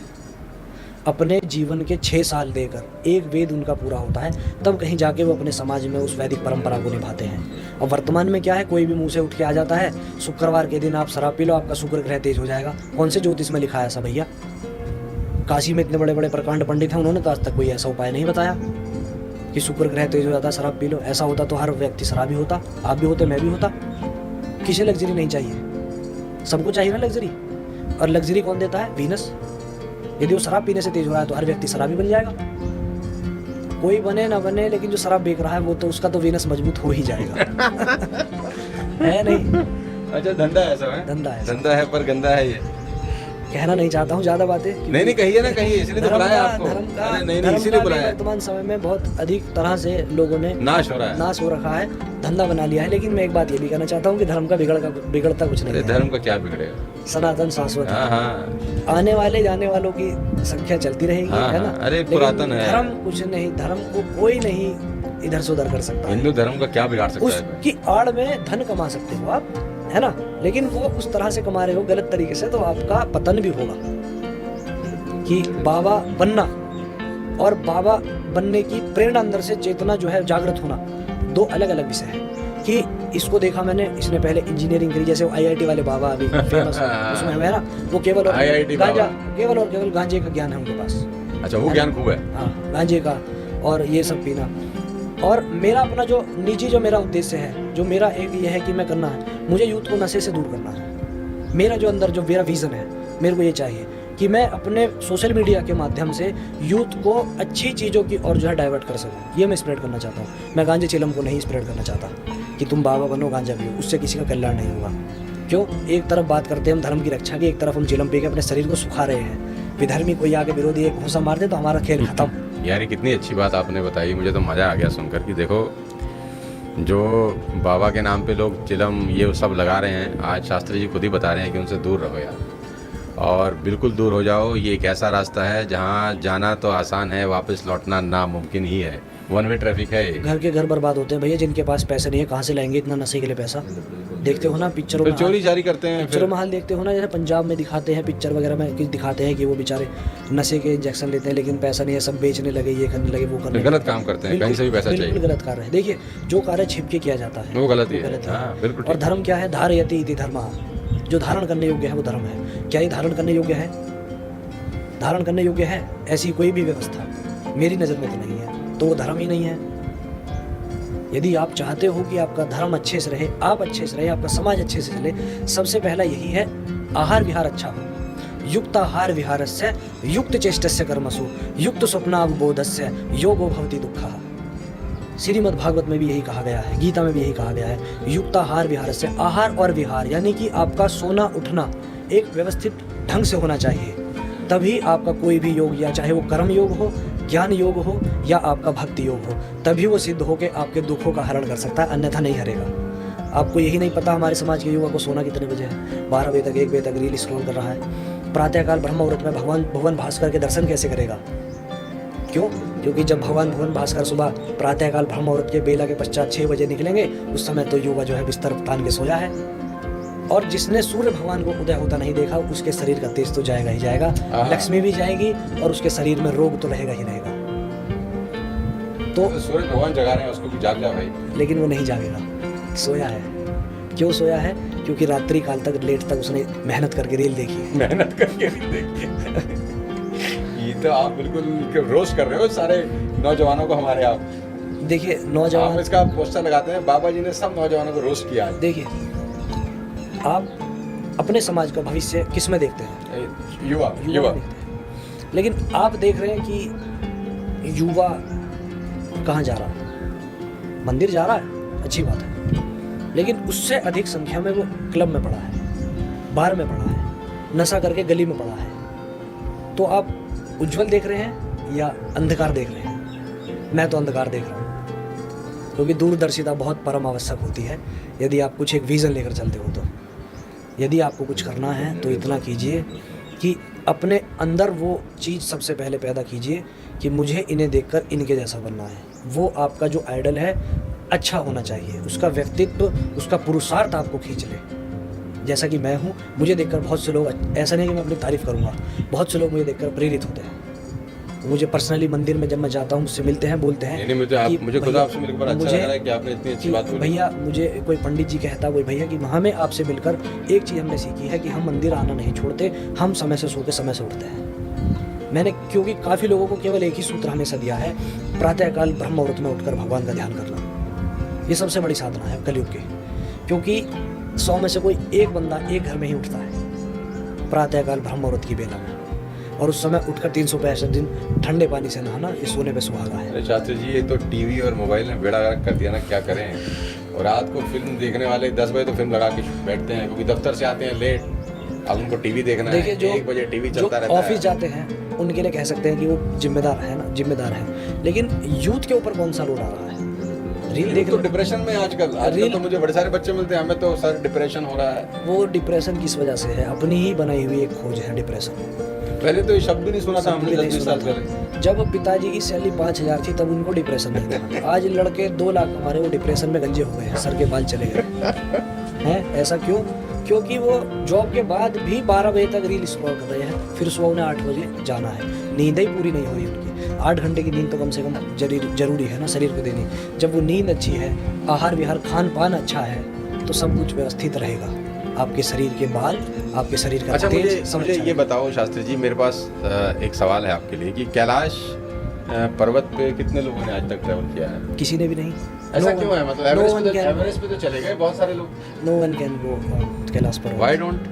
अपने जीवन के 6 साल देकर एक वेद उनका पूरा होता है, तब कहीं जाके वो अपने समाज में उस वैदिक परंपरा को निभाते हैं। और वर्तमान में क्या है, कोई भी मुंह से उठ के आ जाता है, शुक्रवार के दिन आप शराब पी लो, आपका शुक्र ग्रह तेज हो जाएगा। कौन से ज्योतिष में लिखा है ऐसा भैया? काशी में इतने बड़े बड़े प्रकांड पंडित हैं, उन्होंने तो आज तक कोई ऐसा उपाय नहीं बताया कि शुक्र ग्रह तेज हो जाता, शराब पी लो। ऐसा होता तो हर व्यक्ति शराबी होता, आप भी होते, मैं भी होता। किसे लग्जरी नहीं चाहिए? सबको चाहिए ना लग्जरी। और लग्जरी कौन देता है? वीनस। यदि वो शराब पीने से तेज हो रहा है तो हर व्यक्ति शराबी बन जाएगा। कोई बने ना बने, लेकिन जो शराब बेच रहा है वो तो उसका तो वीनस मजबूत हो ही जाएगा। है नहीं? अच्छा, धंधा है सब है? धंधा है पर गंदा है ये। कहना नहीं चाहता हूँ ज्यादा बातें। नहीं कहिए ना, कहिए, इसलिए तो बुलाया आपको। धर्म नहीं का इसीलिए बुलाया। वर्तमान समय में बहुत अधिक तरह से लोगों ने नाश हो रहा है, नाश हो रखा है, धंधा बना लिया है। लेकिन मैं एक बात ये भी कहना चाहता हूँ कि धर्म का बिगड़ता कुछ नहीं है। धर्म का क्या बिगड़ेगा? सनातन शाश्वत है। हाँ, आने वाले जाने वालों की संख्या चलती रहेगी, है ना? अरे पुरातन है। धर्म कुछ नहीं, धर्म को कोई नहीं इधर से उधर कर सकता। हिंदू धर्म का क्या बिगाड़ सकता है? उसकी आड़ में धन कमा सकते हो आप, है ना? लेकिन वो उस तरह से कमा रहे हो गलत तरीके से, तो आपका पतन भी होगा। कि बाबा बनना और बाबा बनने की प्रेरणा, अंदर से चेतना जो है जागृत होना, 2 अलग अलग विषय है। कि इसको देखा मैंने, इसने पहले इंजीनियरिंग करी, जैसे वो IIT वाले बाबा अभी फेमस उसमें है ना, वो केवल और केवल गांजे का ज्ञान है उनके पास। अच्छा, वो ज्ञान खूब है। हाँ, गांजे का और ये सब पीना। और मेरा अपना जो निजी जो मेरा उद्देश्य है, जो मेरा एक ये है कि मैं करना है, मुझे यूथ को नशे से दूर करना है। मेरा जो अंदर जो मेरा विजन है, मेरे को ये चाहिए कि मैं अपने सोशल मीडिया के माध्यम से यूथ को अच्छी चीज़ों की और जो है डाइवर्ट कर सकूं। ये मैं स्प्रेड करना चाहता हूँ। मैं गांजे चिलम को नहीं स्प्रेड करना चाहता कि तुम बाबा बनो गांजा पियो, उससे किसी का कल्याण नहीं होगा। क्यों? एक तरफ बात करते हैं हम धर्म की रक्षा की, एक तरफ हम चिलम पी के अपने शरीर को सुखा रहे हैं। विधर्मी कोई आगे विरोधी एक घूंसा मार दे तो हमारा खेल खत्म। यार ये कितनी अच्छी बात आपने बताई, मुझे तो मज़ा आ गया सुनकर कि देखो, जो बाबा के नाम पे लोग चिलम ये सब लगा रहे हैं, आज शास्त्री जी खुद ही बता रहे हैं कि उनसे दूर रहो यार, और बिल्कुल दूर हो जाओ। ये एक ऐसा रास्ता है जहाँ जाना तो आसान है, वापस लौटना नामुमकिन ही है। 1 वे ट्रैफिक है। घर के घर बर्बाद होते हैं भैया, जिनके पास पैसे नहीं है, कहाँ से लाएंगे इतना नशे के लिए पैसा? देखते हो ना पिक्चरों में, चोरी जारी करते हैं। पिक्चरों में हाल देखते हो ना, जैसे पंजाब में दिखाते हैं पिक्चर वगैरह में, कि दिखाते हैं कि वो बेचारे नशे के इंजेक्शन लेते हैं, लेकिन पैसा नहीं है, सब बेचने लगे, ये करने लगे, वो करने लगे। गलत काम करते हैं, कहीं से भी पैसा चाहिए। बिल्कुल गलत कार्य है। देखिए, जो कार्य छिप के किया जाता है वो गलत ही है। बिल्कुल। और धर्म क्या है? धारयति इति धर्मः। जो धारण करने योग्य है वो धर्म है। क्या ये धारण करने योग्य है? धारण करने योग्य है ऐसी कोई भी व्यवस्था मेरी नज़र में तो नहीं है, तो वो धर्म ही नहीं है। यदि आप चाहते हो कि आपका धर्म अच्छे से रहे, आप अच्छे से रहे, आपका समाज अच्छे से चले, सबसे पहला यही है, आहार विहार अच्छा हो। युक्त आहार विहारस्य युक्त चेष्टस्य कर्मसु युक्त स्वप्नावबोधस्य योगो भवति दुःखः। श्रीमद् भागवत में भी यही कहा गया है, गीता में भी यही कहा गया है, युक्त आहार विहारस्य। आहार और विहार यानी कि आपका सोना उठना एक व्यवस्थित ढंग से होना चाहिए, तभी आपका कोई भी योग, या चाहे वो कर्म योग हो, ज्ञान योग हो, या आपका भक्ति योग हो, तभी वो सिद्ध होकर आपके दुखों का हरण कर सकता है, अन्यथा नहीं हरेगा। आपको यही नहीं पता हमारे समाज के युवा को सोना कितने बजे है? 12 बजे तक, 1 बजे तक रील स्क्रॉल कर रहा है। प्रातःकाल ब्रह्म मुहूर्त में भगवान भास्कर के दर्शन कैसे करेगा? क्यों? क्योंकि जब भगवान भुवन भास्कर सुबह प्रातःकाल ब्रह्म मुहूर्त के बेला के पश्चात 6 बजे निकलेंगे, उस समय तो युवा जो है बिस्तर तान के सोया है। और जिसने सूर्य भगवान को उदय होता नहीं देखा, उसके शरीर का तेज तो जाएगा ही जाएगा, लक्ष्मी भी जाएगी, और उसके शरीर में रोग तो रहेगा ही रहेगा। तो सूर्य भगवान जगा रहे हैं, उसको भी जाग जा भाई। लेकिन वो नहीं जागेगा, सोया है। क्यों सोया है? क्योंकि रात्रि काल तक, लेट तक उसने मेहनत करके रील देखी है। मेहनत करके रील देखी। ये तो आप बिल्कुल रोस्ट कर रहे हो सारे नौजवानों को हमारे। आप देखिए, नौजवान, आप इसका पोस्टर लगाते हैं, बाबा जी ने सब नौजवानों को रोस्ट किया। देखिए, आप अपने समाज का भविष्य किस में देखते हैं? युवा। देखते हैं। लेकिन आप देख रहे हैं कि युवा कहाँ जा रहा है? मंदिर जा रहा है, अच्छी बात है, लेकिन उससे अधिक संख्या में वो क्लब में पड़ा है, बार में पड़ा है, नशा करके गली में पड़ा है। तो आप उज्जवल देख रहे हैं या अंधकार देख रहे हैं? मैं तो अंधकार देख रहा हूँ, क्योंकि दूरदर्शिता बहुत परम आवश्यक होती है यदि आप कुछ एक विज़न लेकर चलते हो। तो यदि आपको कुछ करना है तो इतना कीजिए कि अपने अंदर वो चीज़ सबसे पहले पैदा कीजिए कि मुझे इन्हें देखकर इनके जैसा बनना है। वो आपका जो आइडल है अच्छा होना चाहिए, उसका व्यक्तित्व, उसका पुरुषार्थ आपको खींच ले। जैसा कि मैं हूँ, मुझे देखकर बहुत से लोग, ऐसा नहीं कि मैं अपनी तारीफ़ करूँगा, बहुत से लोग मुझे देखकर प्रेरित होते हैं। मुझे पर्सनली मंदिर में जब मैं जाता हूँ, मुझसे मिलते हैं, बोलते हैं। मुझे खुद आपसे मिलकर बड़ा अच्छा लग रहा है कि आपने इतनी अच्छी बात बोली। भैया, मुझे कोई पंडित जी कहता, कोई भैया कि हमें आपसे मिलकर एक चीज़ हमने सीखी है कि हम मंदिर आना नहीं छोड़ते, हम समय से सो के समय से उठते हैं। मैंने क्योंकि काफ़ी लोगों को केवल एक ही सूत्र हमेशा दिया है, प्रातःकाल ब्रह्म मुहूर्त में उठकर भगवान का ध्यान करना। ये सबसे बड़ी साधना है कलयुग की, क्योंकि 100 में से कोई एक बंदा एक घर में ही उठता है प्रातःकाल ब्रह्म मुहूर्त की बेला में, और उस समय उठकर 365 दिन ठंडे पानी से नहाना ये सोने पे सुहागा है। अरे शास्त्री जी, ये तो टीवी और मोबाइल ने बेड़ा गर्क कर दिया ना, क्या करें। और रात को फिल्म देखने वाले 10 बजे तो फिल्म लगा के बैठते हैं, क्योंकि दफ्तर से आते हैं लेट, अब उनको टीवी देखना है। 1 बजे टीवी चलता रहता है। ऑफिस जाते हैं उनके लिए कह सकते हैं कि वो जिम्मेदार है ना, जिम्मेदार है, लेकिन यूथ के ऊपर कौन सा लोड आ रहा है? रील देख तो डिप्रेशन में आजकल तो मुझे बड़े सारे बच्चे मिलते हैं, हमें तो सर डिप्रेशन हो रहा है। वो डिप्रेशन किस वजह से है? अपनी ही बनाई हुई एक खोज है डिप्रेशन। पहले तो ये शब्द भी नहीं सुना था हमने 10-20 साल पहले। जब पिताजी की सैलरी 5,000 थी तब उनको डिप्रेशन नहीं था। आज लड़के 2 लाख हमारे वो डिप्रेशन में गंजे हो गए हैं, सर के बाल चले गए हैं। ऐसा क्यों? क्योंकि वो जॉब के बाद भी 12 बजे तक रील स्क्रॉल कर रहे हैं, फिर सुबह उन्हें 8 बजे जाना है। नींद ही पूरी नहीं हुई उनकी। 8 घंटे की नींद तो कम से कम जरूरी है ना शरीर को देनी। जब वो नींद अच्छी है, आहार विहार खान पान अच्छा है, तो सब कुछ व्यवस्थित रहेगा। आपके शरीर के बाल, आपके शरीर का अच्छा, तेज। मुझे ये बताओ शास्त्री जी, मेरे पास एक सवाल है आपके लिए कि कैलाश पर्वत पे कितने लोगों ने आज तक ट्रैवल किया है? किसी ने भी नहीं। ऐसा क्यों है? मतलब एवरेस्ट पे तो चले गए बहुत सारे लोग। No one can go Kailash Parvat. Why don't?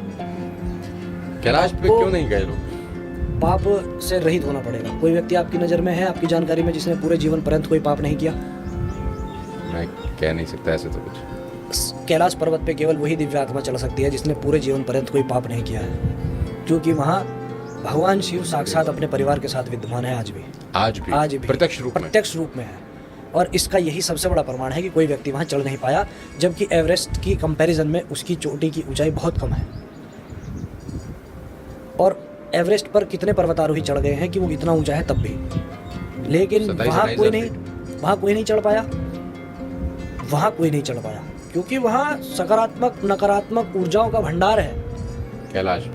Kailash पे क्यों नहीं गए लोग? पाप से रहित होना पड़ेगा। कोई व्यक्ति आपकी नज़र में है, आपकी जानकारी में, जिसने पूरे जीवन पर्यंत कोई पाप नहीं किया? मैं कह नहीं सकता ऐसे तो कुछ। कैलाश पर्वत पे केवल वही दिव्य आत्मा चला सकती है जिसने पूरे जीवन पर्यंत कोई पाप नहीं किया है, क्योंकि वहाँ भगवान शिव साक्षात अपने परिवार के साथ विद्यमान है। आज भी प्रत्यक्ष रूप में है। और इसका यही सबसे बड़ा प्रमाण है कि कोई व्यक्ति वहाँ चढ़ नहीं पाया, जबकि एवरेस्ट की कंपैरिजन में उसकी चोटी की ऊंचाई बहुत कम है। और एवरेस्ट पर कितने पर्वतारोही चढ़ गए हैं कि वो इतना ऊंचा है तब भी, लेकिन वहाँ कोई नहीं चढ़ पाया। वहाँ कोई नहीं चढ़ पाया क्योंकि वहाँ सकारात्मक नकारात्मक ऊर्जाओं का भंडार है।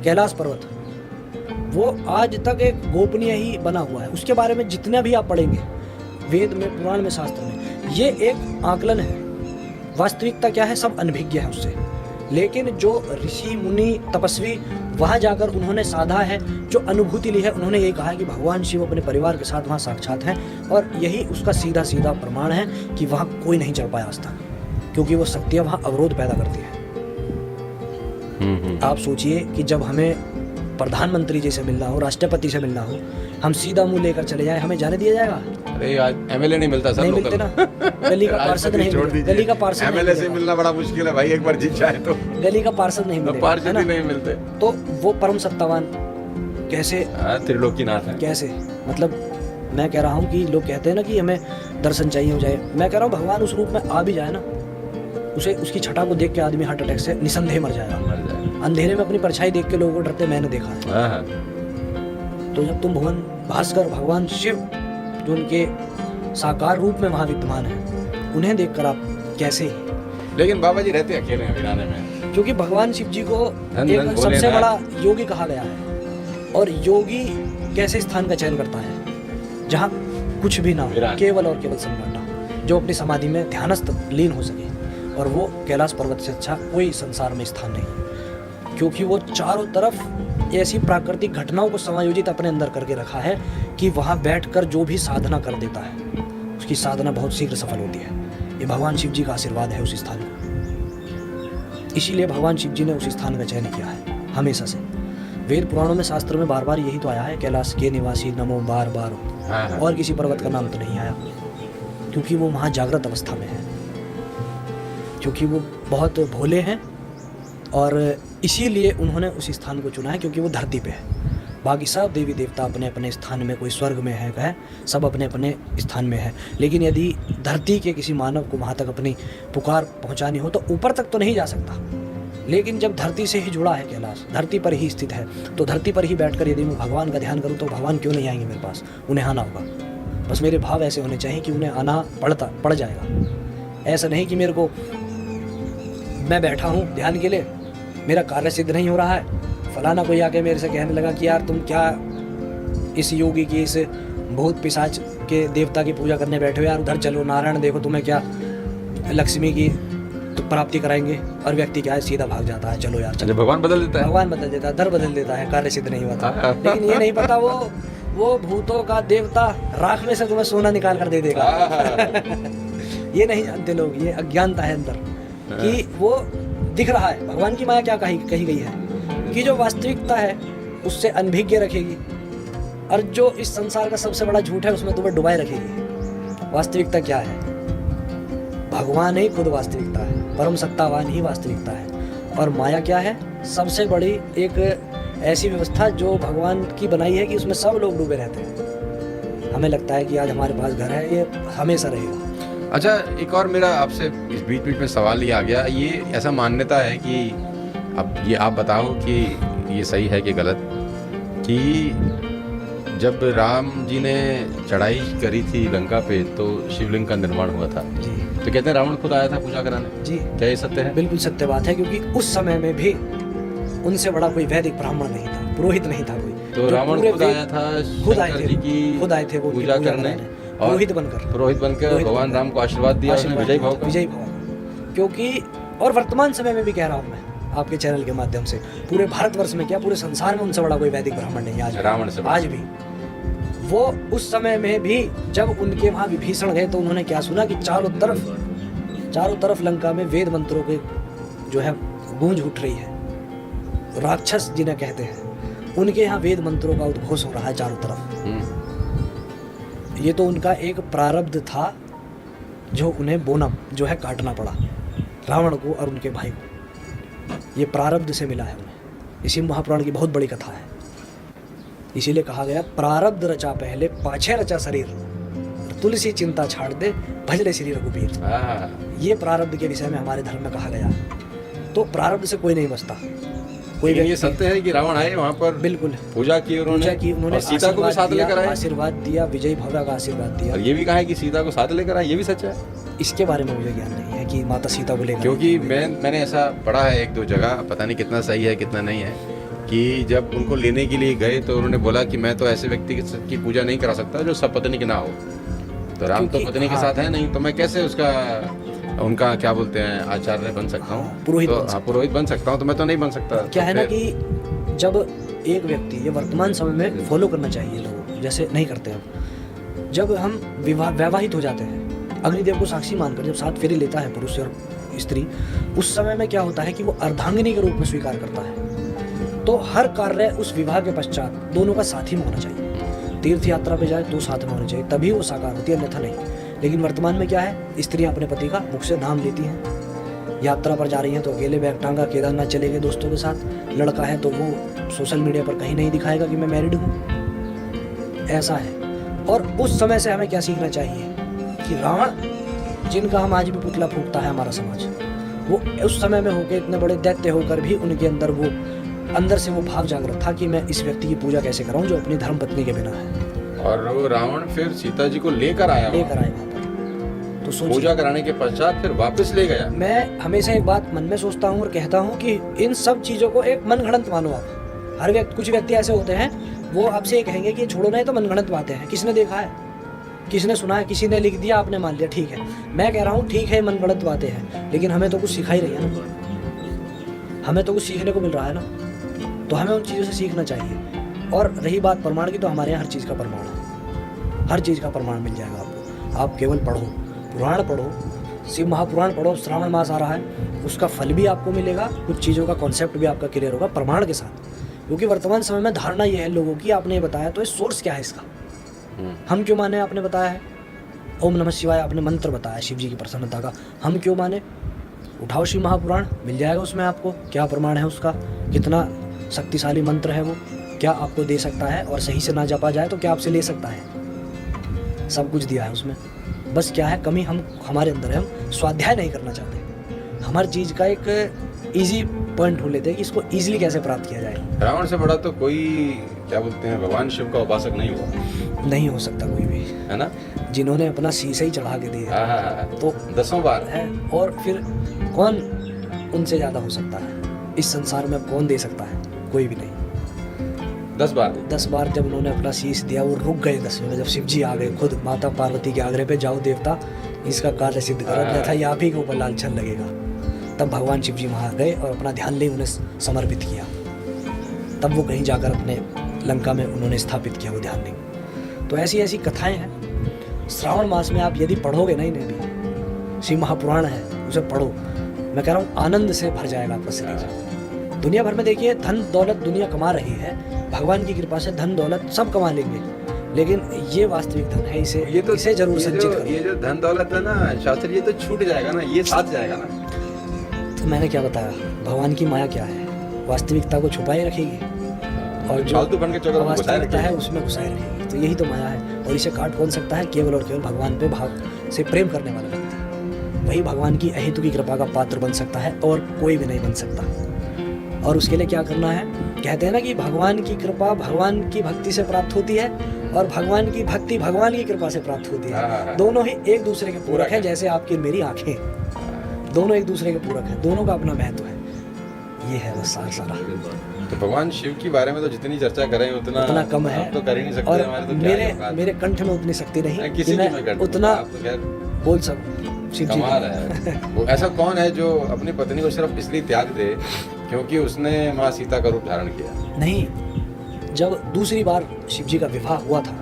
कैलाश पर्वत वो आज तक एक गोपनीय ही बना हुआ है। उसके बारे में जितना भी आप पढ़ेंगे, वेद में, पुराण में, शास्त्र में, ये एक आकलन है। वास्तविकता क्या है, सब अनभिज्ञ है उससे। लेकिन जो ऋषि मुनि तपस्वी वहाँ जाकर उन्होंने साधा है, जो अनुभूति ली है, उन्होंने ये कहा है कि भगवान शिव अपने परिवार के साथ वहाँ साक्षात हैं। और यही उसका सीधा सीधा प्रमाण है कि वहाँ कोई नहीं चढ़ पाया आज तक, क्योंकि वो शक्तियाँ वहाँ अवरोध पैदा करती है। आप सोचिए कि जब हमें प्रधानमंत्री जी से मिलना हो, राष्ट्रपति से मिलना हो, हम सीधा मुंह लेकर चले जाए, हमें जाने दिया जाएगा? अरे आज एमएलए नहीं मिलता सर, नहीं मिलते ना। गली का पार्षद नहीं मिलते, गली का पार्षद एमएलए से मिलना बड़ा मुश्किल है भाई, एक बार जीत जाए तो। गली का पार्षद नहीं मिलता, पार्षद ही नहीं मिलते। तो वो परम सत्तावान कैसे त्रिलोकीनाथ है? कैसे? मतलब मैं कह रहा हूँ कि लोग कहते हैं ना कि हमें दर्शन चाहिए हो जाए। मैं कह रहा हूँ भगवान उस रूप में आ भी जाए ना, उसे उसकी छटा को देख के आदमी हार्ट अटैक से निसंदेह मर जाएगा। अंधेरे में अपनी परछाई देख के लोगों को डरते मैंने देखा है। तो जब तुम भगवान शिव जो उनके साकार रूप में वहाँ विद्यमान है, उन्हें देखकर आप कैसे ही? लेकिन बाबा जी रहते अकेले हैं वीराने में, क्योंकि भगवान शिव जी को एक सबसे बड़ा योगी कहा गया है। और योगी कैसे स्थान का चयन करता है? जहाँ कुछ भी ना हो, केवल और केवल सन्नाटा, जो अपनी समाधि में ध्यानस्थ लीन हो सके। और वो कैलाश पर्वत से अच्छा कोई संसार में स्थान नहीं, क्योंकि वो चारों तरफ ऐसी प्राकृतिक घटनाओं को समायोजित अपने अंदर करके रखा है कि वहाँ बैठकर जो भी साधना कर देता है, उसकी साधना बहुत शीघ्र सफल होती है। ये भगवान शिव जी का आशीर्वाद है उस स्थान में। इसीलिए भगवान शिव जी ने उस स्थान का चयन किया है हमेशा से। वेद पुराणों में, शास्त्रों में बार बार यही तो आया है, कैलाश के निवासी नमो बार बार। हाँ, हाँ। और किसी पर्वत का नाम तो नहीं आया, क्योंकि वो वहाँ जागृत अवस्था में है, क्योंकि वो बहुत भोले हैं और इसीलिए उन्होंने उस स्थान को चुना है, क्योंकि वो धरती पे है। बाकी सब देवी देवता अपने अपने स्थान में, कोई स्वर्ग में है, सब अपने अपने स्थान में है। लेकिन यदि धरती के किसी मानव को वहाँ तक अपनी पुकार पहुँचानी हो तो ऊपर तक तो नहीं जा सकता। लेकिन जब धरती से ही जुड़ा है कैलाश, धरती पर ही स्थित है, तो धरती पर ही बैठकर यदि मैं भगवान का ध्यान करूँ तो भगवान क्यों नहीं आएंगे मेरे पास, उन्हें आना होगा। बस मेरे भाव ऐसे होने चाहिए कि उन्हें आना पड़ जाएगा। ऐसा नहीं कि मेरे को, मैं बैठा हूँ ध्यान के लिए, मेरा कार्य सिद्ध नहीं हो रहा है, फलाना कोई आके मेरे से कहने लगा कि यार तुम क्या इस योगी की, इस भूत पिशाच के देवता की पूजा करने बैठे हो यार, उधर चलो, नारायण देखो, तुम्हें क्या लक्ष्मी की तो प्राप्ति कराएंगे। और व्यक्ति क्या है, सीधा भाग जाता है, चलो यार चलो। भगवान बदल देता है, भगवान बदल देता है, दर बदल देता है, कार्य सिद्ध नहीं होता। लेकिन ये नहीं पता वो भूतों का देवता राख में से तुम्हें सोना निकाल कर दे देगा। ये नहीं जानते लोग, ये अज्ञानता है अंदर, कि वो दिख रहा है। भगवान की माया क्या कही गई है कि जो वास्तविकता है उससे अनभिज्ञ रखेगी, और जो इस संसार का सबसे बड़ा झूठ है उसमें तुम्हें डुबाए रखेगी। वास्तविकता क्या है? भगवान ही खुद वास्तविकता है, परम सत्तावान ही वास्तविकता है। और माया क्या है? सबसे बड़ी एक ऐसी व्यवस्था जो भगवान की बनाई है कि उसमें सब लोग डूबे रहते हैं। हमें लगता है कि आज हमारे पास घर है, ये हमेशा रहेगा। अच्छा, एक और मेरा आपसे इस बीच में सवाल ये आ गया, ये ऐसा मान्यता है कि, अब ये आप बताओ कि ये सही है कि गलत, कि जब राम जी ने चढ़ाई करी थी लंका पे तो शिवलिंग का निर्माण हुआ था जी। तो कहते हैं रावण खुद आया था पूजा कराने जी, क्या ये सत्य है? बिल्कुल सत्य बात है, क्योंकि उस समय में भी उनसे बड़ा कोई वैदिक ब्राह्मण नहीं था, पुरोहित नहीं था कोई। तो रावण खुद आया था, खुद आए शंकर थे, जी की खुद आए थे वो पूजा करने, और पुरोहित बनकर भगवान राम को आशीर्वाद दिया, विजय भाव का। विजय भाव। क्योंकि और वर्तमान समय में भी कह रहा हूँ मैं आपके चैनल के माध्यम से, पूरे भारतवर्ष में क्या, पूरे संसार में उनसे बड़ा कोई वैदिक ब्राह्मण नहीं है आज, रावण से आज भी। वो उस समय में भी जब उनके वहाँ विभीषण गए तो उन्होंने क्या सुना कि चारों तरफ लंका में वेद मंत्रों के जो है गूंज उठ रही है। राक्षस जिन्हें कहते हैं, उनके यहाँ वेद मंत्रों का उद्घोष हो रहा है चारों तरफ। ये तो उनका एक प्रारब्ध था जो उन्हें बोना, जो है काटना पड़ा, रावण को और उनके भाई को। ये प्रारब्ध से मिला है उन्हें। इसी महापुराण की बहुत बड़ी कथा है। इसीलिए कहा गया, प्रारब्ध रचा पहले पाछे रचा शरीर, तुलसी चिंता छाड़ दे भजले श्री रघुबीर। ये प्रारब्ध के विषय में हमारे धर्म में कहा गया है। तो प्रारब्ध से कोई नहीं बचता। कोई ये सत्य है कि रावण आए वहाँ पर, बिल्कुल पूजा की उन्होंने सीता को भी साथ लेकर आए, आशीर्वाद दिया, विजय भव का आशीर्वाद दिया। और ये भी कहा है कि सीता को साथ लेकर आए, ये भी सच है? इसके बारे में मुझे ज्ञान नहीं है कि माता सीता को लेकर, क्योंकि मैंने ऐसा पढ़ा है एक दो जगह, पता नहीं कितना सही है कितना नहीं है, कि जब उनको लेने के लिए गए तो उन्होंने बोला कि मैं तो ऐसे व्यक्ति की पूजा नहीं करा सकता जो सब पत्नी की ना हो। तो राम तो पत्नी के साथ है नहीं, तो मैं कैसे उनका क्या बोलते हैं आचार्य बन सकता हूँ, पुरोहित बन सकता हूँ, तो मैं तो नहीं बन सकता। क्या है ना कि जब एक व्यक्ति, ये वर्तमान समय में फॉलो करना चाहिए लोगों को, जैसे नहीं करते हम, जब हम वैवाहित हो जाते हैं, अग्निदेव को साक्षी मानकर जब साथ फेरी लेता है पुरुष और स्त्री, उस समय में क्या होता है कि वो अर्धांगिनी के रूप में स्वीकार करता है। तो हर कार्य उस विवाह के पश्चात दोनों का साथ ही में होना चाहिए। तीर्थ यात्रा पे जाए तो साथ में होना चाहिए, तभी वो साकार होती है, अन्यथा नहीं। लेकिन वर्तमान में क्या है, स्त्रियां अपने पति का मुख से नाम लेती हैं, यात्रा पर जा रही हैं तो अकेले बैग टांगा केदारनाथ चले गए दोस्तों के साथ, लड़का है तो वो सोशल मीडिया पर कहीं नहीं दिखाएगा कि मैं मैरिड हूँ, ऐसा है। और उस समय से हमें क्या सीखना चाहिए कि रावण, जिनका हम आज भी पुतला फूंकता है हमारा समाज, वो उस समय में होकर इतने बड़े दैत्य होकर भी उनके अंदर से वो भाव जागृत था कि मैं इस व्यक्ति की पूजा कैसे कराऊं जो अपनी धर्म पत्नी के बिना है। और वो रावण फिर सीता जी को लेकर आया वहाँ पर, तो पूजा कराने के पश्चात फिर वापस ले गया। मैं हमेशा एक बात मन में सोचता हूँ और कहता हूँ कि इन सब चीजों को एक मनगढ़ंत मानो आप। हर व्यक्ति, कुछ व्यक्ति ऐसे होते हैं वो आपसे ये कहेंगे कि छोड़ो नहीं, तो मनगढ़ंत बातें हैं, किसने देखा है, किसने सुना है, किसी ने लिख दिया, आपने मान लिया, ठीक है। मैं कह रहा हूँ ठीक है, मनगढ़ंत बातें हैं, लेकिन हमें तो कुछ सिखाई रही है ना, हमें तो कुछ सीखने को मिल रहा है ना, तो हमें उन चीज़ों से सीखना चाहिए। और रही बात प्रमाण की, तो हमारे यहाँ हर चीज़ का प्रमाण है, हर चीज़ का प्रमाण मिल जाएगा आपको। आप केवल पढ़ो, पुराण पढ़ो, शिव महापुराण पढ़ो, श्रावण मास आ रहा है, उसका फल भी आपको मिलेगा, कुछ चीज़ों का कॉन्सेप्ट भी आपका क्लियर होगा प्रमाण के साथ। क्योंकि वर्तमान समय में धारणा ये है लोगों की, आपने ये बताया तो ये सोर्स क्या है इसका, हम क्यों माने, आपने बताया है ओम नमः शिवाय, आपने मंत्र बताया शिव जी की प्रसन्नता का, हम क्यों माने, उठाओ शिव महापुराण मिल जाएगा, उसमें आपको क्या प्रमाण है उसका, कितना शक्तिशाली मंत्र है वो, क्या आपको दे सकता है, और सही से ना जपा जाए तो क्या आपसे ले सकता है, सब कुछ दिया है उसमें। बस क्या है कमी हम हमारे अंदर है, हम स्वाध्याय नहीं करना चाहते, हर चीज़ का एक इजी पॉइंट ढूंढ लेते हैं कि इसको इजीली कैसे प्राप्त किया जाए। रावण से बड़ा तो कोई क्या बोलते हैं भगवान शिव का उपासक नहीं हुआ, नहीं हो सकता कोई भी, है ना, जिन्होंने अपना शीशे ही चढ़ा के दिया तो 10 बार है, और फिर कौन उनसे ज़्यादा हो सकता है इस संसार में, कौन दे सकता है, कोई भी नहीं। 10 बार 10 बार जब उन्होंने अपना शीश दिया वो रुक गए 10वें में, जब शिव जी आ गए खुद माता पार्वती के आग्रह पे, जाओ देवता इसका कार्य सिद्ध करो, अन्यथा ये आप ही के ऊपर लालछन लगेगा। तब भगवान शिव जी वहाँ गए और अपना ध्यान ले उन्हें समर्पित किया, तब वो कहीं जाकर अपने लंका में उन्होंने स्थापित किया वो ध्यान लिंग। तो ऐसी ऐसी कथाएं हैं, श्रावण मास में आप यदि पढ़ोगे ना इन्हें भी, शिव महापुराण है उसे पढ़ो, मैं कह रहा हूँ आनंद से भर जाएगा आपका शरीर। दुनिया भर में देखिए धन दौलत दुनिया कमा रही है, भगवान की कृपा से धन दौलत सब कमा लेंगे, लेकिन ये वास्तविक धन है, इसे जरूर संचित करो। ये जो धन दौलत है ना शास्त्री, ये तो छूट जाएगा ना, ये साथ जाएगा ना। तो मैंने क्या बताया, भगवान की माया क्या है, वास्तविकता को छुपाए रखेगी, और जो फालतू बन के चक्कर में घुसाए वास्तविकता है रखेगी। उसमें घुसाए रखेगी। तो यही तो माया है, और इसे काट कौन सकता है, केवल और केवल भगवान पे भाव से प्रेम करने वाला व्यक्ति, वही भगवान की अहेतु की कृपा का पात्र बन सकता है, और कोई भी नहीं बन सकता। और उसके लिए क्या करना है, कहते हैं ना कि भगवान की कृपा भगवान की भक्ति से प्राप्त होती है, और भगवान की भक्ति भगवान की कृपा से प्राप्त होती है। दोनों ही एक दूसरे के पूरक हैं, जैसे आपकी मेरी आंखें, दोनों एक दूसरे के पूरक हैं, दोनों का अपना महत्व है। ये है बस सारा। तो भगवान शिव के बारे में तो जितनी चर्चा करें उतना कम है, आप तो कर ही नहीं सकते, और हमारे तो क्या है बात। मेरे कंठ में उतनी शक्ति नहीं किसी कि की मैं मैं उतना आप तो खैर बोल सकूं। शिव जी कमाल है। वो ऐसा कौन है जो अपनी पत्नी को सिर्फ इसलिए त्याग दे क्योंकि उसने माँ सीता का रूप धारण किया? नहीं, जब दूसरी बार शिव जी का विवाह हुआ था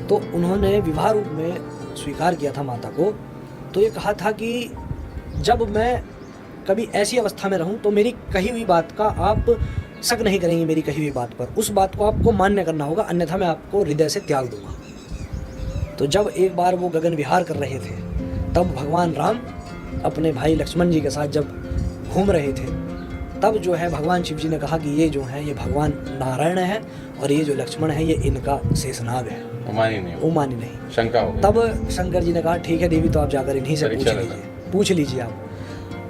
तो उन्होंने विवाह रूप में स्वीकार किया था माता को, तो ये कहा था कि जब मैं कभी ऐसी अवस्था में रहूं तो मेरी कही हुई बात का आप शक नहीं करेंगे, मेरी कही हुई बात पर, उस बात को आपको मान्य करना होगा, अन्यथा मैं आपको हृदय से त्याग दूंगा। तो जब एक बार वो गगन विहार कर रहे थे, तब भगवान राम अपने भाई लक्ष्मण जी के साथ जब घूम रहे थे, तब जो है भगवान शिव जी ने कहा कि ये जो है ये भगवान नारायण है, और ये जो लक्ष्मण है ये इनका शेषनाग है, उमानी नहीं, शंका हो। तब शंकर जी ने कहा ठीक है देवी, तो आप जाकर इन्हीं से पूछ लीजिए आप।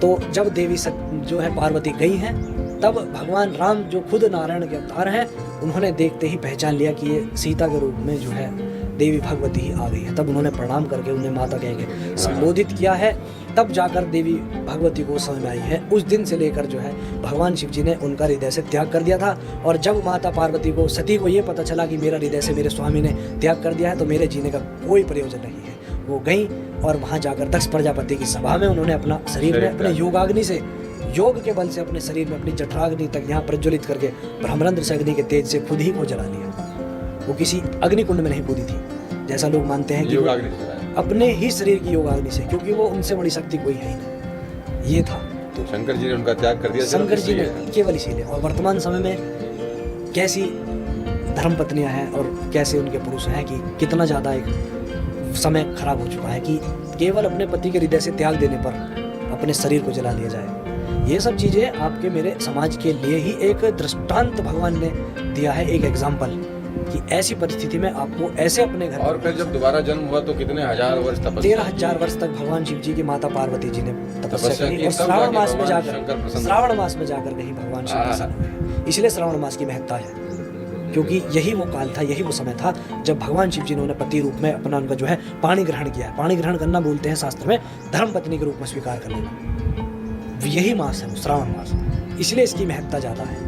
तो जब देवी जो है पार्वती गई हैं, तब भगवान राम जो खुद नारायण के अवतार हैं, उन्होंने देखते ही पहचान लिया कि ये सीता के रूप में जो है देवी भगवती ही आ गई है। तब उन्होंने प्रणाम करके उन्हें माता कह के संबोधित किया है, तब जाकर देवी भगवती को समझ में आई है। उस दिन से लेकर जो है भगवान शिव जी ने उनका हृदय से त्याग कर दिया था, और जब माता पार्वती को सती को ये पता चला कि मेरा हृदय से मेरे स्वामी ने त्याग कर दिया है, तो मेरे जीने का कोई प्रयोजन नहीं है, वो गई और वहाँ जाकर दक्ष प्रजापति की सभा में उन्होंने अपना शरीर में अपने योगाग्नि से, योग के बल से अपने शरीर में अपनी जठराग्नि तक यहाँ प्रज्वलित करके ब्रह्मरंध्र से अग्नि के तेज से खुद ही को जला लिया। वो किसी अग्निकुंड में नहीं कूदी थी, जैसा लोग मानते हैं कि अपने ही शरीर की योगाग्नि से, क्योंकि वो उनसे बड़ी शक्ति कोई है ही नहीं, ये था। तो शंकर जी ने उनका त्याग कर दिया, शंकर जी ने केवल इसीलिए। और वर्तमान समय में कैसी धर्मपत्नियां हैं और कैसे उनके पुरुष हैं कि कितना ज़्यादा एक समय खराब हो चुका है कि केवल अपने पति के हृदय से त्याग देने पर अपने शरीर को जला लिया जाए। ये सब चीज़ें आपके मेरे समाज के लिए ही एक दृष्टांत भगवान ने दिया है, एक एग्जाम्पल, कि ऐसी परिस्थिति में आपको ऐसे अपने घर। और फिर जब दोबारा जन्म हुआ तो कितने हजार वर्ष तपस्या, 13,000 वर्ष तक भगवान शिव जी की माता पार्वती जी ने तपस्या की, और श्रावण मास में जाकर कहीं भगवान शिव प्रसन्न हुए। इसलिए श्रावण मास की महत्ता है, क्योंकि यही वो काल था, यही वो समय था जब भगवान शिव जी ने पति रूप में अपना उनका जो है पाणी ग्रहण किया। पाणी ग्रहण करना बोलते हैं शास्त्र में धर्म पत्नी के रूप में स्वीकार कर लेना, यही मास है श्रावण मास, इसलिए इसकी महत्ता ज़्यादा है।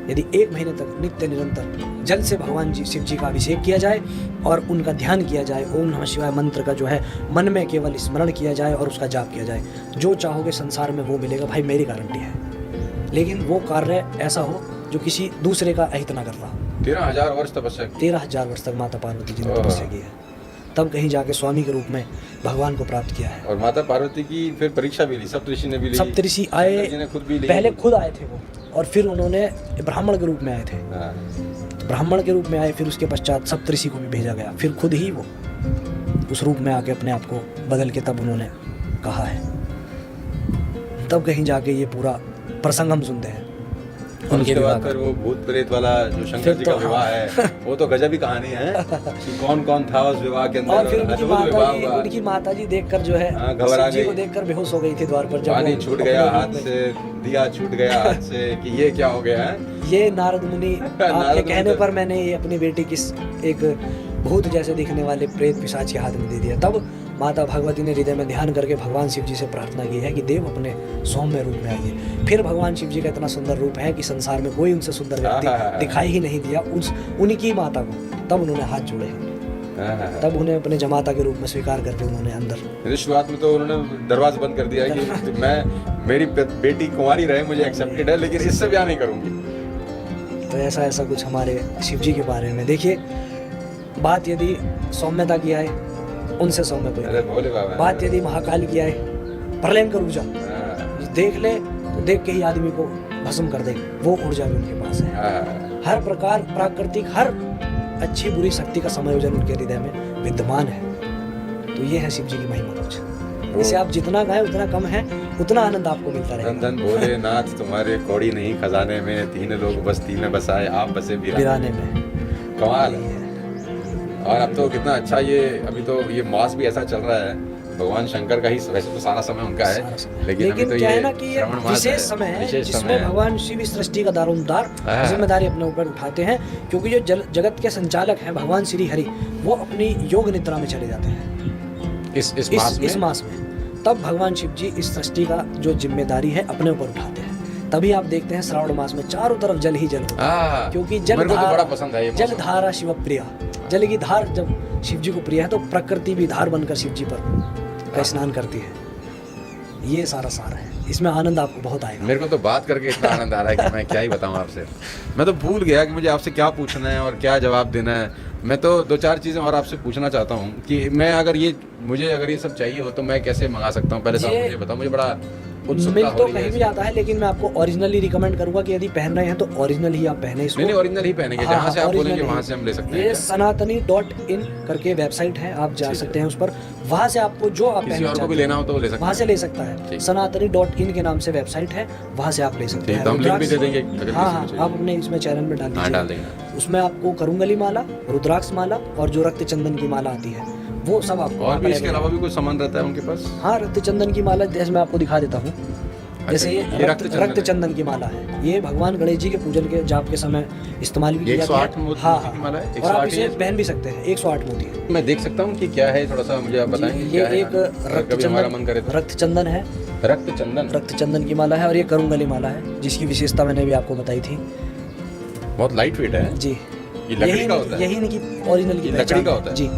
यदि 1 महीने तक नित्य निरंतर जल से भगवान जी शिव जी का अभिषेक किया जाए और उनका ध्यान किया जाए, ओम नमः शिवाय मंत्र का जो है मन में केवल स्मरण किया जाए और उसका जाप किया जाए, जो चाहोगे संसार में वो मिलेगा भाई, मेरी गारंटी है। लेकिन वो कार्य ऐसा हो जो किसी दूसरे का अहित ना कर रहा हो। 13,000 वर्ष तपस्या की, 13,000 वर्ष तक माता पार्वती जी ने तपस्या की है। तब कहीं जाके स्वामी के रूप में भगवान को प्राप्त किया है। और माता पार्वती की फिर परीक्षा भी ली, सप्तऋषि ने भी ली, सप्तऋषि आए, शंकर जी ने खुद भी ली। पहले खुद आए थे वो, और फिर उन्होंने ब्राह्मण के रूप में आए थे। हाँ। ब्राह्मण के रूप में आए, फिर उसके पश्चात सप्तऋषि को भी भेजा गया, फिर खुद ही वो उस रूप में आके अपने आप को बदल के तब उन्होंने कहा है। तब कहीं जाके ये पूरा प्रसंग हम सुनते हैं और उनके उसके विवाह बाद का। फिर वो भूत प्रेत वाला जो शंकर फिर जी तो का विवाह है, वो तो गजब ही कहानी है कि कौन कौन था उस विवाह के अंदर। और फिर उनकी अद्भुत विवाह हुआ। उनकी माता जी देखकर जो है हाँ, घबरा शिव जी गई। को देखकर बेहोश हो गई थी द्वार पर, जब पानी वो छूट अपने गया रूप हाथ में- से, दिया छूट गया हाथ से कि ये क्या हो गया है। ये नारद मुनि आपके मुनि कहने तो- पर मैंने ये अपनी बेटी की एक भूत जैसे दिखने वाले प्रेत पिशाच के हाथ में दे दिया। तब माता भगवती ने हृदय में ध्यान करके भगवान शिव जी से प्रार्थना की है कि देव अपने सौम्य रूप में आइए। फिर भगवान शिव जी का इतना सुंदर रूप है कि संसार में कोई उनसे सुंदर व्यक्ति दिखाई ही नहीं दिया। उनकी माता को तब उन्होंने हाथ जोड़े हैं, तब उन्हें अपने जमाता के रूप में स्वीकार करके उन्होंने अंदर। शुरुआत में तो उन्होंने दरवाजा बंद कर दिया कि मैं, मेरी बेटी कुंवारी रहे, मुझे एक्सेप्टेड है, लेकिन इससे ब्याह नहीं करूंगी। तो ऐसा कुछ हमारे शिव जी के बारे में। देखिए, बात यदि सौम्यता की आए, उनसे सौम्य कोई अरे नहीं। भोले बाबा। बात यदि महाकाल की आए, प्रलयंकर ऊर्जा, हाँ, देख ले तो देख के ही आदमी को भस्म कर दे, वो ऊर्जा भी उनके पास है। हाँ। हर प्रकार प्राकृतिक हर अच्छी बुरी शक्ति का संयोजन उनके हृदय में विद्यमान है। तो ये है शिव जी की महिमा कुछ। इसे आप जितना गाएं उतना कम है, उतना आनंद आपको मिलता धन रहेगा। धन भोलेनाथ तुम्हारे कौड़ी नहीं खजाने में, 3 लोग बस्ती में बसाए, आप बसे वीराने में कमाल है। और अब तो कितना अच्छा, ये अभी तो ये मास भी ऐसा चल रहा है, भगवान शंकर का ही वैसे तो सारा समय उनका सारा है, समय। लेकिन अभी तो क्या ये है ना कि ये श्रावण मास विशेष समय है विशेष समय जिसमें है। भगवान शिव इस सृष्टि का दारोमदार हाँ। जिम्मेदारी अपने ऊपर उठाते हैं, क्योंकि जो जगत के संचालक हैं भगवान श्री हरि, वो अपनी योग निद्रा में चले जाते हैं इस मास में। तब भगवान शिव जी इस सृष्टि का जो जिम्मेदारी है अपने ऊपर उठाते हैं। तभी आप देखते हैं श्रावण मास में चारों तरफ जल ही जल होता है, क्योंकि मेरे को तो बड़ा पसंद है ये जल मौसम। धारा शिव प्रिया, जल की धार जब शिव जी को प्रिय है तो प्रकृति भी धार बनकर शिव जी पर का स्नान करती है। ये सारा सार है, इसमें आनंद आपको बहुत आएगा। मेरे को तो बात करके इतना आनंद आ रहा है कि मैं क्या ही बताऊं आपसे। मैं तो भूल गया कि मुझे आपसे क्या पूछना है और क्या जवाब देना है। मैं तो 2-4 चीज़ें और आपसे पूछना चाहता हूं कि मैं मुझे अगर ये सब चाहिए हो तो मैं कैसे मंगा सकता हूं। पहले तो आप मुझे बताओ, मुझे बड़ा उत्सुकता मिल हो तो रही कहीं है। भी जाता है, लेकिन मैं आपको ओरिजिनली रिकमेंड करूंगा कि यदि पहन रहे हैं तो ओरिजिनल ही आप पहने इसको। नहीं, ओरिजिनल ही पहनेंगे, हाँ, जहाँ से आप original बोलेंगे ही। वहाँ से हम ले सकते हैं ये क्या? sanatani.in करके वेबसाइट है, आप जा सकते हैं उस पर, वहाँ से आपको जो आप किसी पहनना और को भी चाहते लेना हो तो वो ले सकते वहाँ हैं। से ले सकता है। ठीक। sanatani.in के नाम से वेबसाइट है, वहाँ से आप ले सकते ठीक, हैं। तो हम लिंक भी दे रुद्राक्ष- देंगे अगर हाँ किसी हाँ, को चाहिए। आप अपने इसमें चैनल में डाल हाँ, डाल दीजिए। देंगे। उसमें आपको करुंगली माला, रुद्राक्ष माला और जो रक्त चंदन की माला आती है वो सब आपको और भी वहाँ इसके पर अलावा भी कुछ सामान रहता है उनके पास? हाँ, रक्त चंदन की माला जैसे मैं आपको दिखा देता हूँ। जैसे ये ये रक्त चंदन की माला है, ये भगवान गणेश जी के पूजन के जाप के समय इस्तेमाल भी की जाती 108 है। मोती हाँ की माला है, और 108 आप इसे ही है? पहन भी सकते हैं। 108 मोती है। मैं देख सकता हूँ कि क्या है, थोड़ा सा मुझे आप बताएंगे ये क्या है? एक अगर कभी हमारा मन करे तो। रक्त चंदन है, रक्त चंदन की माला है, और ये करुंगली माला है जिसकी विशेषता मैंने भी आपको बताई थी। बहुत लाइट वेट है। जी, ये लकड़ी का होता है? यही इनकी ओरिजिनल की ये लकड़ी पहचान का होता है? जी।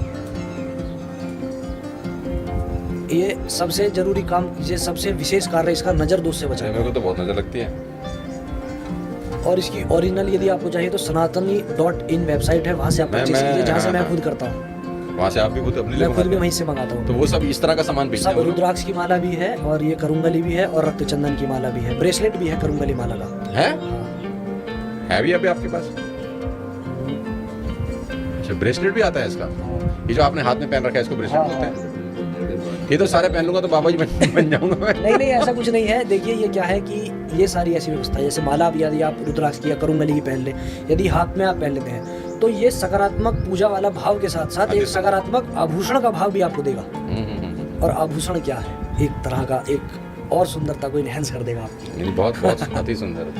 ये सबसे जरूरी काम, ये सबसे विशेष कार्य इसका नजर दोष से बचाना। मेरे को तो बहुत नजर लगती है। और इसकी ओरिजिनल यदि आपको चाहिए तो sanatani.in वेबसाइट है, वहाँ से आप परचेज कीजिए, जहाँ से मैं खुद करता हूँ। वहाँ से आप भी खुद अपने लिए मैं खुद भी मंगाते वहीं से मंगाता हो? तो हूँ। वो सब इस तरह का सामान बेचते सब हैं वो लोग? रुद्राक्ष की माला भी है, और ये करुंगली भी है, और रक्त चंदन की माला भी है, ब्रेसलेट भी है करुंगली माला का। है? हाँ। है भी अभी आपके पास? अच्छा, ब्रेसलेट भी आता है इसका? ये जो आपने हाथ में पहन रखा है इसको ब्रेसलेट हाँ, बोलते हैं? ये तो सारे पहन लूंगा तो बाबा जी बन जाऊंगा मैं। नहीं, ऐसा कुछ नहीं है। देखिए, ये क्या है कि ये सारी ऐसी व्यवस्था है, जैसे माला भी यदि आप रुद्राक्ष की या करुंगली की पहन ले, यदि हाथ में आप पहन लेते हैं तो ये सकारात्मक पूजा वाला भाव के साथ साथ एक सकारात्मक आभूषण का भाव भी आपको देगा। और आभूषण क्या है, एक तरह का एक और सुंदरता को इनहेंस कर देगा आपकी। नहीं, बहुत बहुत अति सुंदर।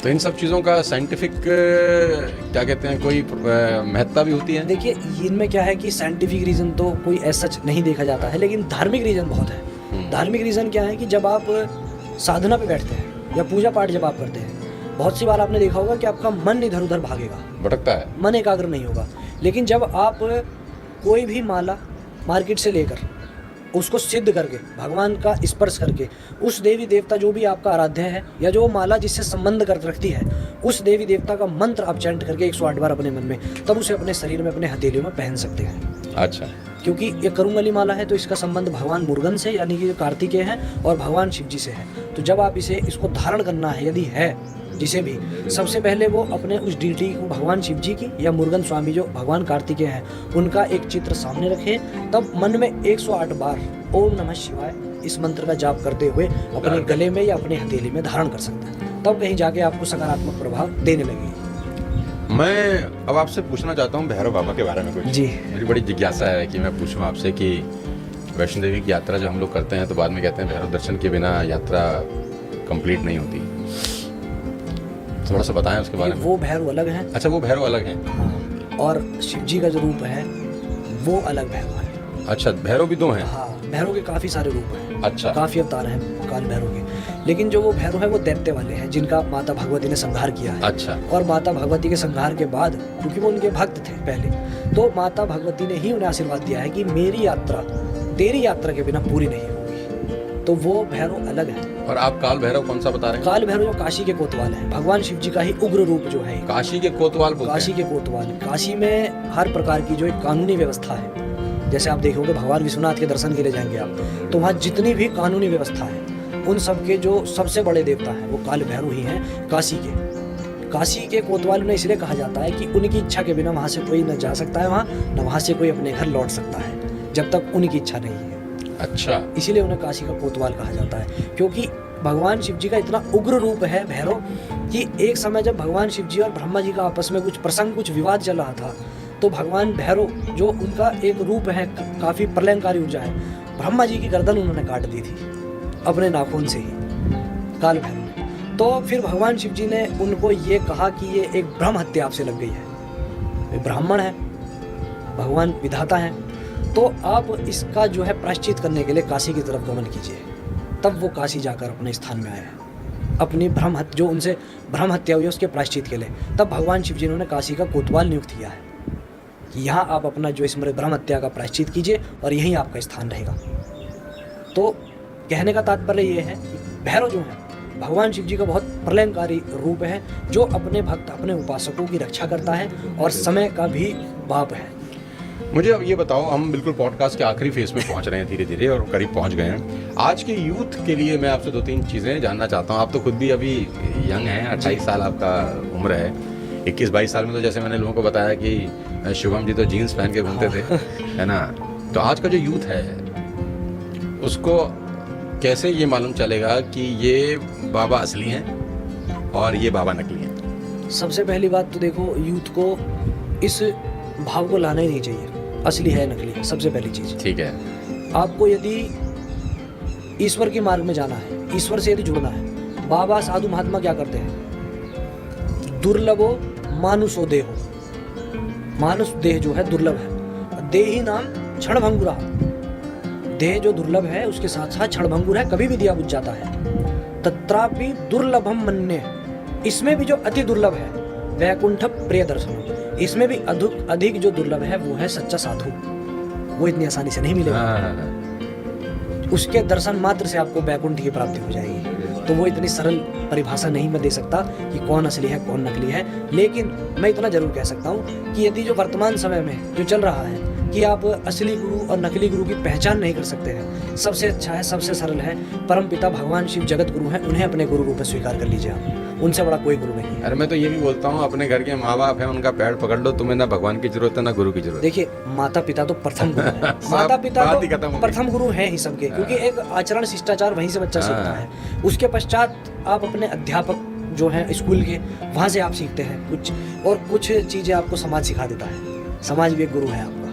तो इन सब चीज़ों का साइंटिफिक क्या कहते हैं, कोई महत्ता भी होती है? देखिए, इनमें क्या है कि साइंटिफिक रीज़न तो कोई ऐसा सच नहीं देखा जाता है, लेकिन धार्मिक रीज़न बहुत है। धार्मिक रीज़न क्या है कि जब आप साधना पे बैठते हैं या पूजा पाठ जब आप करते हैं, बहुत सी बार आपने देखा होगा कि आपका मन इधर उधर भागेगा, भटकता है, मन एकाग्र नहीं होगा। लेकिन जब आप कोई भी माला मार्केट से लेकर उसको सिद्ध करके, भगवान का स्पर्श करके, उस देवी देवता जो भी आपका आराध्य है या जो माला जिससे संबंध कर रखती है, उस देवी देवता का मंत्र आप चैंट करके 108 बार अपने मन में, तब उसे अपने शरीर में, अपने हथेलियों में पहन सकते हैं। अच्छा, क्योंकि ये करुंगली माला है तो इसका संबंध भगवान मुरुगन से यानी कि कार्तिकेय हैं और भगवान शिव जी से है। तो जब आप इसको धारण करना है, यदि है जिसे भी, सबसे पहले वो अपने उस डीटी को, भगवान शिव जी की या मुरुगन स्वामी जो भगवान कार्तिकेय हैं, उनका एक चित्र सामने रखें, तब मन में 108 बार ओम नमः शिवाय इस मंत्र का जाप करते हुए अपने गले में या अपने हथेली में धारण कर सकते हैं। तब कहीं जाके आपको सकारात्मक प्रभाव देने लगेगी। मैं अब आपसे पूछना चाहता हूँ भैरव बाबा के बारे में कुछ। जी, मेरी बड़ी जिज्ञासा है कि मैं पूछूं आपसे कि वैष्णो देवी की यात्रा जो हम लोग करते हैं तो बाद में कहते हैं भैरव दर्शन के बिना यात्रा कंप्लीट नहीं होती, थोड़ा सा बताएं उसके बारे में। वो भैरव अलग हैं। अच्छा, वो भैरव अलग हैं। हाँ, और शिव जी का जो रूप है वो अलग भैरव है। अच्छा, भैरव भी दो हैं। हाँ, भैरव के काफी सारे रूप हैं। अच्छा, काफी अवतार हैं काल भैरव के, लेकिन जो वो भैरव है वो दैत्य वाले हैं जिनका माता भगवती ने संहार किया है। अच्छा, और माता भगवती के संहार के बाद, क्योंकि वो उनके भक्त थे पहले, तो माता भगवती ने ही उन्हें आशीर्वाद दिया है कि मेरी यात्रा तेरी यात्रा के बिना पूरी नहीं होगी। तो वो भैरव अलग है। और आप काल भैरव कौन सा बता रहे हैं? काल भैरव जो काशी के कोतवाल हैं, भगवान शिव जी का ही उग्र रूप जो है। काशी के कोतवाल बोलते काशी हैं। के कोतवाल, काशी में हर प्रकार की जो एक कानूनी व्यवस्था है, जैसे आप देखोगे भगवान विश्वनाथ के दर्शन के लिए जाएंगे आप, तो वहाँ जितनी भी कानूनी व्यवस्था है, उन सब के जो सबसे बड़े देवता हैं वो काल भैरव ही हैं काशी के। काशी के कोतवाल ने इसलिए कहा जाता है कि उनकी इच्छा के बिना वहाँ से कोई न जा सकता है, वहाँ न वहाँ से कोई अपने घर लौट सकता है जब तक उनकी इच्छा नहीं है। अच्छा, इसीलिए उन्हें काशी का कोतवाल कहा जाता है, क्योंकि भगवान शिव जी का इतना उग्र रूप है भैरव कि एक समय जब भगवान शिव जी और ब्रह्मा जी का आपस में कुछ प्रसंग, कुछ विवाद चल रहा था, तो भगवान भैरव जो उनका एक रूप है, काफी प्रलयंकारी ऊर्जा है, ब्रह्मा जी की गर्दन उन्होंने काट दी थी अपने नाखून से ही, काल भैरव ने। तो फिर भगवान शिव जी ने उनको ये कहा कि ये एक ब्रह्म हत्या आपसे लग गई है, ये ब्राह्मण है, भगवान विधाता है, तो आप इसका जो है प्रायश्चित करने के लिए काशी की तरफ गमन कीजिए। तब वो काशी जाकर अपने स्थान में आया, अपनी जो उनसे ब्रह्म हत्या हुई उसके प्रायश्चित के लिए। तब भगवान शिव जी ने काशी का कोतवाल नियुक्त किया है कि यहाँ आप अपना जो स्मृत ब्रह्म हत्या का प्रायश्चित कीजिए और यहीं आपका स्थान रहेगा। तो कहने का तात्पर्य ये है कि भैरव जो है भगवान शिव जी का बहुत प्रलयंकारी रूप है, जो अपने भक्त, अपने उपासकों की रक्षा करता है और समय का भी बाप है। मुझे अब ये बताओ, हम बिल्कुल पॉडकास्ट के आखिरी फेज में पहुंच रहे हैं धीरे धीरे और करीब पहुंच गए हैं। आज के यूथ के लिए मैं आपसे 2-3 चीज़ें जानना चाहता हूं। आप तो खुद भी अभी यंग हैं, 28 साल आपका उम्र है। 21-22 साल में तो जैसे मैंने लोगों को बताया कि शुभम जी तो जीन्स पहन के घूमते थे, है ना। तो आज का जो यूथ है उसको कैसे ये मालूम चलेगा कि ये बाबा असली हैं और ये बाबा नकली हैं? सबसे पहली बात तो देखो, यूथ को इस भाव को लाना ही नहीं चाहिए, असली है नकली है, सबसे पहली चीज़। ठीक है। आपको यदि ईश्वर के मार्ग में जाना है, ईश्वर से यदि जुड़ना है, बाबा साधु महात्मा क्या करते हैं? दुर्लभो मानुषो देहो, मानुष देह जो है दुर्लभ है, देही नाम क्षणभंगुरा, देह जो दुर्लभ है उसके साथ साथ क्षणभंगुर है, कभी भी दिया बुझ जाता है। तत्रापि दुर्लभम मन्ये, इसमें भी जो अति दुर्लभ है वैकुंठ प्रिय दर्शन, इसमें भी अधिक जो दुर्लभ है वो है सच्चा साधु, वो इतनी आसानी से नहीं मिलेगा। उसके दर्शन मात्र से आपको वैकुंठ की प्राप्ति हो जाएगी। तो वो इतनी सरल परिभाषा नहीं मैं दे सकता कि कौन असली है कौन नकली है, लेकिन मैं इतना जरूर कह सकता हूँ कि यदि जो वर्तमान समय में जो चल रहा है कि आप असली गुरु और नकली गुरु की पहचान नहीं कर सकते हैं, सबसे अच्छा है, सबसे सरल है, परमपिता भगवान शिव जगत गुरु हैं, उन्हें अपने गुरु रूप में स्वीकार कर लीजिए आप, उनसे बड़ा कोई गुरु नहीं है। अरे मैं तो ये भी बोलता हूँ, अपने घर के माँ बाप हैं, उनका पैर पकड़ लो, तुम्हें ना भगवान की जरूरत है ना गुरु की जरूरत। देखिए, माता पिता तो प्रथम गुरु है, माता पिता तो प्रथम गुरु हैं ही सबके, क्योंकि एक आचरण शिष्टाचार वहीं से बच्चा सीखता है। उसके पश्चात आप अपने अध्यापक जो हैं स्कूल के, वहाँ से आप सीखते हैं कुछ, और कुछ चीज़ें आपको समाज सिखा देता है, समाज भी एक गुरु है आपका।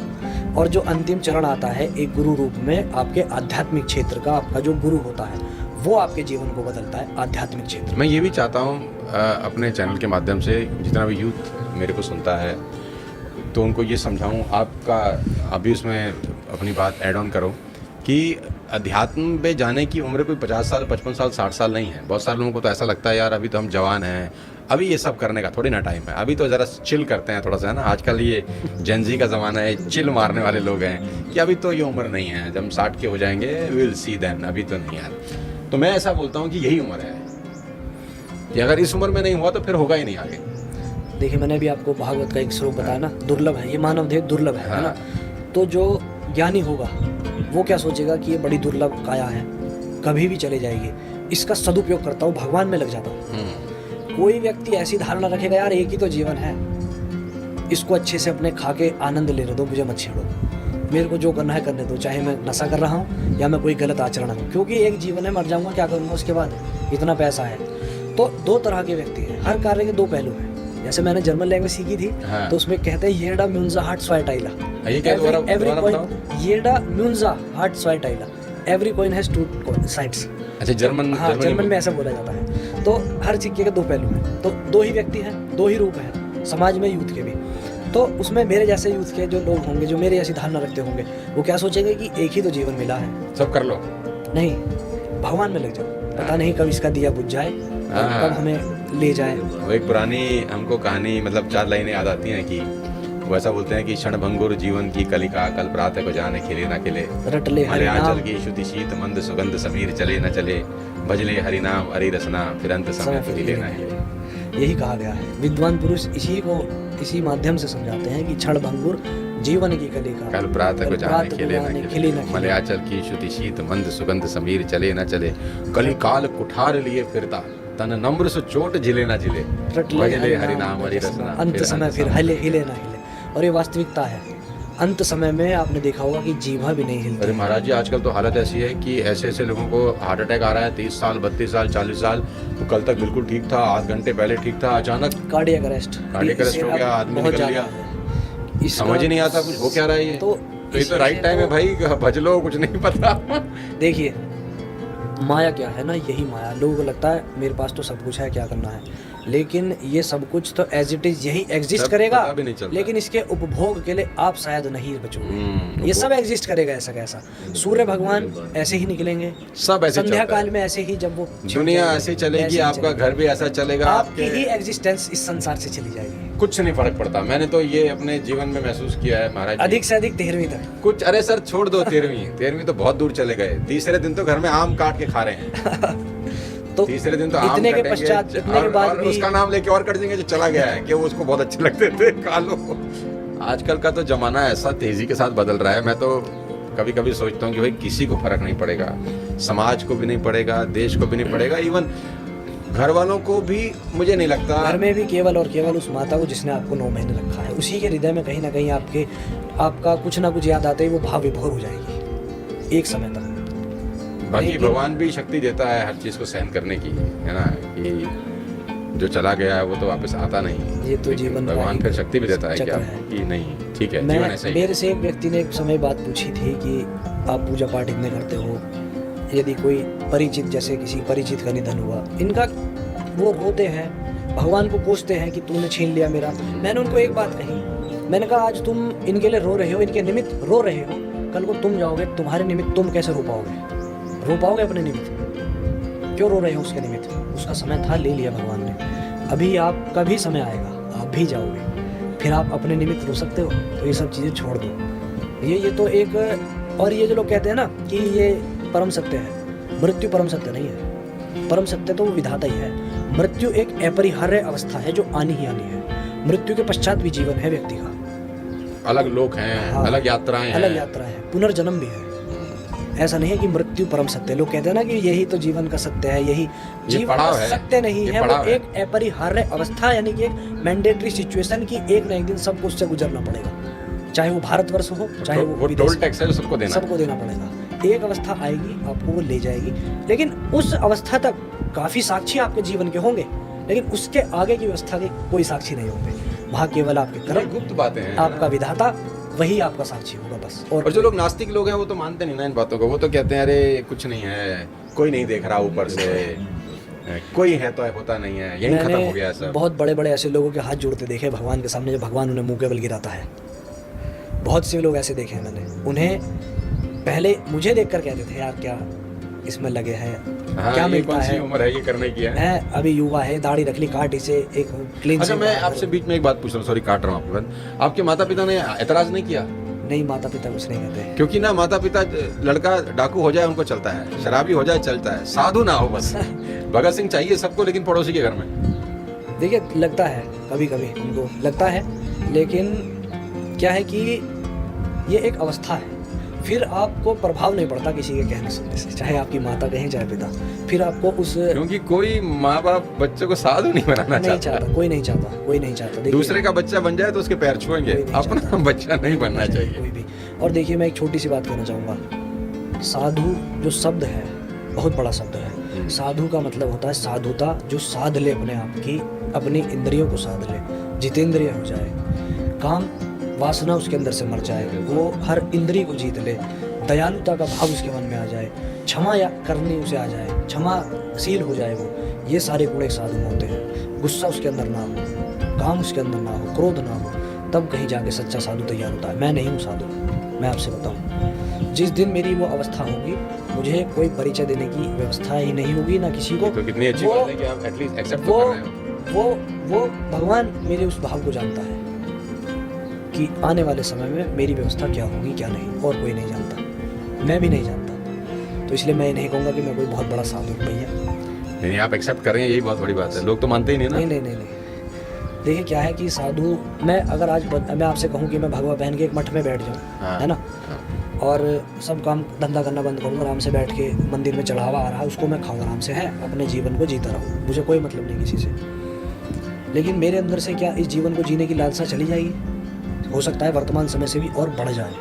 और जो अंतिम चरण आता है एक गुरु रूप में, आपके आध्यात्मिक क्षेत्र का आपका जो गुरु होता है वो आपके जीवन को बदलता है आध्यात्मिक क्षेत्र। मैं ये भी चाहता हूँ अपने चैनल के माध्यम से जितना भी यूथ मेरे को सुनता है तो उनको ये समझाऊँ, आपका अभी उसमें अपनी बात ऐड ऑन करो कि अध्यात्म पे जाने की उम्र कोई 50 साल, 55 साल, 60 साल नहीं है। बहुत सारे लोगों को तो ऐसा लगता है यार अभी तो हम जवान हैं, अभी ये सब करने का थोड़ी ना टाइम है, अभी तो ज़रा चिल करते हैं थोड़ा सा, है ना। आजकल ये जेंजी का ज़माना है, चिल मारने वाले लोग हैं कि अभी तो ये उम्र नहीं है, जब हम 60 के हो जाएंगे विल सी देन, अभी तो नहीं यार। तो मैं ऐसा बोलता हूँ कि यही उम्र है कि अगर इस उम्र में नहीं हुआ तो फिर होगा ही नहीं आगे। देखिए मैंने भी आपको भागवत का एक श्लोक बताया ना, दुर्लभ है ये मानव देह, दुर्लभ है ना। तो जो ज्ञानी होगा वो क्या सोचेगा कि ये बड़ी दुर्लभ काया है, कभी भी चले जाएगी, इसका सदुपयोग करता हूँ, भगवान में लग जाता हूँ। कोई व्यक्ति ऐसी धारणा रखेगा यार एक ही तो जीवन है, इसको अच्छे से अपने खा के आनंद लेने दो, मुझे मत छेड़ो, मेरे को जो करना है करने दो, चाहे मैं नशा कर रहा हूँ या मैं कोई गलत आचरण हूँ, क्योंकि एक जीवन है, मर जाऊंगा, क्या करूँगा उसके बाद, इतना पैसा है। तो दो तरह के व्यक्ति हैं, हर कार्य के दो पहलू हैं। जैसे मैंने जर्मन लैंग्वेज सीखी थी, हाँ। तो उसमें कहते हैं येडा म्यूनजा हार्ट स्वाइटाइला, ये क्या दोबारा बताओ? येडा म्यूनजा हार्ट स्वाइटाइला, every coin has two sides. अच्छा, जर्मन हाँ, जर्मन में ऐसा बोला जाता है। तो हर सिक्के के दो पहलू हैं, तो दो ही व्यक्ति हैं, दो ही रूप हैं समाज में, यूथ के भी। तो उसमें मेरे जैसे यूथ के जो लोग होंगे, जो मेरे ऐसी धारणा रखते होंगे, वो क्या सोचेंगे कि एक ही तो जीवन मिला है, सब कर लो। नहीं, भगवान में लग जाओ, पता नहीं कब इसका दिया बुझ जाए, कब हमें ले जाए। वो एक पुरानी हमको कहानी, मतलब 4 लाइनें याद आती हैं कि वो ऐसा बोलते हैं कि क्षण भंगुर जीवन की कलिका, कल प्रातः को जाने खिले ना खिले, रटले हरि मलयाचल नाम, की शुद्धि शीत मंद सुगंध समीर चले न चले, भजले हरि नाम हरि रसना, फिर अंत समय फिर हिले ना हिले। यही कहा गया है। विद्वान पुरुष इसी माध्यम से समझाते हैं कि क्षण भंगुर जीवन की कलिका, कल प्रातः को जाने खिले न खिले खिले, न खिले। मलयाचल की शुद्धि शीत मंद सुगंध समीर चले न चले, कलिकाल कुठार लिए फिरता, तन नम्र सो चोट झिले न झिले, भजले हरि नाम हरि रसना, अंत समय फिर हिले ना हिले। और ये वास्तविकता है, अंत समय में आपने देखा होगा कि जीवा भी नहीं हिलती। अरे महाराज जी, आजकल तो हालत ऐसी है कि ऐसे ऐसे लोगों को हार्ट अटैक आ रहा है, 30 साल 32 साल 40 साल, तो कल तक बिल्कुल ठीक था, आध घंटे पहले ठीक था, अचानक कार्डियक अरेस्ट हो गया, आदमी निकल लिया, समझ ही नहीं आता कुछ हो क्या रहा है ये। तो ये तो राइट टाइम है भाई, भज लो, कुछ नहीं पता। देखिए माया क्या है ना, यही माया। लोगों को लगता है मेरे पास तो सब कुछ है, क्या करना है, लेकिन ये सब कुछ तो एज इट इज यही एग्जिस्ट करेगा, लेकिन इसके उपभोग के लिए आप शायद नहीं बचोगे। ये सब एग्जिस्ट करेगा ऐसा कैसा। सूर्य भगवान ऐसे ही निकलेंगे, सब ऐसे संध्या काल में ऐसे ही, जब वो दुनिया ऐसे चलेगी, आपका घर भी ऐसा चलेगा, आपकी ही एग्जिस्टेंस इस संसार से चली जाएगी, कुछ नहीं फर्क पड़ता। मैंने तो ये अपने जीवन में महसूस किया है महाराज। अधिक से अधिक 13वीं तक कुछ, अरे सर छोड़ दो 13वीं तो बहुत दूर चले गए, तीसरे दिन तो घर में आम काट के खा रहे हैं। तो तीसरे दिन तो आम इतने के कटेंगे, पश्चात, इतने के बाद भी उसका नाम लेके और कट देंगे जो चला गया है, कि वो उसको बहुत अच्छे लगते थे, खा लो। आजकल का तो जमाना ऐसा तेजी के साथ बदल रहा है, मैं तो कभी कभी सोचता हूँ कि भाई किसी को फर्क नहीं पड़ेगा, समाज को भी नहीं पड़ेगा, देश को भी नहीं पड़ेगा, इवन घर वालों को भी मुझे नहीं लगता। घर में भी केवल और केवल उस माता को जिसने आपको 9 महीने रखा है, उसी के हृदय में कहीं ना कहीं आपका कुछ ना कुछ याद आते ही वो भाव विभोर हो जाएगी एक समय तक। बाकी भगवान भी शक्ति देता है हर चीज को सहन करने की, है ना, कि जो चला गया है वो तो वापस आता नहीं। ये तो जीवन भगवान फिर शक्ति भी देता है क्या कि नहीं ठीक है, जीवन ऐसा ही। मेरे से एक व्यक्ति ने एक समय बात पूछी थी कि आप पूजा पाठ इतने करते हो, यदि कोई परिचित, जैसे किसी परिचित का निधन हुआ, इनका वो रोते हैं, भगवान को कोसते हैं कि तूने छीन लिया मेरा। मैंने उनको एक बात कही, मैंने कहा आज तुम इनके लिए रो रहे हो, इनके निमित्त रो रहे हो, कल को तुम जाओगे, तुम्हारे निमित्त तुम कैसे रो पाओगे अपने निमित्त? क्यों रो रहे हो उसके निमित्त? उसका समय था, ले लिया भगवान ने, अभी आपका भी समय आएगा, आप भी जाओगे, फिर आप अपने निमित्त रो सकते हो। तो ये सब चीज़ें छोड़ दो। ये तो एक, और ये जो लोग कहते हैं ना कि ये परम सत्य है, मृत्यु परम सत्य नहीं है। परम सत्य तो वो विधाता ही है। मृत्यु एक अपरिहार्य अवस्था है जो आनी ही आनी है। मृत्यु के पश्चात भी जीवन है व्यक्ति का, अलग लोक हैं, हाँ, अलग यात्राएं हैं, अलग यात्रा है, पुनर्जन्म भी है। ऐसा नहीं है कि मृत्यु परम सत्य। लोग कहते हैं ना कि यही तो जीवन का सत्य है, यही जीवन का सत्य नहीं है, वो एक अपरिहार्य अवस्था, यानी कि एक मैंडेटरी सिचुएशन की एक न एक दिन सबको उससे गुजरना पड़ेगा, चाहे वो भारतवर्ष हो, चाहे वो टोल टैक्स है, सबको देना पड़ेगा। एक अवस्था आएगी, आपको वो ले जाएगी, लेकिन उस अवस्था तक काफी साक्षी आपके जीवन के होंगे, लेकिन उसके आगे की अवस्था के कोई साक्षी नहीं होंगे। वहाँ केवल आपके कर्म, गुप्त बातें हैं, आपका विधाता वही आपका साक्षी होगा बस। और जो लोग नास्तिक लोग हैं वो तो मानते नहीं ना इन बातों को, वो तो कहते हैं अरे कुछ नहीं है, कोई नहीं देख रहा ऊपर से, कोई है तो होता नहीं है, यही खत्म हो गया सब। बहुत बड़े बड़े ऐसे लोगों के हाथ जोड़ते देखे भगवान के सामने, जब भगवान उन्हें मुंह के बल गिराता है। बहुत से लोग ऐसे देखे हैं मैंने, उन्हें पहले मुझे देखकर कहते थे यार क्या इसमें लगे हैं। हाँ, क्या ये मिलता कौन सी है? उम्र है ये करने की है? है अभी युवा है, दाढ़ी रख ली, काट इसे एक क्लीन। अच्छा, मैं आपसे बीच में एक बात पूछ रहा हूँ, सॉरी काट रहा हूँ आपकी बात। आपके माता पिता ने एतराज नहीं किया? नहीं, माता पिता कुछ नहीं कहते। क्योंकि ना माता पिता, लड़का डाकू हो जाए उनको चलता है, शराबी हो जाए चलता है, साधु ना हो बस। भगत सिंह चाहिए सबको, लेकिन पड़ोसी के घर में। देखिए, लगता है कभी कभी उनको लगता है, लेकिन क्या है कि ये एक अवस्था है, फिर आपको प्रभाव नहीं पड़ता किसी के कहने सुनने से, चाहे आपकी माता कहें चाहे पिता, फिर आपको उस क्योंकि कोई माँ बाप बच्चों को साधु नहीं बनाना नहीं चाहता। चाहता, कोई नहीं चाहता, कोई नहीं चाहता। देखिए, दूसरे का बच्चा बन जाए तो उसके पैर छुएंगे, कोई नहीं अपना चाहता। बच्चा नहीं बनना चाहिए। कोई भी। और देखिए, मैं एक छोटी सी बात कहना चाहूँगा। साधु जो शब्द है बहुत बड़ा शब्द है। साधु का मतलब होता है साधुता, जो साध ले अपने आप की, अपनी इंद्रियों को साध ले, जितेंद्रिय हो जाए, काम वासना उसके अंदर से मर जाए, वो हर इंद्रिय को जीत ले, दयालुता का भाव उसके मन में आ जाए, क्षमा या करनी उसे आ जाए, क्षमाशील हो जाए वो। ये सारे गुण एक साधु में होते हैं। गुस्सा उसके अंदर ना हो, काम उसके अंदर ना हो, क्रोध ना हो, तब कहीं जाके सच्चा साधु तैयार होता है। मैं नहीं हूँ साधु, मैं आपसे बताऊँ। जिस दिन मेरी वो अवस्था होगी, मुझे कोई परिचय देने की व्यवस्था ही नहीं होगी, ना किसी को। तो कितनी अच्छी बात है कि आप एटलीस्ट एक्सेप्ट वो कर रहे हो। वो भगवान मेरे उस भाव को जानता है कि आने वाले समय में मेरी व्यवस्था क्या होगी क्या नहीं, और कोई नहीं जानता, मैं भी नहीं जानता। तो इसलिए मैं ये नहीं कहूँगा कि मैं कोई बहुत बड़ा साधु हूँ भैया। नहीं, आप एक्सेप्ट कर रहे हैं, यही बहुत बड़ी बात है। लोग तो मानते ही नहीं ना। नहीं नहीं नहीं नहीं। देखिए, क्या है कि साधु, मैं अगर आज मैं आपसे कहूँ कि मैं भगवा पहन के एक मठ में बैठ जाऊँ, हाँ, है ना, हाँ। और सब काम धंधा करना बंद करूँ, आराम से बैठ के मंदिर में चढ़ावा आ रहा है उसको मैं खाऊँ आराम से, है, अपने जीवन को जीता रहूँ, मुझे कोई मतलब नहीं किसी से। लेकिन मेरे अंदर से क्या इस जीवन को जीने की लालसा चली जाएगी? हो सकता है वर्तमान समय से भी और बढ़ जाए,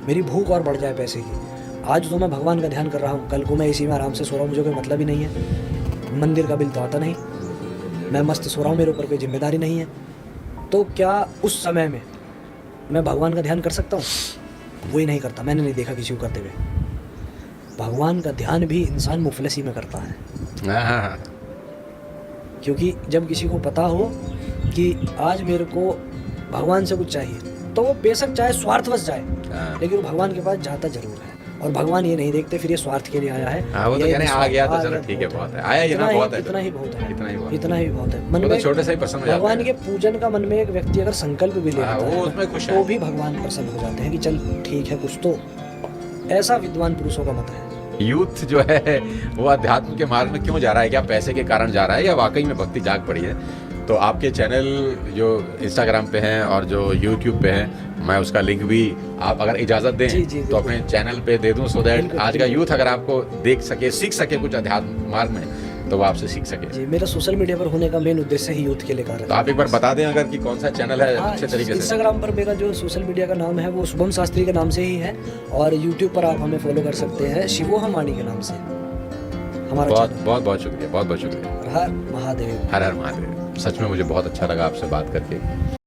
मेरी भूख और बढ़ जाए पैसे की। आज तो मैं भगवान का ध्यान कर रहा हूँ, कल को मैं इसी में आराम से सो रहा हूँ, मुझे कोई मतलब ही नहीं है, मंदिर का बिल तो आता नहीं, मैं मस्त सो रहा हूँ, मेरे ऊपर कोई जिम्मेदारी नहीं है। तो क्या उस समय में मैं भगवान का ध्यान कर सकता हूँ? वही नहीं करता, मैंने नहीं देखा किसी को करते हुए। भगवान का ध्यान भी इंसान मुफलसी में करता है, हाँ। क्योंकि जब किसी को पता हो कि आज मेरे को भगवान से कुछ चाहिए, तो वो बेशक चाहे स्वार्थवश जाए, लेकिन वो भगवान के पास जाता जरूर है। और भगवान ये नहीं देखते फिर ये स्वार्थ के लिए आया है, वो तो कहने आ गया तो चलो ठीक है, बहुत है, आया ये ना बहुत है, इतना ही बहुत है, इतना ही बहुत, इतना ही बहुत है। मन वो तो में छोटे से ही प्रसन्न हो जाते भगवान हैं। के पूजन का मन में एक व्यक्ति अगर संकल्प भी ले हाँ, लेता वो है, उसमें खुश है। तो भी भगवान प्रसन्न हो जाते हैं कि चल ठीक है, कुछ तो। ऐसा विद्वान पुरुषों का मत है। यूथ जो है वो अध्यात्म के मार्ग में क्यों जा रहा है? क्या पैसे के कारण जा रहा है या वाकई में भक्ति जाग पड़ी है? तो आपके चैनल जो इंस्टाग्राम पे हैं और जो यूट्यूब पे हैं, मैं उसका लिंक भी, आप अगर इजाज़त दें जी, तो अपने चैनल पे दे दूं, सो दैट बिल्कुल, आज का यूथ अगर आपको देख सके, सीख सके कुछ अध्यात्म मार्ग में, तो वो आपसे सीख सके। जी, मेरा सोशल मीडिया पर होने का मेन उद्देश्य ही यूथ के लिए कार्य तो आप एक बार बता दें अगर कि कौन सा चैनल है अच्छे तरीके से। इंस्टाग्राम पर मेरा जो सोशल मीडिया का नाम है वो शुभम शास्त्री के नाम से ही है, और यूट्यूब पर आप हमें फॉलो कर सकते हैं शिवोहम वाणी के नाम से, हमारा बहुत चैनल। बहुत बहुत शुक्रिया, बहुत बहुत शुक्रिया। हर हर महादेव। हर हर महादेव। सच में मुझे बहुत अच्छा लगा आपसे बात करके।